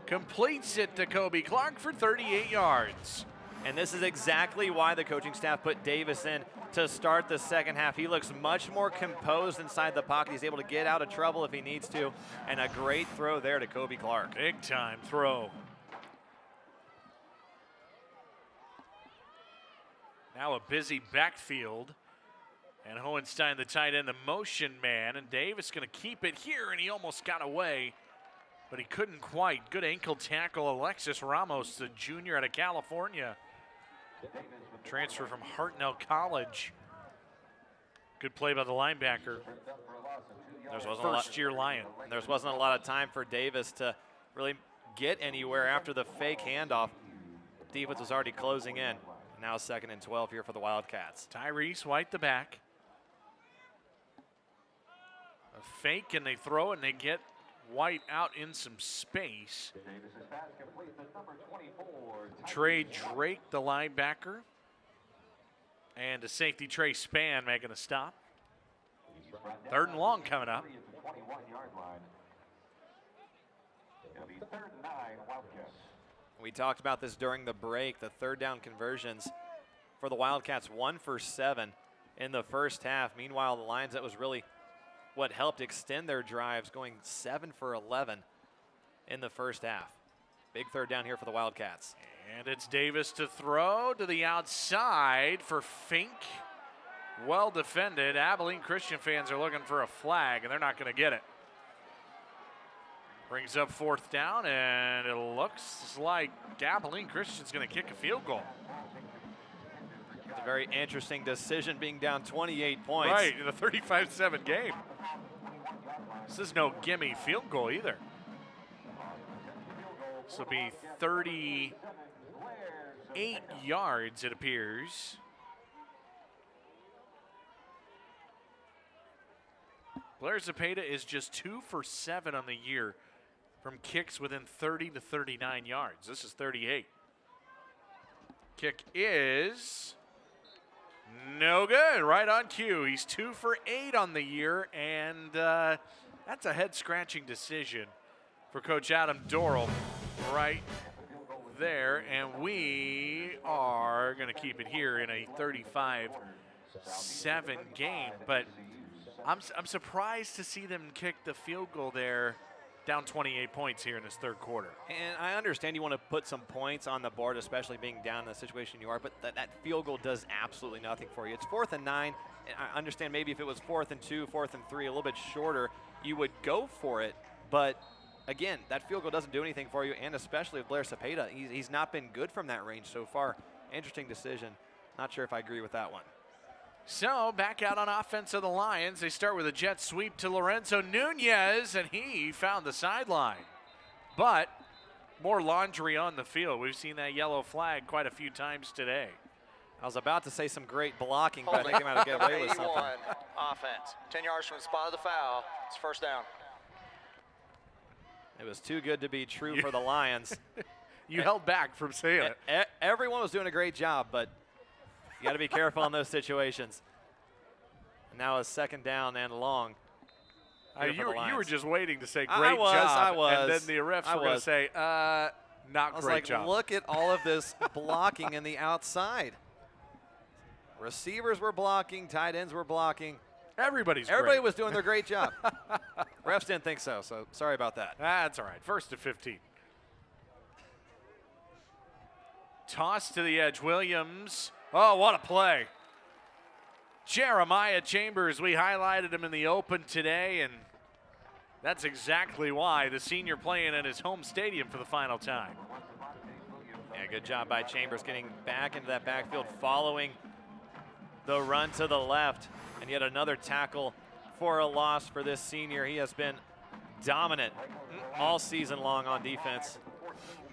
Completes it to Kobe Clark for 38 yards. And this is exactly why the coaching staff put Davis in to start the second half. He looks much more composed inside the pocket. He's able to get out of trouble if he needs to. And a great throw there to Kobe Clark. Big time throw. Now a busy backfield. And Hohenstein, the tight end, the motion man. And Davis going to keep it here, and he almost got away, but he couldn't quite. Good ankle tackle, Alexis Ramos, the junior out of California. Transfer from Hartnell College. Good play by the linebacker. First-year Lion. There wasn't a lot of time for Davis to really get anywhere after the fake handoff. Defense was already closing in. Now 2nd and 12 here for the Wildcats. Tyrese White, the back. A fake, and they throw it, and they get White out in some space. Trey Drake, the linebacker. And a safety, Trey Spann, making a stop. 3rd and long coming up. We talked about this during the break. The 3rd down conversions for the Wildcats, 1 for 7 in the first half. Meanwhile, the Lions, that was really what helped extend their drives, going 7 for 11 in the first half. Big 3rd down here for the Wildcats. And it's Davis to throw to the outside for Fink. Well defended. Abilene Christian fans are looking for a flag, and they're not going to get it. Brings up 4th down, and it looks like Abilene Christian's going to kick a field goal. It's a very interesting decision, being down 28 points. Right, in a 35-7 game. This is no gimme field goal either. This will be 38 yards, it appears. Blair Zepeda is just 2 for 7 on the year from kicks within 30 to 39 yards. This is 38. Kick is no good, right on cue. He's 2 for 8 on the year, and that's a head-scratching decision for Coach Adam Dorrell right there, and we are going to keep it here in a 35-7 game, but I'm surprised to see them kick the field goal there, down 28 points here in this 3rd quarter. And I understand you want to put some points on the board, especially being down in the situation you are, but that field goal does absolutely nothing for you. It's 4th and 9. And I understand maybe if it was 4th and 2, 4th and 3, a little bit shorter, you would go for it. But again, that field goal doesn't do anything for you, and especially with Blair Zepeda. He's not been good from that range so far. Interesting decision. Not sure if I agree with that one. So back out on offense of the Lions. They start with a jet sweep to Lorenzo Nunez, and he found the sideline. But more laundry on the field. We've seen that yellow flag quite a few times today. I was about to say some great blocking, but I think I'm going to get away with something. Offense. 10 yards from the spot of the foul. It's 1st down. It was too good to be true for the Lions. You held back from saying it. Everyone was doing a great job, but you got to be careful in those situations. And now a 2nd down and long. You were just waiting to say great I job. was. And then the refs were going to say, not great job. Look at all of this blocking in the outside. Receivers were blocking, tight ends were blocking. Everybody was doing their great job. Refs didn't think so sorry about that. That's all right. 1st and 15. Toss to the edge. Williams. Oh, what a play. Jeremiah Chambers, we highlighted him in the open today, and that's exactly why the senior playing at his home stadium for the final time. Yeah, good job by Chambers getting back into that backfield, following the run to the left, and yet another tackle for a loss for this senior. He has been dominant all season long on defense.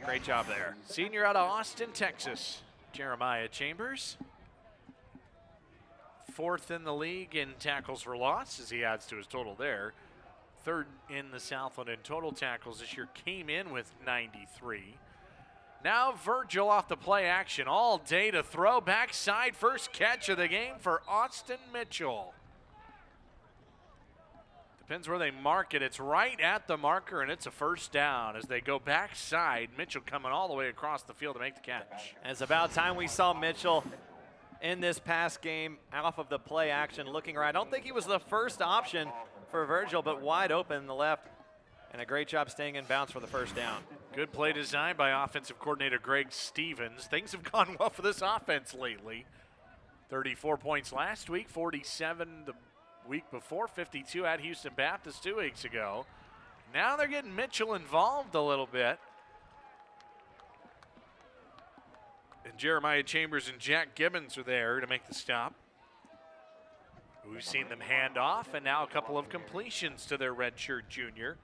Great job there. Senior out of Austin, Texas, Jeremiah Chambers. 4th in the league in tackles for loss as he adds to his total there. 3rd in the Southland in total tackles this year, came in with 93. Now Virgil off the play action all day to throw. Backside, first catch of the game for Austin Mitchell. Depends where they mark it. It's right at the marker, and it's a 1st down as they go backside. Mitchell coming all the way across the field to make the catch. And it's about time we saw Mitchell in this past game off of the play action looking right. I don't think he was the first option for Virgil, but wide open in the left. And a great job staying in bounds for the 1st down. Good play design by offensive coordinator Greg Stevens. Things have gone well for this offense lately. 34 points last week, 47 the week before, 52 at Houston Baptist 2 weeks ago. Now they're getting Mitchell involved a little bit. And Jeremiah Chambers and Jack Gibbons are there to make the stop. We've seen them hand off, and now a couple of completions to their redshirt junior.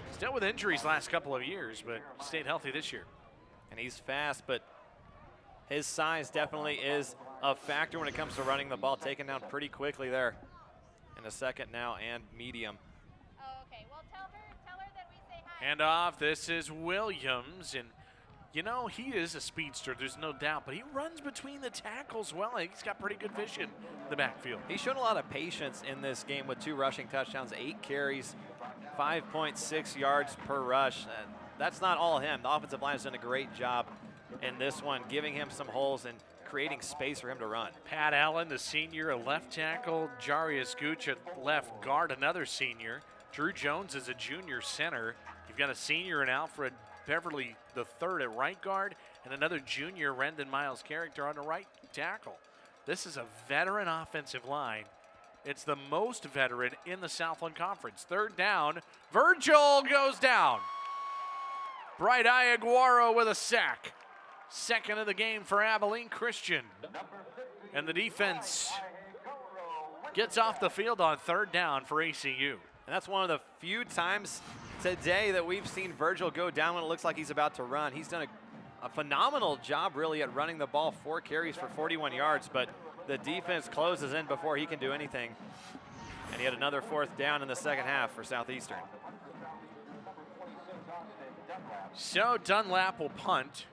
He's dealt with injuries last couple of years, but stayed healthy this year. And he's fast, but his size definitely is a factor when it comes to running the ball. Taken down pretty quickly there in a 2nd now and medium. Oh, okay. Well, tell her that we say hi. Hand off. This is Williams, and you know, he is a speedster, there's no doubt, but he runs between the tackles well. He's got pretty good vision in the backfield. He's shown a lot of patience in this game with 2 rushing touchdowns, 8 carries, 5.6 yards per rush. That's not all him. The offensive line has done a great job in this one, giving him some holes and creating space for him to run. Pat Allen, the senior, a left tackle. Jarius Gooch at left guard, another senior. Drew Jones is a junior center. You've got a senior in Alfred Beverly the third at right guard, and another junior, Rendon Miles Character, on the right tackle. This is a veteran offensive line, It's the most veteran in the Southland Conference. Third down, Virgil goes down. Bright Eye Aguero with a sack. Second of the game for Abilene Christian. And the defense gets off the field on third down for ACU. And that's one of the few times today that we've seen Virgil go down when it looks like he's about to run. He's done a phenomenal job really at running the ball, 4 carries for 41 yards, but the defense closes in before he can do anything. And he had another fourth down in the second half for Southeastern. So Dunlap will punt.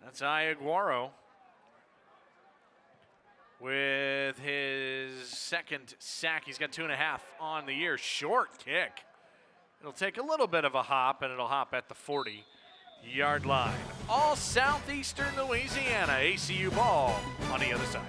That's Iaguaro with his second sack. He's got 2.5 on the year. Short kick. It'll take a little bit of a hop, and it'll hop at the 40-yard line. All Southeastern Louisiana, ACU ball on the other side.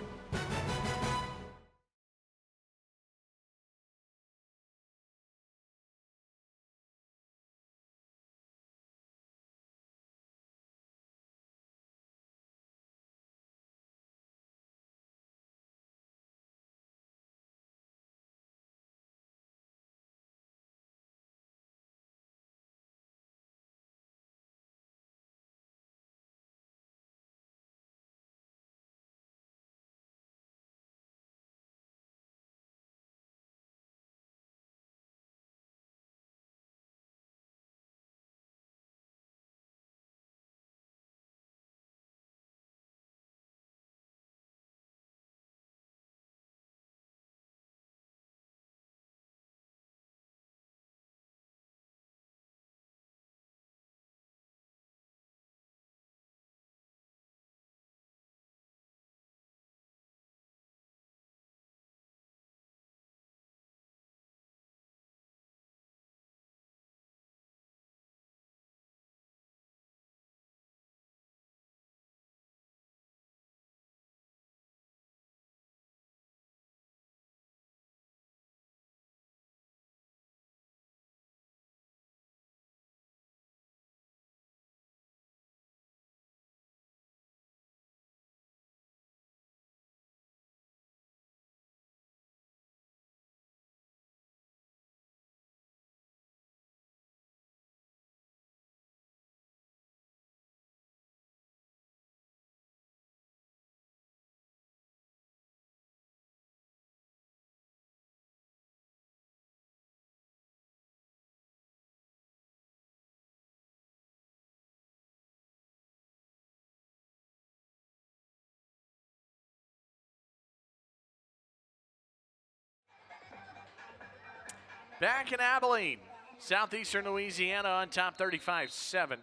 Back in Abilene, Southeastern Louisiana on top 35-7.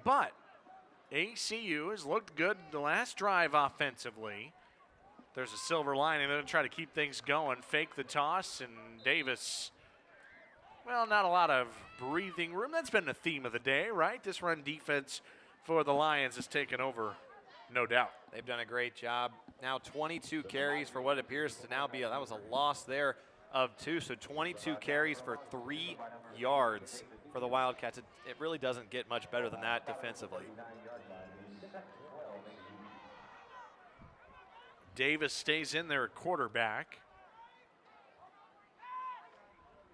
But ACU has looked good the last drive offensively. There's a silver lining. They're going to try to keep things going. Fake the toss, and Davis, well, not a lot of breathing room. That's been the theme of the day, right? This run defense for the Lions has taken over, no doubt. They've done a great job. Now 22 carries for what appears to now be that was a loss there of 2, so 22 carries for 3 yards for the Wildcats. It really doesn't get much better than that defensively. Davis stays in there at quarterback.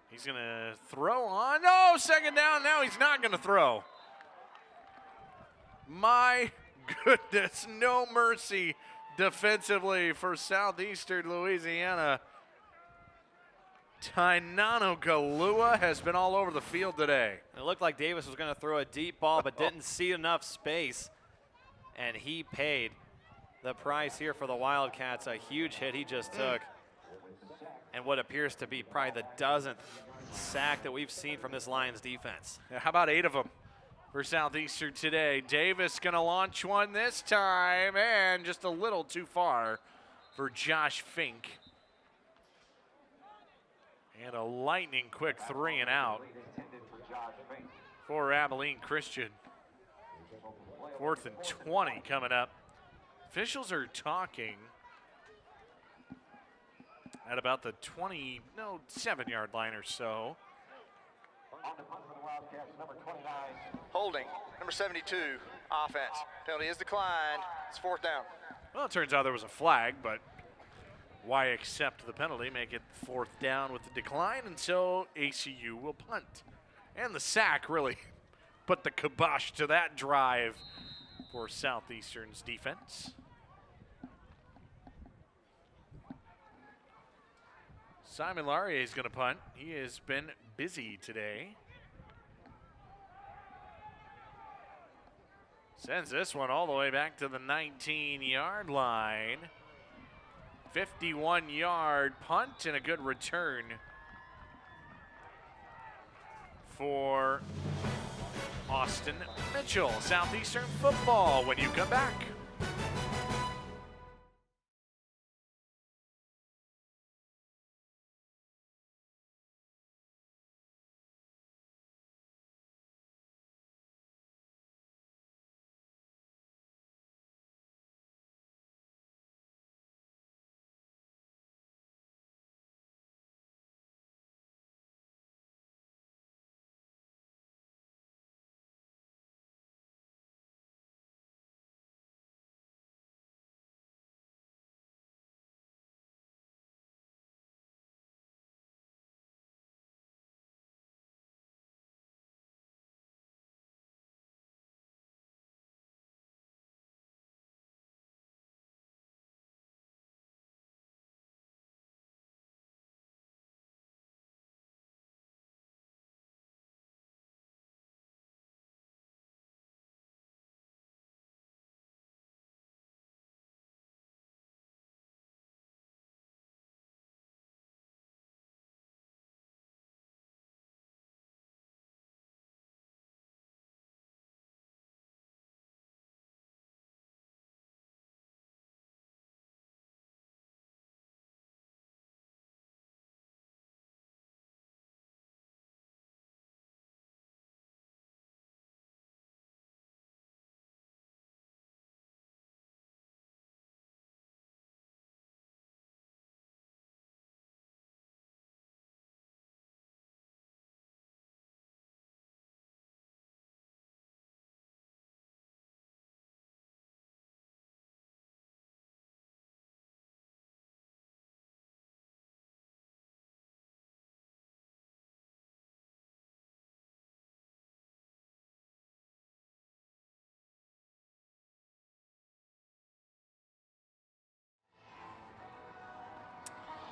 He's going to throw on. No, second down. Now he's not going to throw. My goodness, no mercy defensively for Southeastern Louisiana. Tainano Galua has been all over the field today. It looked like Davis was going to throw a deep ball, but didn't see enough space, and he paid the price here for the Wildcats. A huge hit he just took, and what appears to be probably the 10th sack that we've seen from this Lions defense. Yeah, how about 8 of them for Southeastern today? Davis going to launch one this time, and just a little too far for Josh Fink. And a lightning quick 3 and out for Abilene Christian. 4th and 20 coming up. Officials are talking at about the 7-yard line or so. Holding, number 72, offense. Penalty is declined. It's 4th down. Well, it turns out there was a flag, but why accept the penalty, make it 4th down with the decline, and so ACU will punt. And the sack really put the kibosh to that drive for Southeastern's defense. Simon Laurier is going to punt. He has been busy today. Sends this one all the way back to the 19-yard line. 51-yard punt and a good return for Austin Mitchell. Southeastern football when you come back.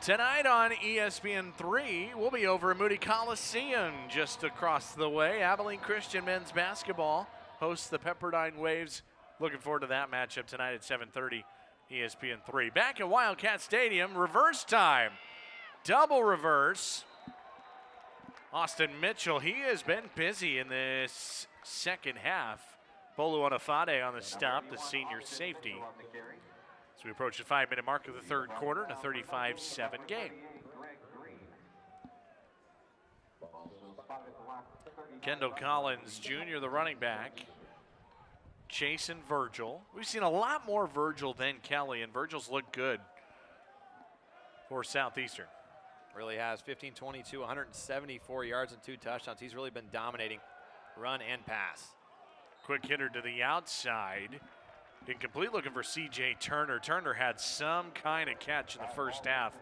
Tonight on ESPN3, we'll be over at Moody Coliseum just across the way. Abilene Christian men's basketball hosts the Pepperdine Waves. Looking forward to that matchup tonight at 7:30, ESPN3. Back at Wildcat Stadium, reverse time. Double reverse. Austin Mitchell, he has been busy in this second half. Bolu Onafade on the stop, the senior safety. As we approach the 5-minute mark of the third quarter in a 35-7 game. Kendall Collins Jr., the running back. Chasing Virgil. We've seen a lot more Virgil than Kelly, and Virgil's looked good for Southeastern. Really has 15, 22, 174 yards and 2 touchdowns. He's really been dominating run and pass. Quick hitter to the outside. Incomplete, looking for C.J. Turner. Turner had some kind of catch in the first half.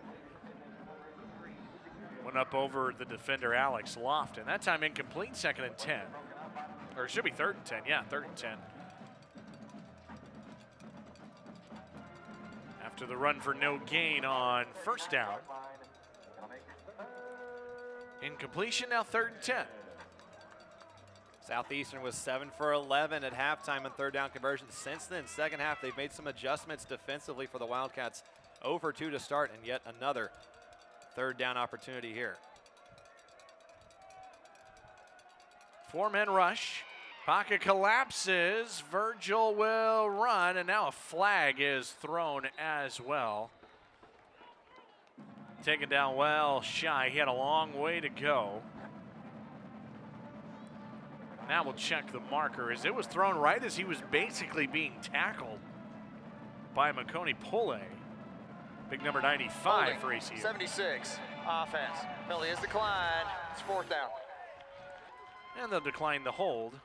Went up over the defender, Alex Lofton. That time incomplete, 2nd and 10. Or it should be 3rd and 10. Yeah, 3rd and 10. After the run for no gain on 1st down. Incompletion, now 3rd and 10. Southeastern was 7 for 11 at halftime on 3rd down conversions. Since then, second half, they've made some adjustments defensively for the Wildcats. 0 for 2 to start, and yet another 3rd down opportunity here. 4-man rush. Pocket collapses. Virgil will run, and now a flag is thrown as well. Taken down well shy. He had a long way to go. Now we'll check the marker as it was thrown right as he was basically being tackled by Makoni Pole. Big number 95 for ACU. 76, offense. Penalty is declined. It's 4th down. And they'll decline the hold.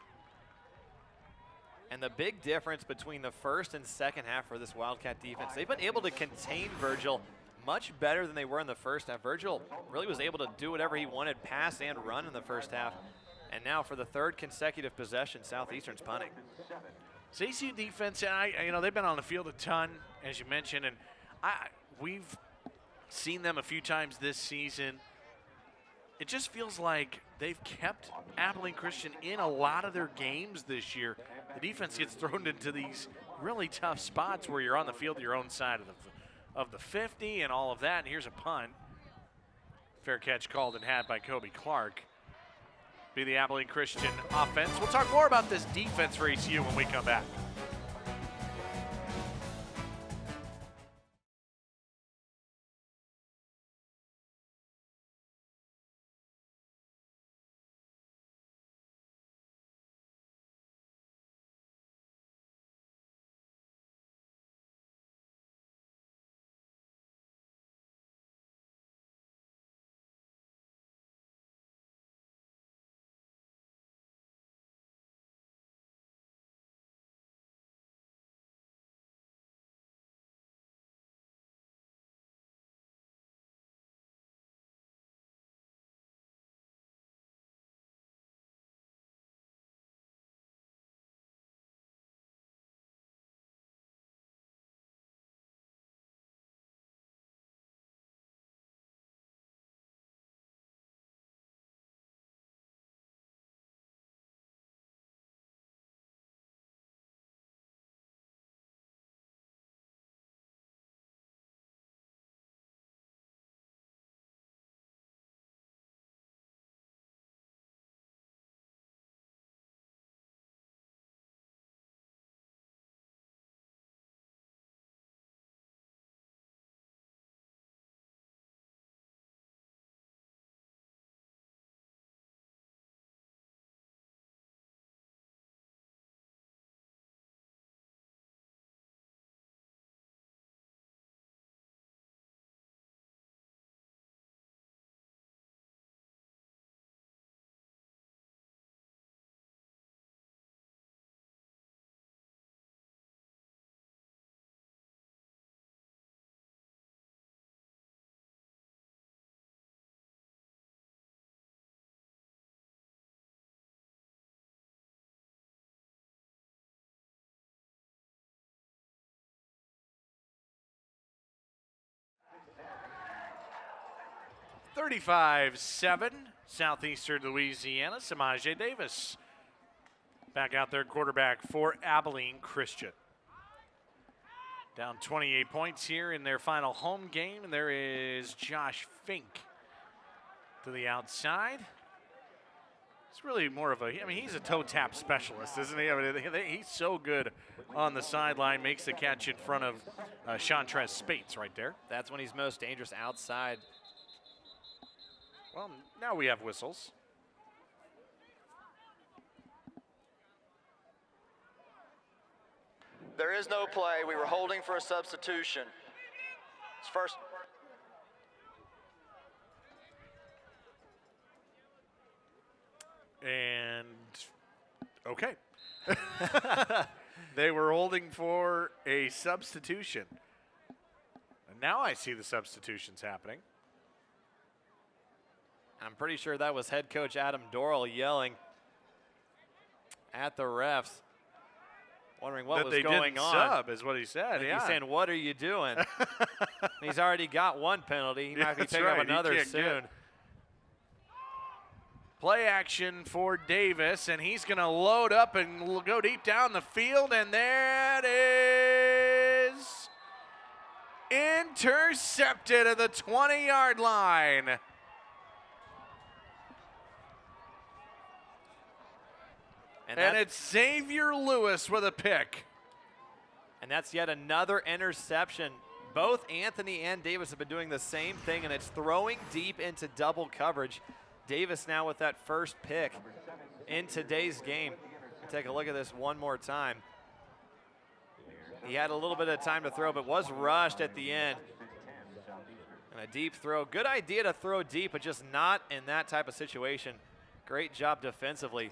And the big difference between the first and second half for this Wildcat defense, they've been able to contain Virgil much better than they were in the first half. Virgil really was able to do whatever he wanted, pass and run in the first half. And now for the third consecutive possession, Southeastern's punting. This ACU defense, they've been on the field a ton, as you mentioned, and we've seen them a few times this season. It just feels like they've kept Abilene Christian in a lot of their games this year. The defense gets thrown into these really tough spots where you're on the field your own side of the 50 and all of that. And here's a punt. Fair catch called and had by Kobe Clark. Be the Abilene Christian offense. We'll talk more about this defense for ACU when we come back. (35-7), Southeastern Louisiana. Samaje Davis back out there, quarterback for Abilene Christian. Down 28 points here in their final home game, and there is Josh Fink to the outside. It's really more of he's a toe tap specialist, isn't he? He's so good on the sideline, makes the catch in front of Chantrez Spates right there. That's when he's most dangerous, outside. Well, now we have whistles. There is no play. We were holding for a substitution. It's first. And, okay. They were holding for a substitution. And now I see the substitutions happening. I'm pretty sure that was head coach Adam Dorrell yelling at the refs, wondering what was going on. Sub is what he said. He's saying, "What are you doing?" He's already got one penalty. He might be picking up another soon. Play action for Davis, and he's going to load up and go deep down the field, and there it is. Intercepted at the 20-yard line. And it's Xavier Lewis with a pick. And that's yet another interception. Both Anthony and Davis have been doing the same thing, and it's throwing deep into double coverage. Davis now with that first pick in today's game. Take a look at this one more time. He had a little bit of time to throw, but was rushed at the end. And a deep throw. Good idea to throw deep, but just not in that type of situation. Great job defensively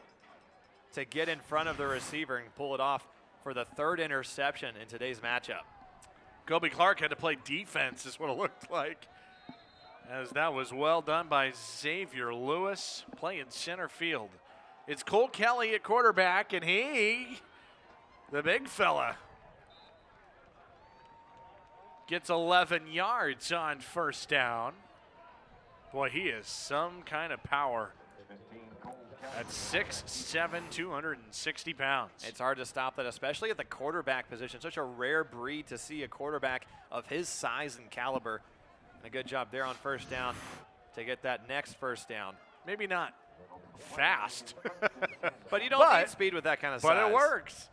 to get in front of the receiver and pull it off for the third interception in today's matchup. Kobe Clark had to play defense is what it looked like, as that was well done by Xavier Lewis playing center field. It's Cole Kelly at quarterback, and he, the big fella, gets 11 yards on first down. Boy, he is some kind of power. At 6'7", 260 pounds. It's hard to stop that, especially at the quarterback position. Such a rare breed to see a quarterback of his size and caliber. And a good job there on first down to get that next first down. Maybe not fast. But you don't need speed with that kind of size. But it works.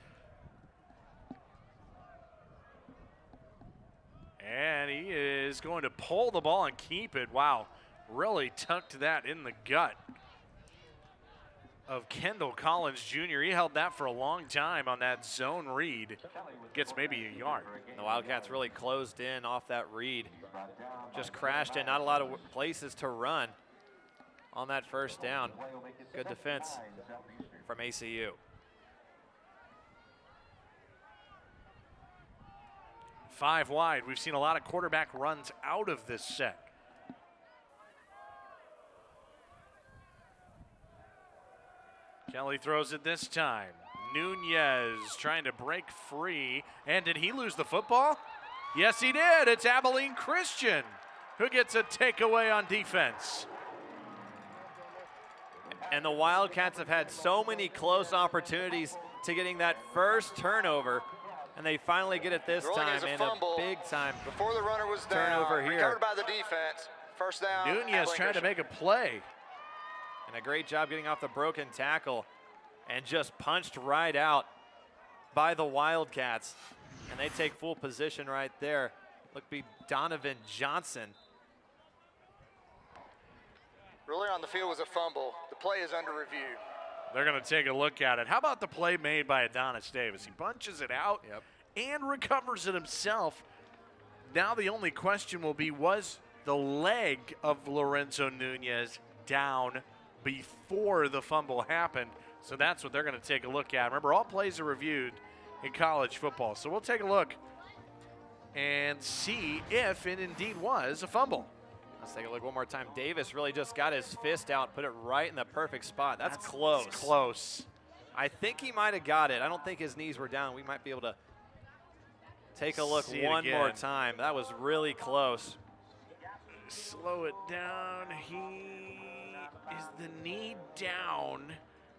And he is going to pull the ball and keep it. Wow, really tucked that in the gut of Kendall Collins Jr. He held that for a long time on that zone read. Gets maybe a yard. And the Wildcats really closed in off that read. Just crashed in, not a lot of places to run on that first down. Good defense from ACU. Five wide. We've seen a lot of quarterback runs out of this set. Kelly throws it this time. Nunez trying to break free. And did he lose the football? Yes, he did. It's Abilene Christian who gets a takeaway on defense. And the Wildcats have had so many close opportunities to getting that first turnover. And they finally get it this time, and a big time before the runner was down. Turnover here. Recovered by the defense. First down. Nunez trying to make a play. And a great job getting off the broken tackle and just punched right out by the Wildcats. And they take full position right there. Look, be Donovan Johnson. Ruling on the field was a fumble. The play is under review. They're going to take a look at it. How about the play made by Adonis Davis? He punches it out and recovers it himself. Now the only question will be, was the leg of Lorenzo Nunez down before the fumble happened? So that's what they're going to take a look at. Remember, all plays are reviewed in college football. So we'll take a look and see if it indeed was a fumble. Let's take a look one more time. Davis really just got his fist out, put it right in the perfect spot. That's close. It's close. I think he might have got it. I don't think his knees were down. We might be able to take a look one more time. That was really close. Slow it down. Is the knee down?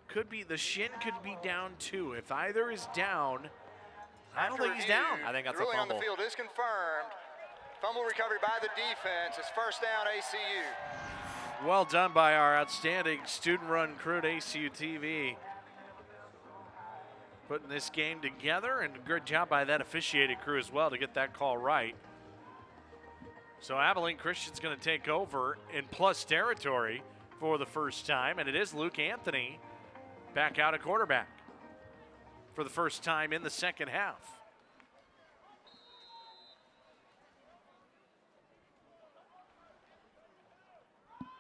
Could be, the shin could be down too. If either is down, I don't think he's down. I think that's the a ruling fumble. on the field is confirmed. Fumble recovery by the defense. It's first down, ACU. Well done by our outstanding student-run crew at ACU TV. Putting this game together, and a good job by that officiating crew as well to get that call right. So Abilene Christian's going to take over in plus territory for the first time, and it is Luke Anthony back out at quarterback for the first time in the second half.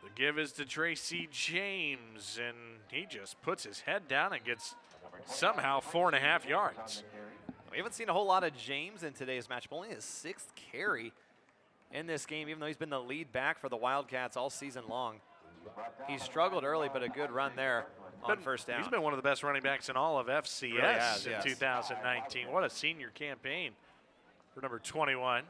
The give is to Tracy James, and he just puts his head down and gets somehow 4.5 yards. We haven't seen a whole lot of James in today's match, but only his 6th carry in this game, even though he's been the lead back for the Wildcats all season long. He struggled early, but a good run there on first down. He's been one of the best running backs in all of FCS in 2019. What a senior campaign for number 21.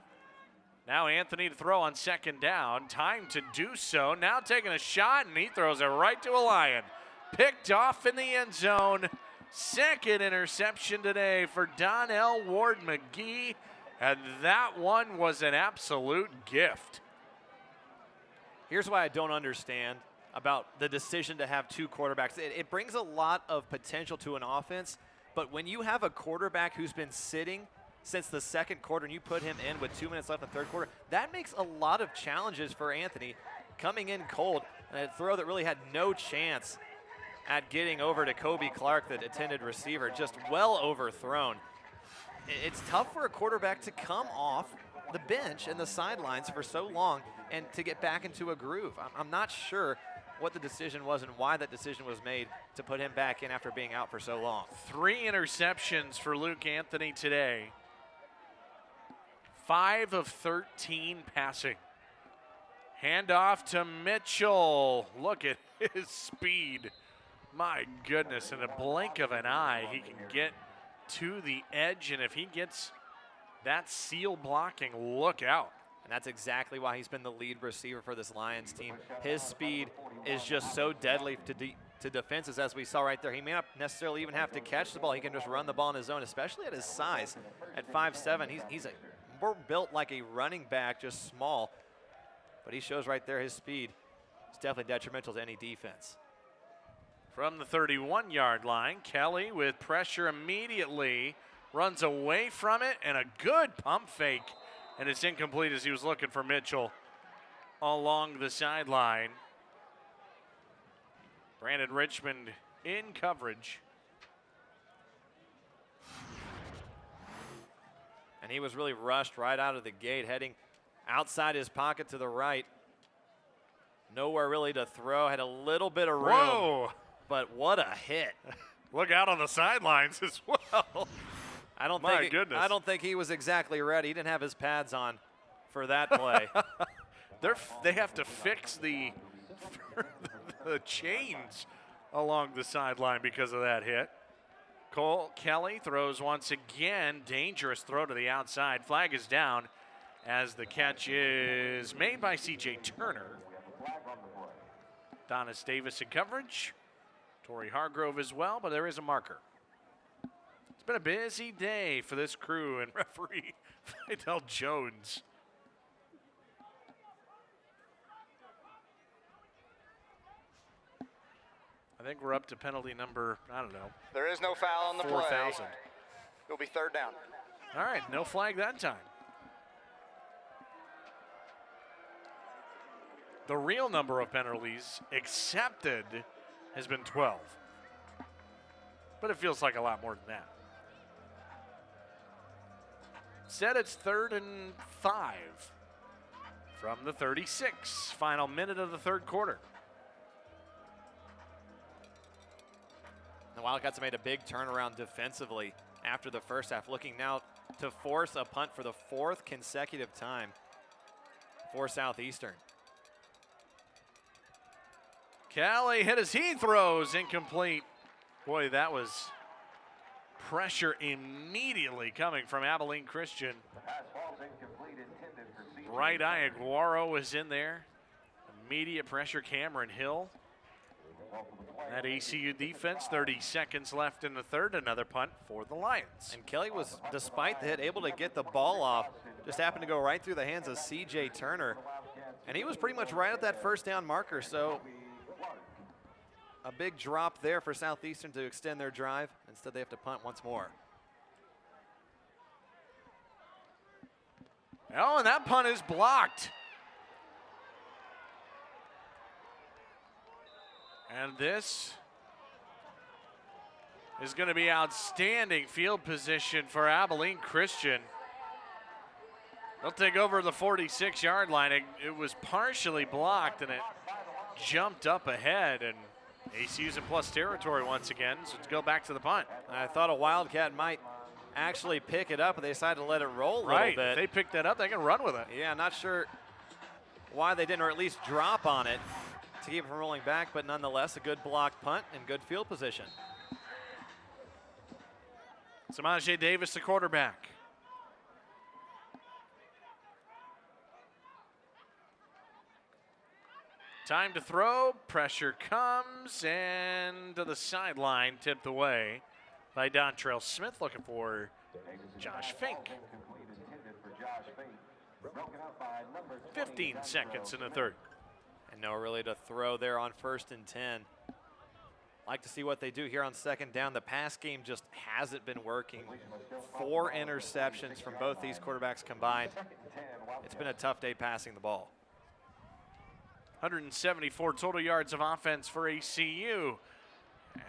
Now Anthony to throw on second down. Time to do so. Now taking a shot, and he throws it right to a Lion. Picked off in the end zone. Second interception today for Donnell Ward McGee, and that one was an absolute gift. Here's why I don't understand about the decision to have 2 quarterbacks. It brings a lot of potential to an offense, but when you have a quarterback who's been sitting since the second quarter and you put him in with 2 minutes left in the third quarter, that makes a lot of challenges for Anthony coming in cold, and a throw that really had no chance at getting over to Kobe Clark, the intended receiver, just well overthrown. It's tough for a quarterback to come off the bench and the sidelines for so long and to get back into a groove. I'm not sure what the decision was and why that decision was made to put him back in after being out for so long. 3 interceptions for Luke Anthony today. 5 of 13 passing. Handoff to Mitchell. Look at his speed. My goodness, in a blink of an eye, he can get to the edge, and if he gets that seal blocking, look out. And that's exactly why he's been the lead receiver for this Lions team. His speed is just so deadly to defenses, as we saw right there. He may not necessarily even have to catch the ball. He can just run the ball on his own, especially at his size. At 5'7", he's more built like a running back, just small. But he shows right there his speed is definitely detrimental to any defense. From the 31-yard line, Kelly with pressure immediately runs away from it, and a good pump fake. And it's incomplete as he was looking for Mitchell along the sideline. Brandon Richmond in coverage. And he was really rushed right out of the gate, heading outside his pocket to the right. Nowhere really to throw, had a little bit of room. Whoa! But what a hit. Look out on the sidelines as well. I don't think he was exactly ready. He didn't have his pads on for that play. They have to fix the chains along the sideline because of that hit. Cole Kelly throws once again. Dangerous throw to the outside. Flag is down as the catch is made by C.J. Turner. Donis Davis in coverage. Torrey Hargrove as well, but there is a marker. It's been a busy day for this crew and referee Fidel Jones. I think we're up to penalty number, I don't know. There is no foul on the play. 4,000. It'll be third down. All right, no flag that time. The real number of penalties accepted has been 12. But it feels like a lot more than that. Said it's 3rd and 5 from the 36. Final minute of the third quarter. The Wildcats made a big turnaround defensively after the first half, looking now to force a punt for the 4th consecutive time for Southeastern. Kelly hit as he throws, incomplete. Boy, that was pressure immediately coming from Abilene Christian. Bright Eye Aguaro was in there. Immediate pressure, Cameron Hill. That ACU defense, 30 seconds left in the third, another punt for the Lions. And Kelly was, despite the hit, able to get the ball off. Just happened to go right through the hands of C.J. Turner. And he was pretty much right at that first down marker, so a big drop there for Southeastern to extend their drive. Instead, they have to punt once more. Oh, and that punt is blocked. And this is going to be outstanding field position for Abilene Christian. They'll take over the 46-yard line. It was partially blocked, and it jumped up ahead, and ACU's in plus territory once again, so to go back to the punt. I thought a Wildcat might actually pick it up, but they decided to let it roll a little bit. If they pick that up, they can run with it. Yeah, not sure why they didn't, or at least drop on it to keep it from rolling back, but nonetheless, a good blocked punt and good field position. Samaje Davis, the quarterback. Time to throw, pressure comes, and to the sideline, tipped away by Dontrell Smith, looking for Josh Fink. 15 seconds in the third. And no really to throw there on 1st and 10. Like to see what they do here on 2nd down. The pass game just hasn't been working. 4 interceptions from both these quarterbacks combined. It's been a tough day passing the ball. 174 total yards of offense for ACU.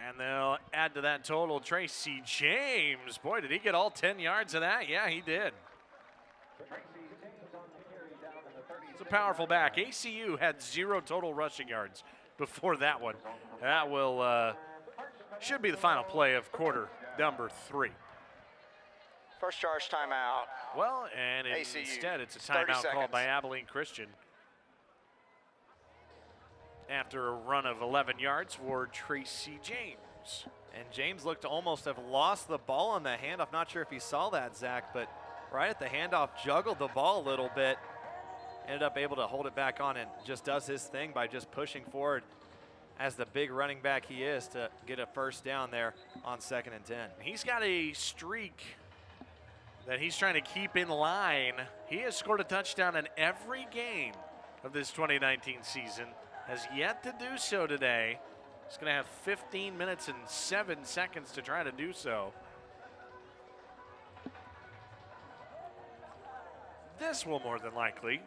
And they'll add to that total Tracy James. Boy, did he get all 10 yards of that? Yeah, he did. It's a powerful back. ACU had 0 total rushing yards before that one. That will should be the final play of quarter number 3. First charge timeout. Well, and ACU, instead it's a 30 timeout called seconds. by Abilene Christian. After a run of 11 yards for Tracy James. And James looked to almost have lost the ball on the handoff. Not sure if he saw that, Zach, but right at the handoff, juggled the ball a little bit. Ended up able to hold it back on and just does his thing by just pushing forward as the big running back he is to get a first down there on 2nd and 10. He's got a streak that he's trying to keep in line. He has scored a touchdown in every game of this 2019 season. Has yet to do so today. He's going to have 15 minutes and 7 seconds to try to do so. This will more than likely,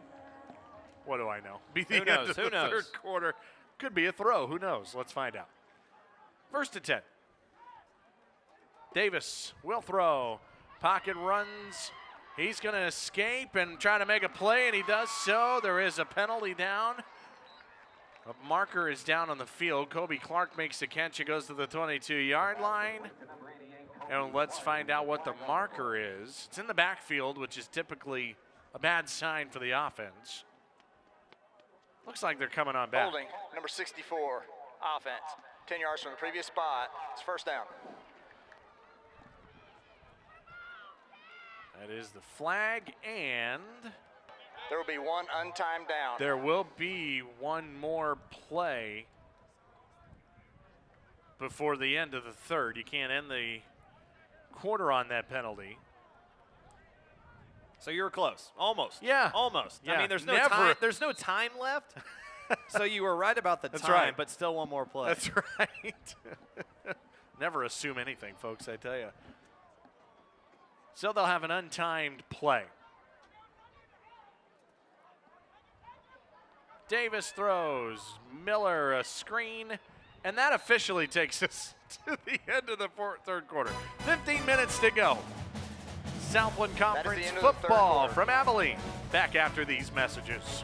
what do I know, be the end of the third quarter. Could be a throw. Who knows? Let's find out. 1st and 10. Davis will throw. Pocket runs. He's going to escape and try to make a play, and he does so. There is a penalty down. A marker is down on the field. Kobe Clark makes the catch and goes to the 22-yard line. And let's find out what the marker is. It's in the backfield, which is typically a bad sign for the offense. Looks like they're coming on back. Holding, number 64, offense. 10 yards from the previous spot. It's first down. That is the flag, and there will be one untimed down. There will be one more play before the end of the third. You can't end the quarter on that penalty. So you were close, almost. Yeah, almost. Yeah. I mean, there's no time. There's no time left. So you were right about the time, right. But still one more play. That's right. Never assume anything, folks. I tell you. So they'll have an untimed play. Davis throws. Miller a screen, and that officially takes us to the end of the third quarter. 15 minutes to go. Southland Conference football from Abilene. Back after these messages.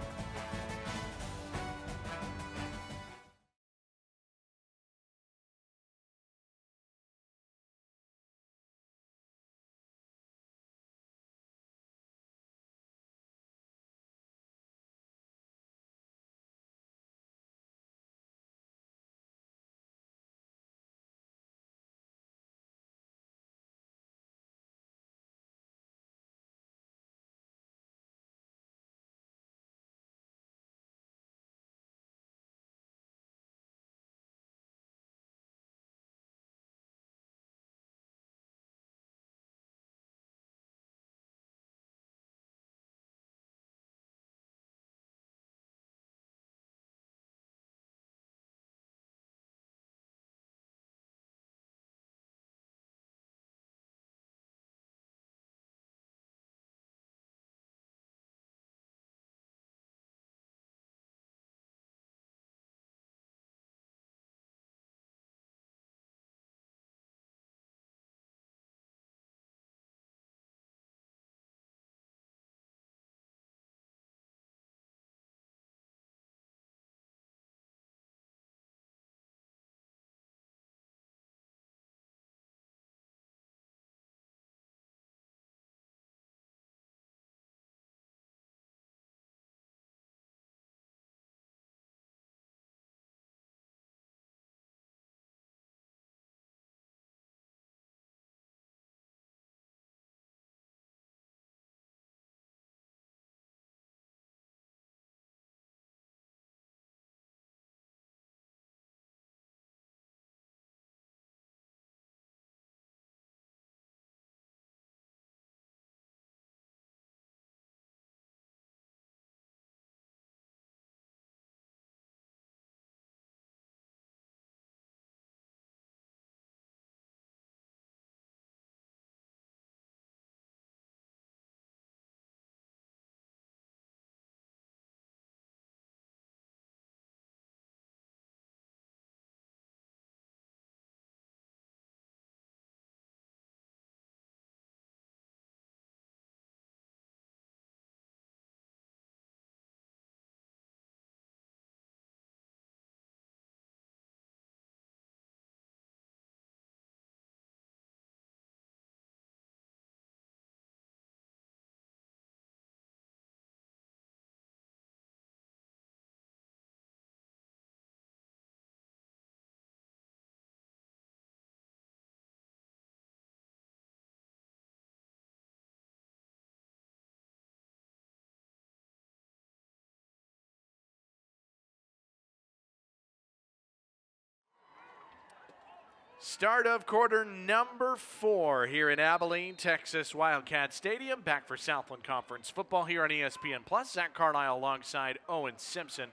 Start of quarter number 4 here in Abilene, Texas, Wildcat Stadium. Back for Southland Conference football here on ESPN Plus. Zach Carlisle alongside Owen Simpson.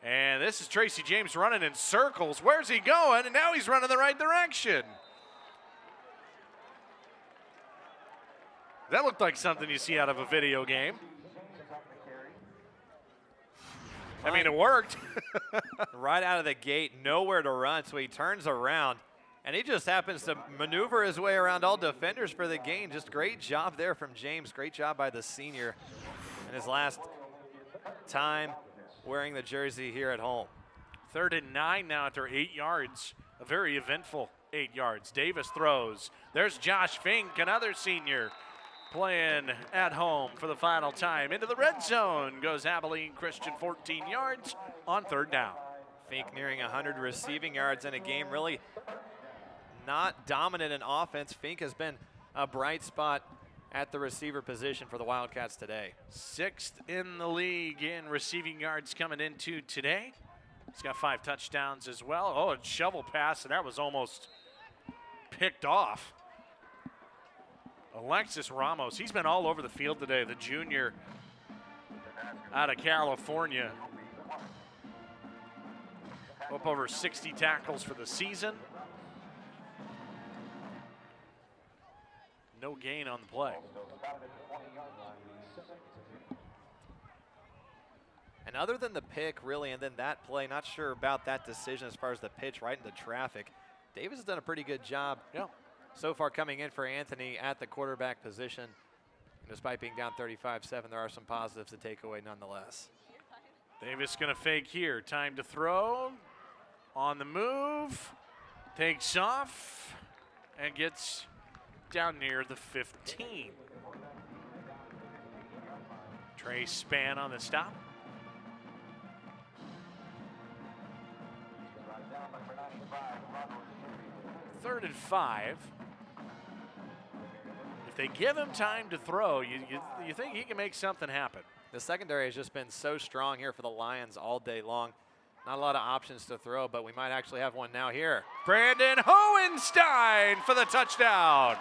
And this is Tracy James running in circles. Where's he going? And now he's running the right direction. That looked like something you see out of a video game. I mean, it worked. Right out of the gate, nowhere to run, so he turns around. And he just happens to maneuver his way around all defenders for the gain. Just great job there from James. Great job by the senior in his last time wearing the jersey here at home. 3rd and 9 now after 8 yards. A very eventful 8 yards. Davis throws. There's Josh Fink, another senior, playing at home for the final time. Into the red zone goes Abilene Christian, 14 yards on 3rd down. Fink nearing 100 receiving yards in a game. Really not dominant in offense. Fink has been a bright spot at the receiver position for the Wildcats today. 6th in the league in receiving yards coming into today. He's got 5 touchdowns as well. Oh, a shovel pass, and that was almost picked off. Alexis Ramos, he's been all over the field today, the junior out of California. Up over 60 tackles for the season. No gain on the play. And other than the pick, really, and then that play, not sure about that decision as far as the pitch right into traffic. Davis has done a pretty good job so far coming in for Anthony at the quarterback position. And despite being down 35-7, there are some positives to take away nonetheless. Davis going to fake here. Time to throw. On the move. Takes off and gets down near the 15. Trey Spann on the stop. Third and 5. If they give him time to throw, you think he can make something happen. The secondary has just been so strong here for the Lions all day long. Not a lot of options to throw, but we might actually have one now here. Brandon Hohenstein for the touchdown.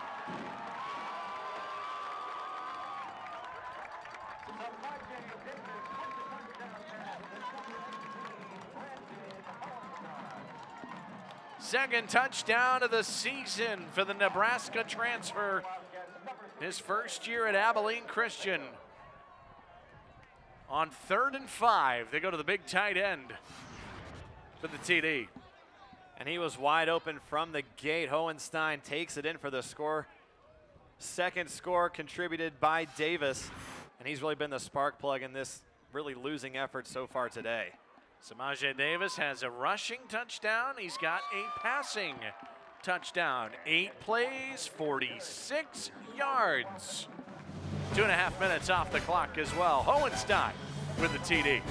Second touchdown of the season for the Nebraska transfer. His first year at Abilene Christian. On 3rd and 5, they go to the big tight end for the TD. And he was wide open from the gate. Hohenstein takes it in for the score. Second score contributed by Davis. And he's really been the spark plug in this really losing effort so far today. Samaje Davis has a rushing touchdown. He's got a passing touchdown. 8 plays, 46 yards. 2.5 minutes off the clock as well. Hohenstein with the TD.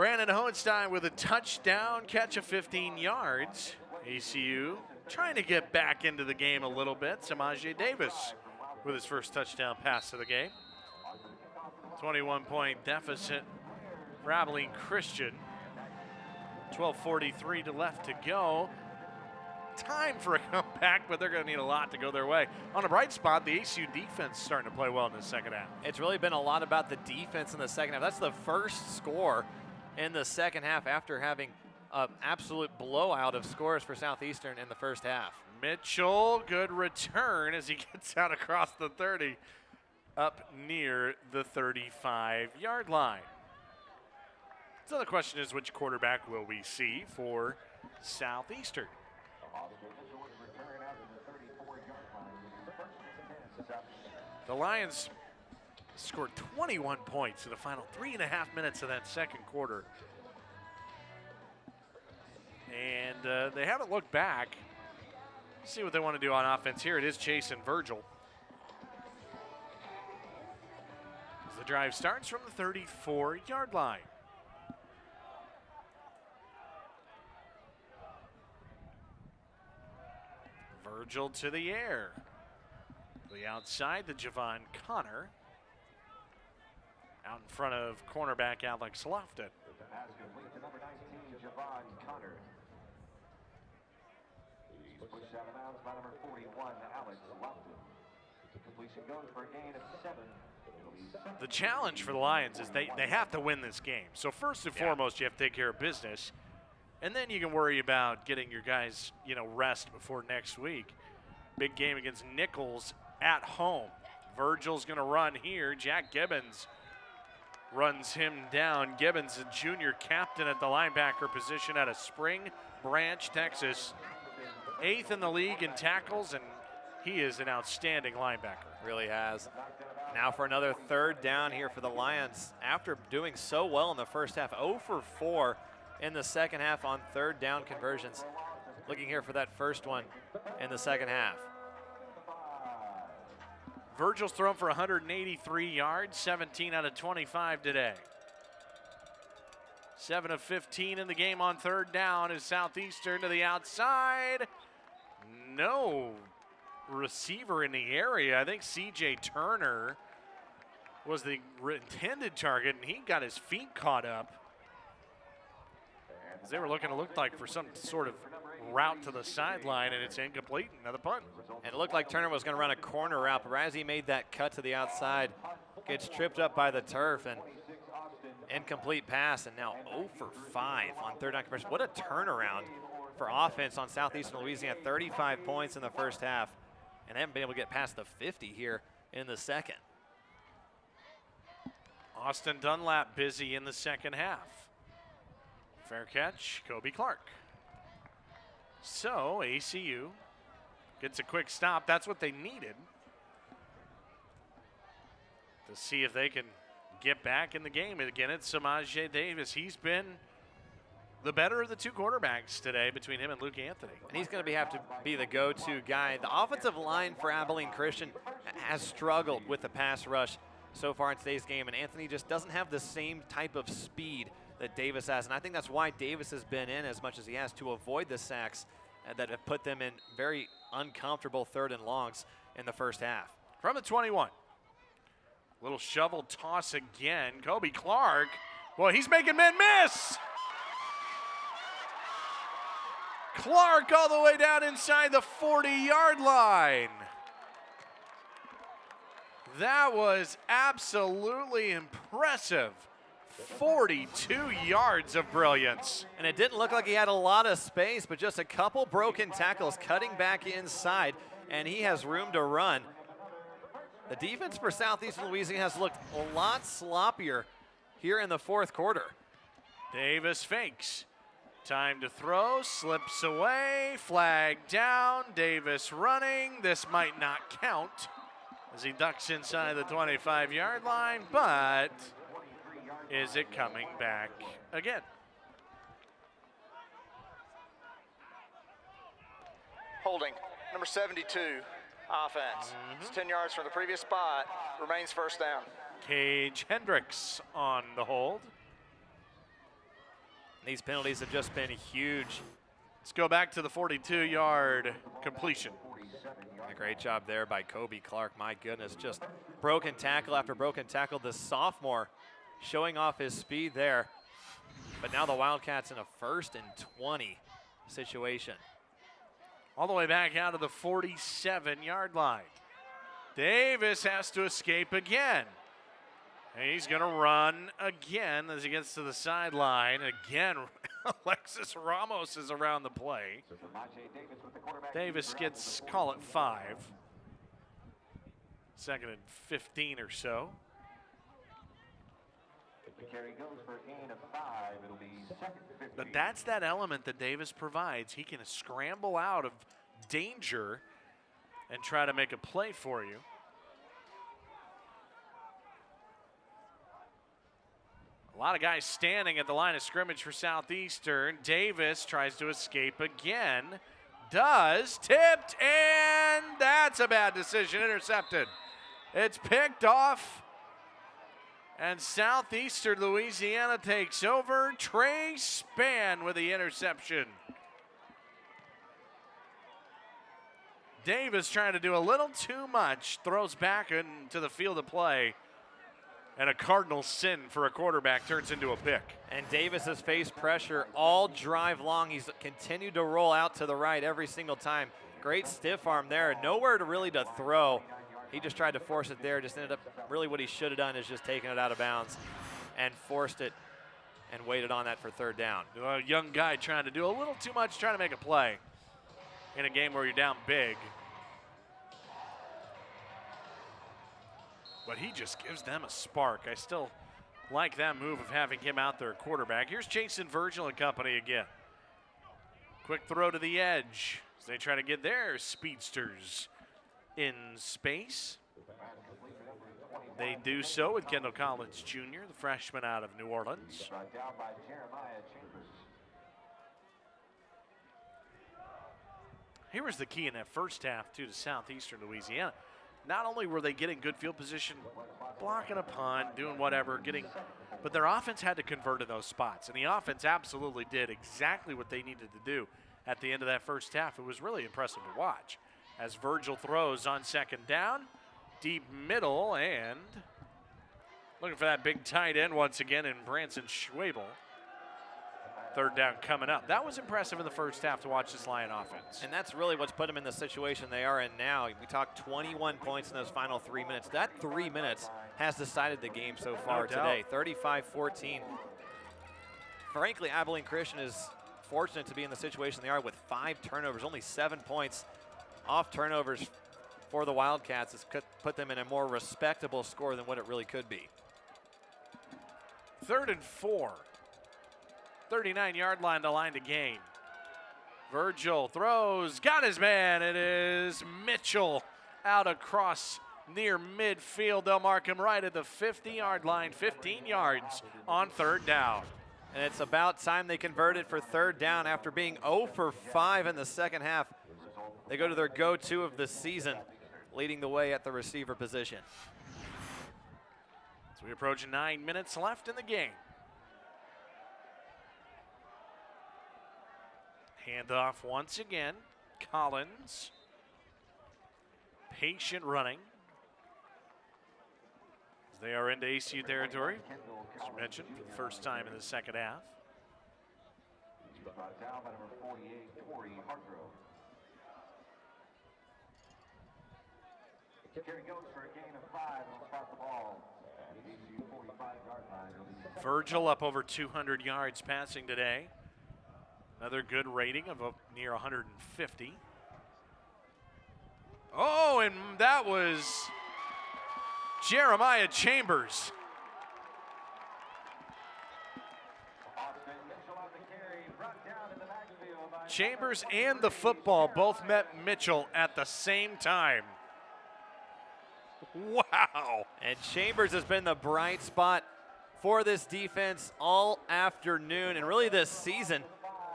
Brandon Hohenstein with a touchdown, catch of 15 yards. ACU trying to get back into the game a little bit. Samaje Davis with his first touchdown pass of the game. 21-point deficit for Abilene Christian. 12:43 left to go. Time for a comeback, but they're going to need a lot to go their way. On a bright spot, the ACU defense starting to play well in the second half. It's really been a lot about the defense in the second half. That's the first score in the second half after having an absolute blowout of scores for Southeastern in the first half. Mitchell, good return as he gets out across the 30, up near the 35-yard line. So the question is, which quarterback will we see for Southeastern? The Lions scored 21 points in the final 3.5 minutes of that second quarter. And they haven't looked back. See what they want to do on offense. Here it is, Chase and Virgil. As the drive starts from the 34-yard line. Virgil to the air. The outside, the Javon Connor. Out in front of cornerback Alex Lofton. Pushed out of bounds by number 41, Alex Lofton. Completion goes for a gain of 7. The challenge for the Lions is they have to win this game. So first and foremost, you have to take care of business. And then you can worry about getting your guys, rest before next week. Big game against Nichols at home. Virgil's going to run here. Jack Gibbons runs him down. Gibbons, a junior captain at the linebacker position out of Spring Branch, Texas. 8th in the league in tackles, and he is an outstanding linebacker. Really has. Now for another third down here for the Lions. After doing so well in the first half, 0 for 4 in the second half on third down conversions. Looking here for that first one in the second half. Virgil's thrown for 183 yards, 17 out of 25 today. 7 of 15 in the game on third down is Southeastern to the outside. No receiver in the area. I think C.J. Turner was the intended target, and he got his feet caught up. As they were looking, it looked like for some sort of route to the sideline, and it's incomplete. Another punt. And it looked like Turner was going to run a corner route, but as he made that cut to the outside, gets tripped up by the turf, and incomplete pass, and now 0 for 5 on third down conversion. What a turnaround for offense on Southeastern Louisiana. 35 points in the first half, and they haven't been able to get past the 50 here in the second. Austin Dunlap busy in the second half. Fair catch, Kobe Clark. So ACU gets a quick stop. That's what they needed to see if they can get back in the game. And again, it's Samaje Davis. He's been the better of the two quarterbacks today between him and Luke Anthony. And he's going to have to be the go-to guy. The offensive line for Abilene Christian has struggled with the pass rush so far in today's game, and Anthony just doesn't have the same type of speed that Davis has. And I think that's why Davis has been in as much as he has, to avoid the sacks that have put them in very uncomfortable third and longs in the first half. From the 21. Little shovel toss again. Kobe Clark. Well, he's making men miss. Clark all the way down inside the 40-yard line. That was absolutely impressive. 42 yards of brilliance. And it didn't look like he had a lot of space, but just a couple broken tackles cutting back inside, and he has room to run. The defense for Southeastern Louisiana has looked a lot sloppier here in the fourth quarter. Davis fakes. Time to throw, slips away, flag down, Davis running. This might not count as he ducks inside the 25-yard line, but is it coming back again? Holding, number 72, offense. It's 10 yards from the previous spot, remains first down. Cage Hendricks on the hold. These penalties have just been huge. Let's go back to the 42-yard completion. A great job there by Kobe Clark. My goodness, just broken tackle after broken tackle. The sophomore showing off his speed there. But now the Wildcats in a 1st and 20 situation. All the way back out to the 47-yard line. Davis has to escape again. And he's going to run again as he gets to the sideline. Again, Alexis Ramos is around the play. Davis gets, call it 5. 2nd and 15 or so. If the carry goes for a gain of 5, it'll be 2nd and 15. But that's that element that Davis provides. He can scramble out of danger and try to make a play for you. A lot of guys standing at the line of scrimmage for Southeastern. Davis tries to escape again. Does. Tipped, and that's a bad decision. Intercepted. It's picked off, and Southeastern Louisiana takes over. Trey Spann with the interception. Davis trying to do a little too much. Throws back into the field of play. And a cardinal sin for a quarterback turns into a pick. And Davis has faced pressure all drive long. He's continued to roll out to the right every single time. Great stiff arm there. Nowhere to really to throw. He just tried to force it there. Just ended up, really what he should have done is just taken it out of bounds and forced it and waited on that for 3rd down. A young guy trying to do a little too much, trying to make a play in a game where you're down big. But he just gives them a spark. I still like that move of having him out there quarterback. Here's Jason Virgil and company again. Quick throw to the edge as they try to get their speedsters in space. They do so with Kendall Collins Jr., the freshman out of New Orleans. Here was the key in that first half, too, to Southeastern Louisiana. Not only were they getting good field position, blocking a punt, doing whatever, but their offense had to convert in those spots. And the offense absolutely did exactly what they needed to do at the end of that first half. It was really impressive to watch. As Virgil throws on 2nd down, deep middle, and looking for that big tight end once again in Branson Schwabel. 3rd down coming up. That was impressive in the first half to watch this Lion offense. And that's really what's put them in the situation they are in now. We talked 21 points in those final 3 minutes. That 3 minutes has decided the game so far today. 35-14. Frankly, Abilene Christian is fortunate to be in the situation they are with 5 turnovers, only 7 points off turnovers for the Wildcats. Has put them in a more respectable score than what it really could be. 3rd and 4. 39-yard line, the line to gain. Virgil throws, got his man. It is Mitchell out across near midfield. They'll mark him right at the 50-yard line, 15 yards on 3rd down. And it's about time they converted for 3rd down after being 0 for 5 in the second half. They go to their go-to of the season, leading the way at the receiver position. So we approach 9 minutes left in the game. Handoff once again. Collins. Patient running. As they are into ACU territory, as you mentioned, for the first time in the second half. Down by number 48, Torrey Hargrove. Carry goes for a gain of 5 and will spot the ball at the ACU 45-yard line. Virgil up over 200 yards passing today. Another good rating of near 150. Oh, and that was Jeremiah Chambers. Chambers and the football both met Mitchell at the same time. Wow. And Chambers has been the bright spot for this defense all afternoon, and really this season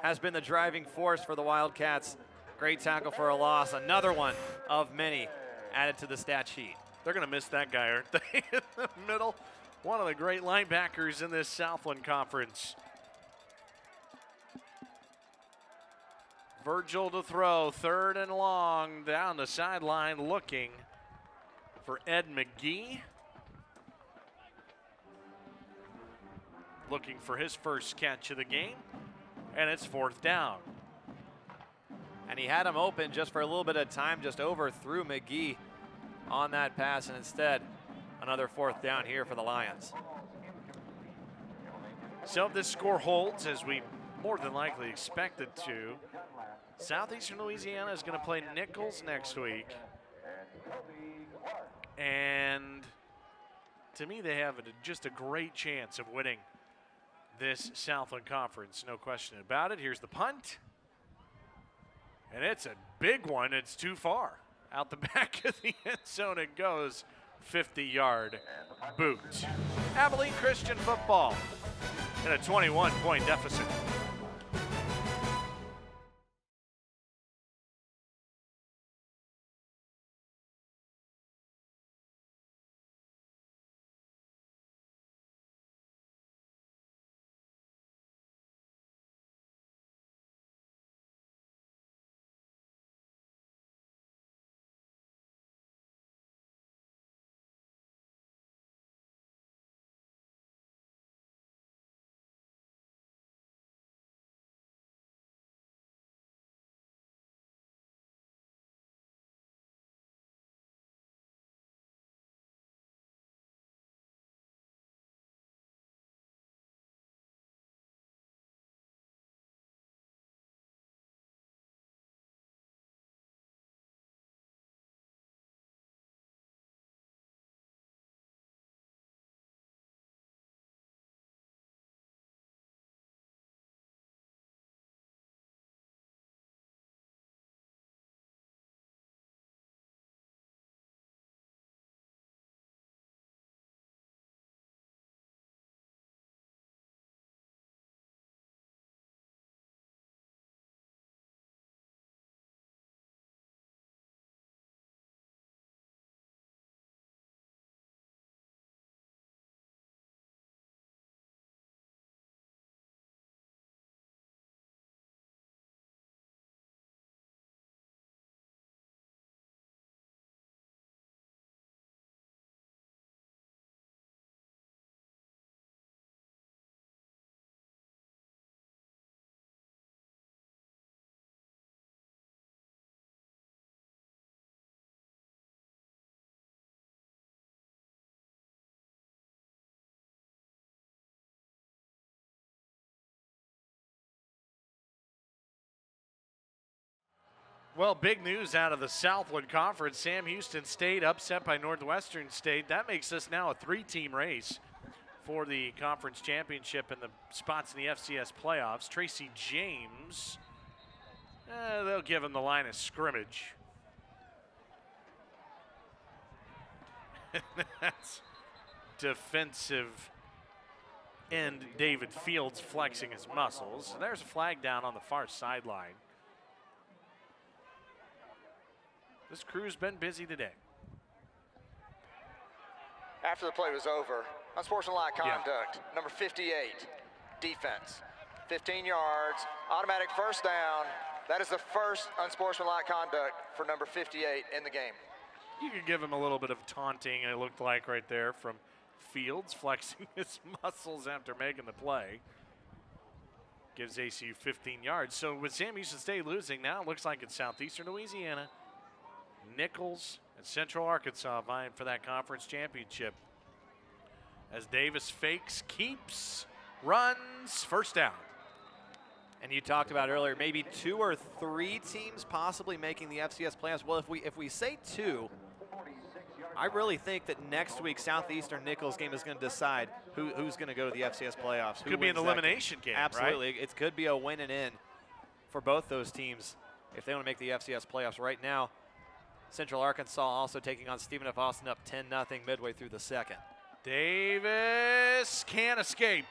has been the driving force for the Wildcats. Great tackle for a loss. Another one of many added to the stat sheet. They're going to miss that guy, aren't they? In the middle. One of the great linebackers in this Southland Conference. Virgil to throw, 3rd and long, down the sideline looking for Ed McGee. Looking for his first catch of the game, and it's 4th down. And he had him open just for a little bit of time, just overthrew McGee on that pass, and instead, another 4th down here for the Lions. So if this score holds, as we more than likely expected to, Southeastern Louisiana is going to play Nichols next week. And to me, they have just a great chance of winning this Southland Conference, no question about it. Here's the punt. And it's a big one. It's too far. Out the back of the end zone it goes. 50-yard boot. Abilene Christian football in a 21-point deficit. Well, big news out of the Southland Conference. Sam Houston State upset by Northwestern State. That makes this now a 3-team race for the conference championship and the spots in the FCS playoffs. Tracy James, they'll give him the line of scrimmage. That's defensive end David Fields flexing his muscles. There's a flag down on the far sideline. This crew's been busy today. After the play was over, unsportsmanlike conduct, number 58, defense. 15 yards, automatic 1st down. That is the first unsportsmanlike conduct for number 58 in the game. You could give him a little bit of taunting, it looked like right there from Fields, flexing his muscles after making the play. Gives ACU 15 yards. So with Sam Houston State losing, now it looks like it's Southeastern Louisiana, Nichols, and Central Arkansas vying for that conference championship. As Davis fakes, keeps, runs, 1st down. And you talked about earlier, maybe 2 or 3 teams possibly making the FCS playoffs. Well, if we say 2, I really think that next week Southeastern Nichols game is going to decide who's going to go to the FCS playoffs. Could be an elimination game, Absolutely. Right? It could be a win and in for both those teams if they want to make the FCS playoffs. Right now, Central Arkansas also taking on Stephen F. Austin up 10-0 midway through the 2nd. Davis can't escape.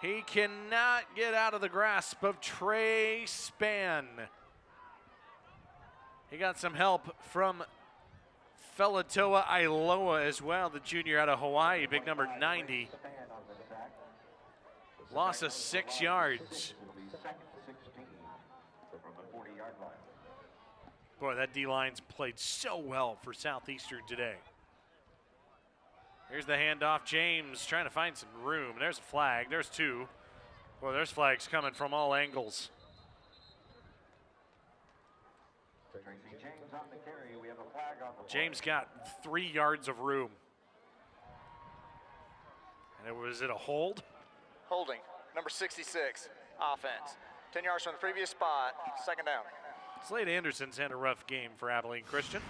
He cannot get out of the grasp of Trey Spann. He got some help from Felatoa Ailoa as well, the junior out of Hawaii, big number 90. Loss of 6 yards. line. Boy, that D-line's played so well for Southeastern today. Here's the handoff. James trying to find some room. There's a flag. There's two. Boy, there's flags coming from all angles. James on the carry. We have a flag on the James got 3 yards of room. And was it a hold? Holding, number 66, offense. 10 yards from the previous spot, second down. Slade Anderson's had a rough game for Abilene Christian.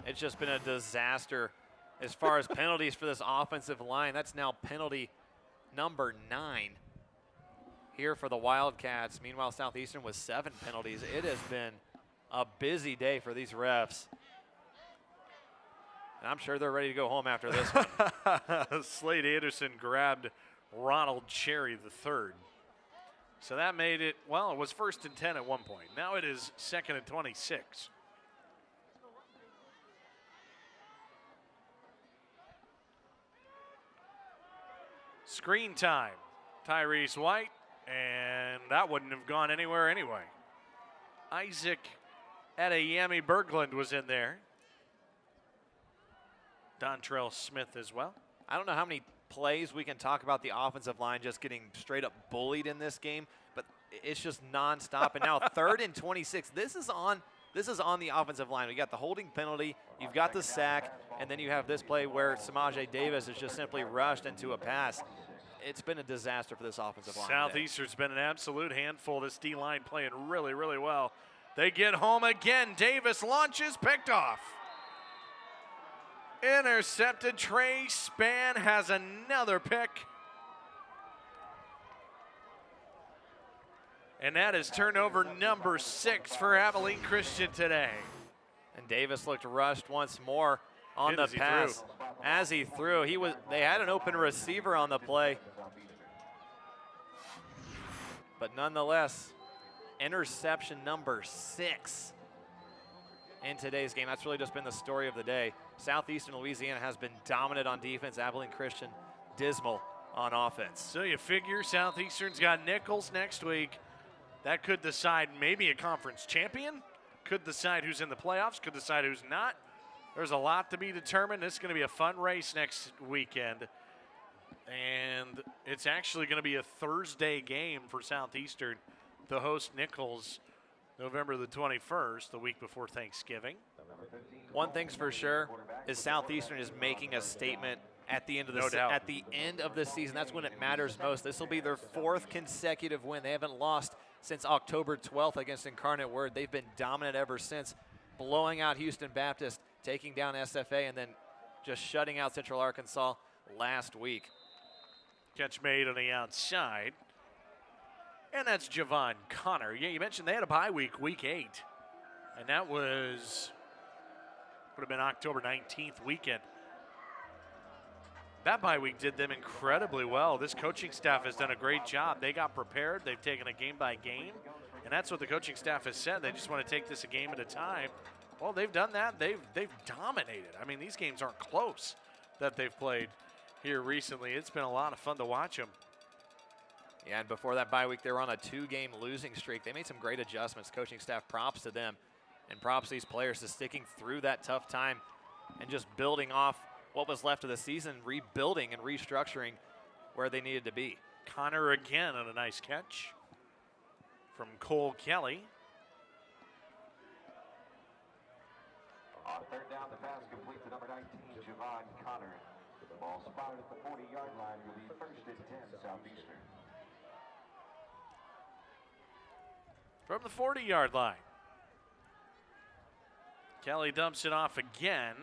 It's just been a disaster as far as penalties for this offensive line. That's now penalty number 9 here for the Wildcats. Meanwhile, Southeastern with 7 penalties. It has been a busy day for these refs. And I'm sure they're ready to go home after this one. Slade Anderson grabbed Ronald Cherry III. So that made it, well, it was 1st and 10 at one point. Now it is 2nd and 26. Screen time, Tyrese White, and that wouldn't have gone anywhere anyway. Isaac Adeyemi Berglund was in there. Dontrell Smith as well. I don't know how many plays we can talk about the offensive line just getting straight up bullied in this game, but it's just nonstop. And now 3rd and 26. This is on the offensive line. We got the holding penalty, you've got the sack, and then you have this play where Samaje Davis is just simply rushed into a pass. It's been a disaster for this offensive line. Southeastern's been an absolute handful. This D-line playing really, really well. They get home again. Davis launches, picked off. Intercepted. Trey Spann has another pick. And that is turnover number 6 for Abilene Christian today. And Davis looked rushed once more on the pass. As he threw, they had an open receiver on the play. But nonetheless, interception number 6 in today's game. That's really just been the story of the day. Southeastern Louisiana has been dominant on defense. Abilene Christian dismal on offense. So you figure Southeastern's got Nichols next week. That could decide maybe a conference champion, could decide who's in the playoffs, could decide who's not. There's a lot to be determined. This is going to be a fun race next weekend. And it's actually going to be a Thursday game for Southeastern to host Nichols November the 21st, the week before Thanksgiving. One thing's for sure is Southeastern is making a statement at the end of the season. That's when it matters most. This will be their 4th consecutive win. They haven't lost since October 12th against Incarnate Word. They've been dominant ever since, blowing out Houston Baptist, taking down SFA, and then just shutting out Central Arkansas last week. Catch made on the outside. And that's Javon Connor. Yeah, you mentioned they had a bye week, week 8. And that would have been October 19th weekend. That bye week did them incredibly well. This coaching staff has done a great job. They got prepared. They've taken it game by game. And that's what the coaching staff has said. They just want to take this a game at a time. Well, they've done that. They've dominated. I mean, these games aren't close that they've played here recently. It's been a lot of fun to watch them. Yeah, and before that bye week, they were on a 2-game losing streak. They made some great adjustments. Coaching staff, props to them. And props to these players to sticking through that tough time and just building off what was left of the season, rebuilding and restructuring where they needed to be. Connor again on a nice catch from Cole Kelly. On 3rd down, the pass complete to number 19, Javon Connor. The ball spotted at the 40-yard line will be 1st and 10, Southeastern. From the 40-yard line. Kelly dumps it off again.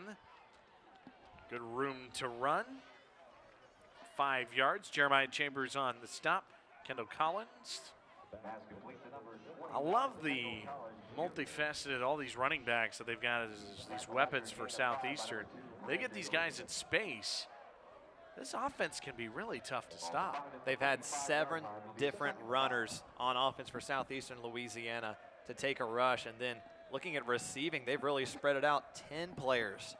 Good room to run. 5 yards. Jeremiah Chambers on the stop. Kendall Collins. I love the multifaceted, all these running backs that they've got as these weapons for Southeastern. They get these guys in space. This offense can be really tough to stop. They've had 7 different runners on offense for Southeastern Louisiana to take a rush. And then looking at receiving, they've really spread it out. 10 players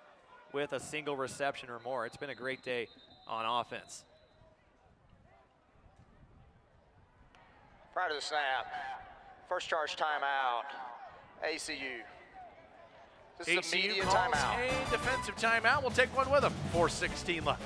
with a single reception or more. It's been a great day on offense. Prior to the snap, first charge timeout. ACU. This is a ACU media calls timeout. a defensive timeout. We'll take one with them. 4:16 left.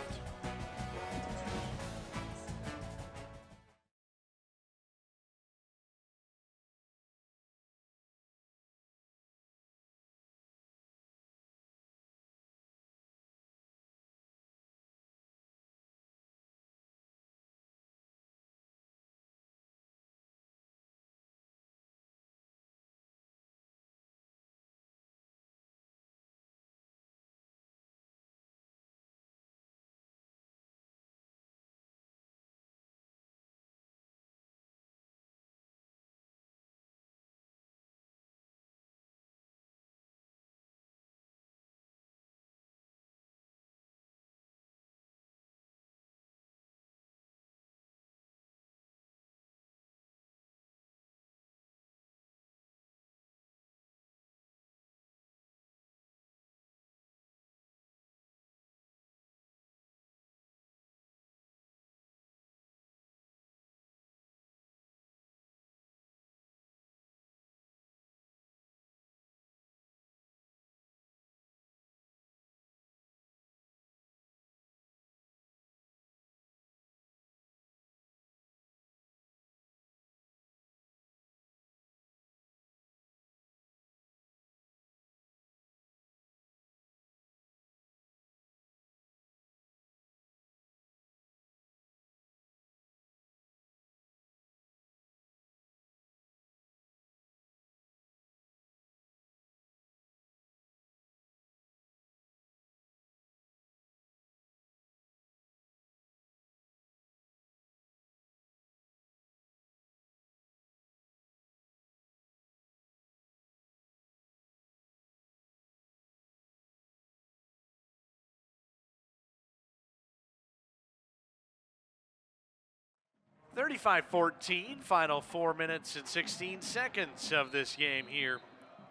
(35-14), final 4 minutes and 16 seconds of this game here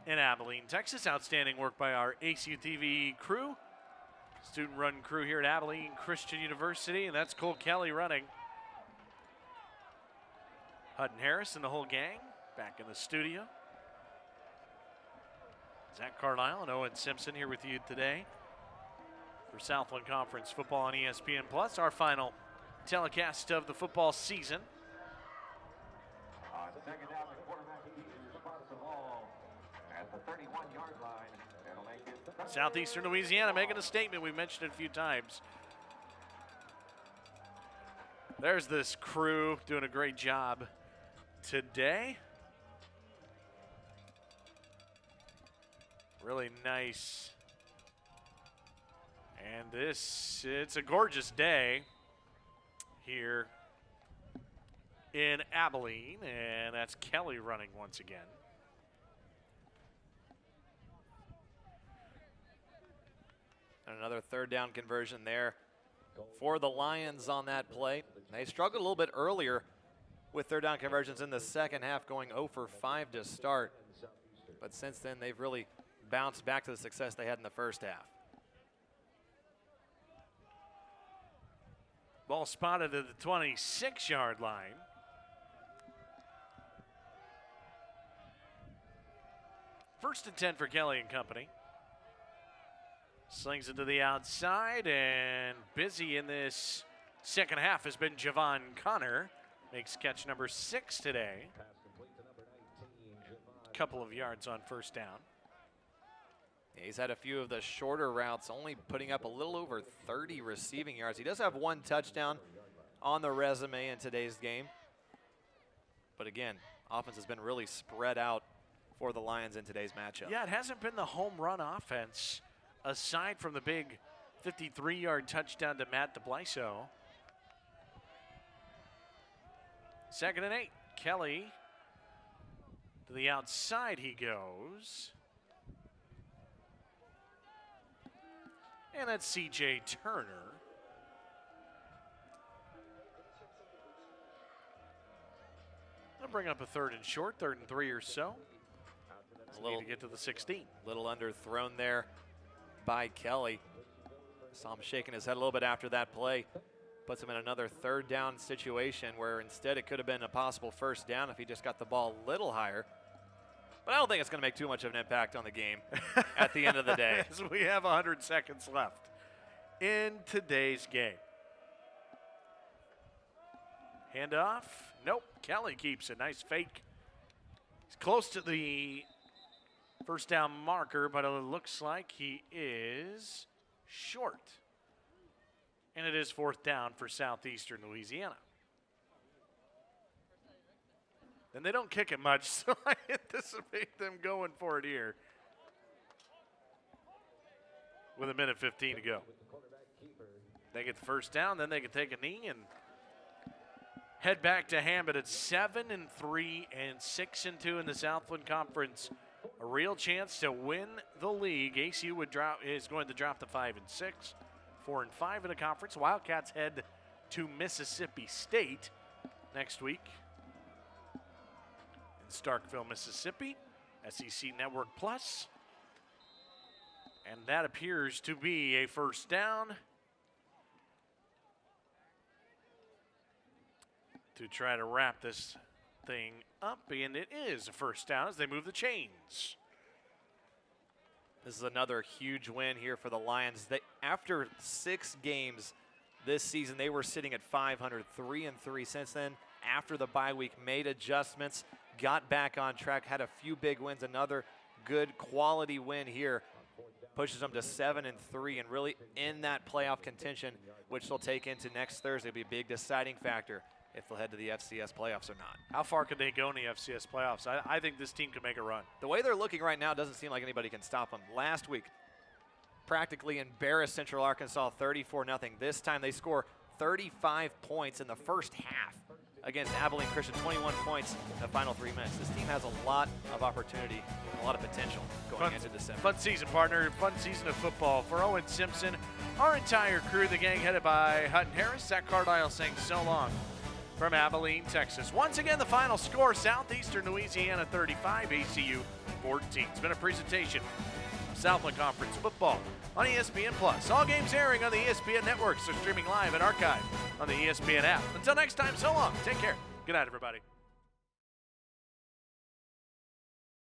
in Abilene, Texas. Outstanding work by our ACU TV crew, student-run crew here at Abilene Christian University, and that's Cole Kelly running. Hutton Harris and the whole gang back in the studio. Zach Carlisle and Owen Simpson here with you today for Southland Conference football on ESPN Plus, our final telecast of the football season. The second down, the quarterback spots the ball at the 31-yard line. That'll make it Southeastern Louisiana making a statement. We mentioned it a few times. There's this crew doing a great job today. Really nice. And it's a gorgeous day here in Abilene, and that's Kelly running once again. And another third down conversion there for the Lions on that play. They struggled a little bit earlier with third down conversions in the second half, going 0 for 5 to start. But since then, they've really bounced back to the success they had in the first half. Ball spotted at the 26-yard line. First and 10 for Kelly and company. Slings it to the outside, and busy in this second half has been Javon Connor. Makes catch number 6 today. Couple of yards on first down. Yeah, he's had a few of the shorter routes, only putting up a little over 30 receiving yards. He does have 1 touchdown on the resume in today's game. But again, offense has been really spread out for the Lions in today's matchup. Yeah, it hasn't been the home run offense, aside from the big 53-yard touchdown to Matt DeBlyso. 2nd and 8. Kelly to the outside he goes. And that's C.J. Turner. They'll bring up a 3rd and short, 3rd and 3 or so. A little to get to the 16. Little underthrown there by Kelly. Saw him shaking his head a little bit after that play. Puts him in another 3rd down situation where instead it could have been a possible first down if he just got the ball a little higher. But I don't think it's going to make too much of an impact on the game at the end of the day. As we have 100 seconds left in today's game. Handoff. Nope. Kelly keeps it. Nice fake. He's close to the first down marker, but it looks like he is short. And it is 4th down for Southeastern Louisiana. And they don't kick it much, so I anticipate them going for it here. With 1:15 to go. They get the first down, then they can take a knee and head back to Hammond at 7-3 and 6-2 in the Southland Conference. A real chance to win the league. ACU is going to drop to 5-6, 4-5 in the conference. Wildcats head to Mississippi State next week in Starkville, Mississippi. SEC Network Plus. And that appears to be a first down to try to wrap this thing up, and it is a first down as they move the chains. This is another huge win here for the Lions. After 6 games this season, they were sitting at 500, 3-3 since then. After the bye week, made adjustments, got back on track, had a few big wins. Another good quality win here pushes them to 7-3 and really in that playoff contention, which they'll take into next Thursday. It'll be a big deciding factor if they'll head to the FCS playoffs or not. How far could they go in the FCS playoffs? I think this team could make a run. The way they're looking right now doesn't seem like anybody can stop them. Last week, practically embarrassed Central Arkansas 34-0. This time they score 35 points in the first half against Abilene Christian, 21 points in the final 3 minutes. This team has a lot of opportunity and a lot of potential going into December. Fun season, partner. Fun season of football for Owen Simpson. Our entire crew, the gang headed by Hutton Harris, Zach Cardile saying so long from Abilene, Texas. Once again, the final score, Southeastern Louisiana 35, ACU 14. It's been a presentation of Southland Conference football on ESPN+. All games airing on the ESPN network, so streaming live and archived on the ESPN app. Until next time, so long. Take care. Good night, everybody.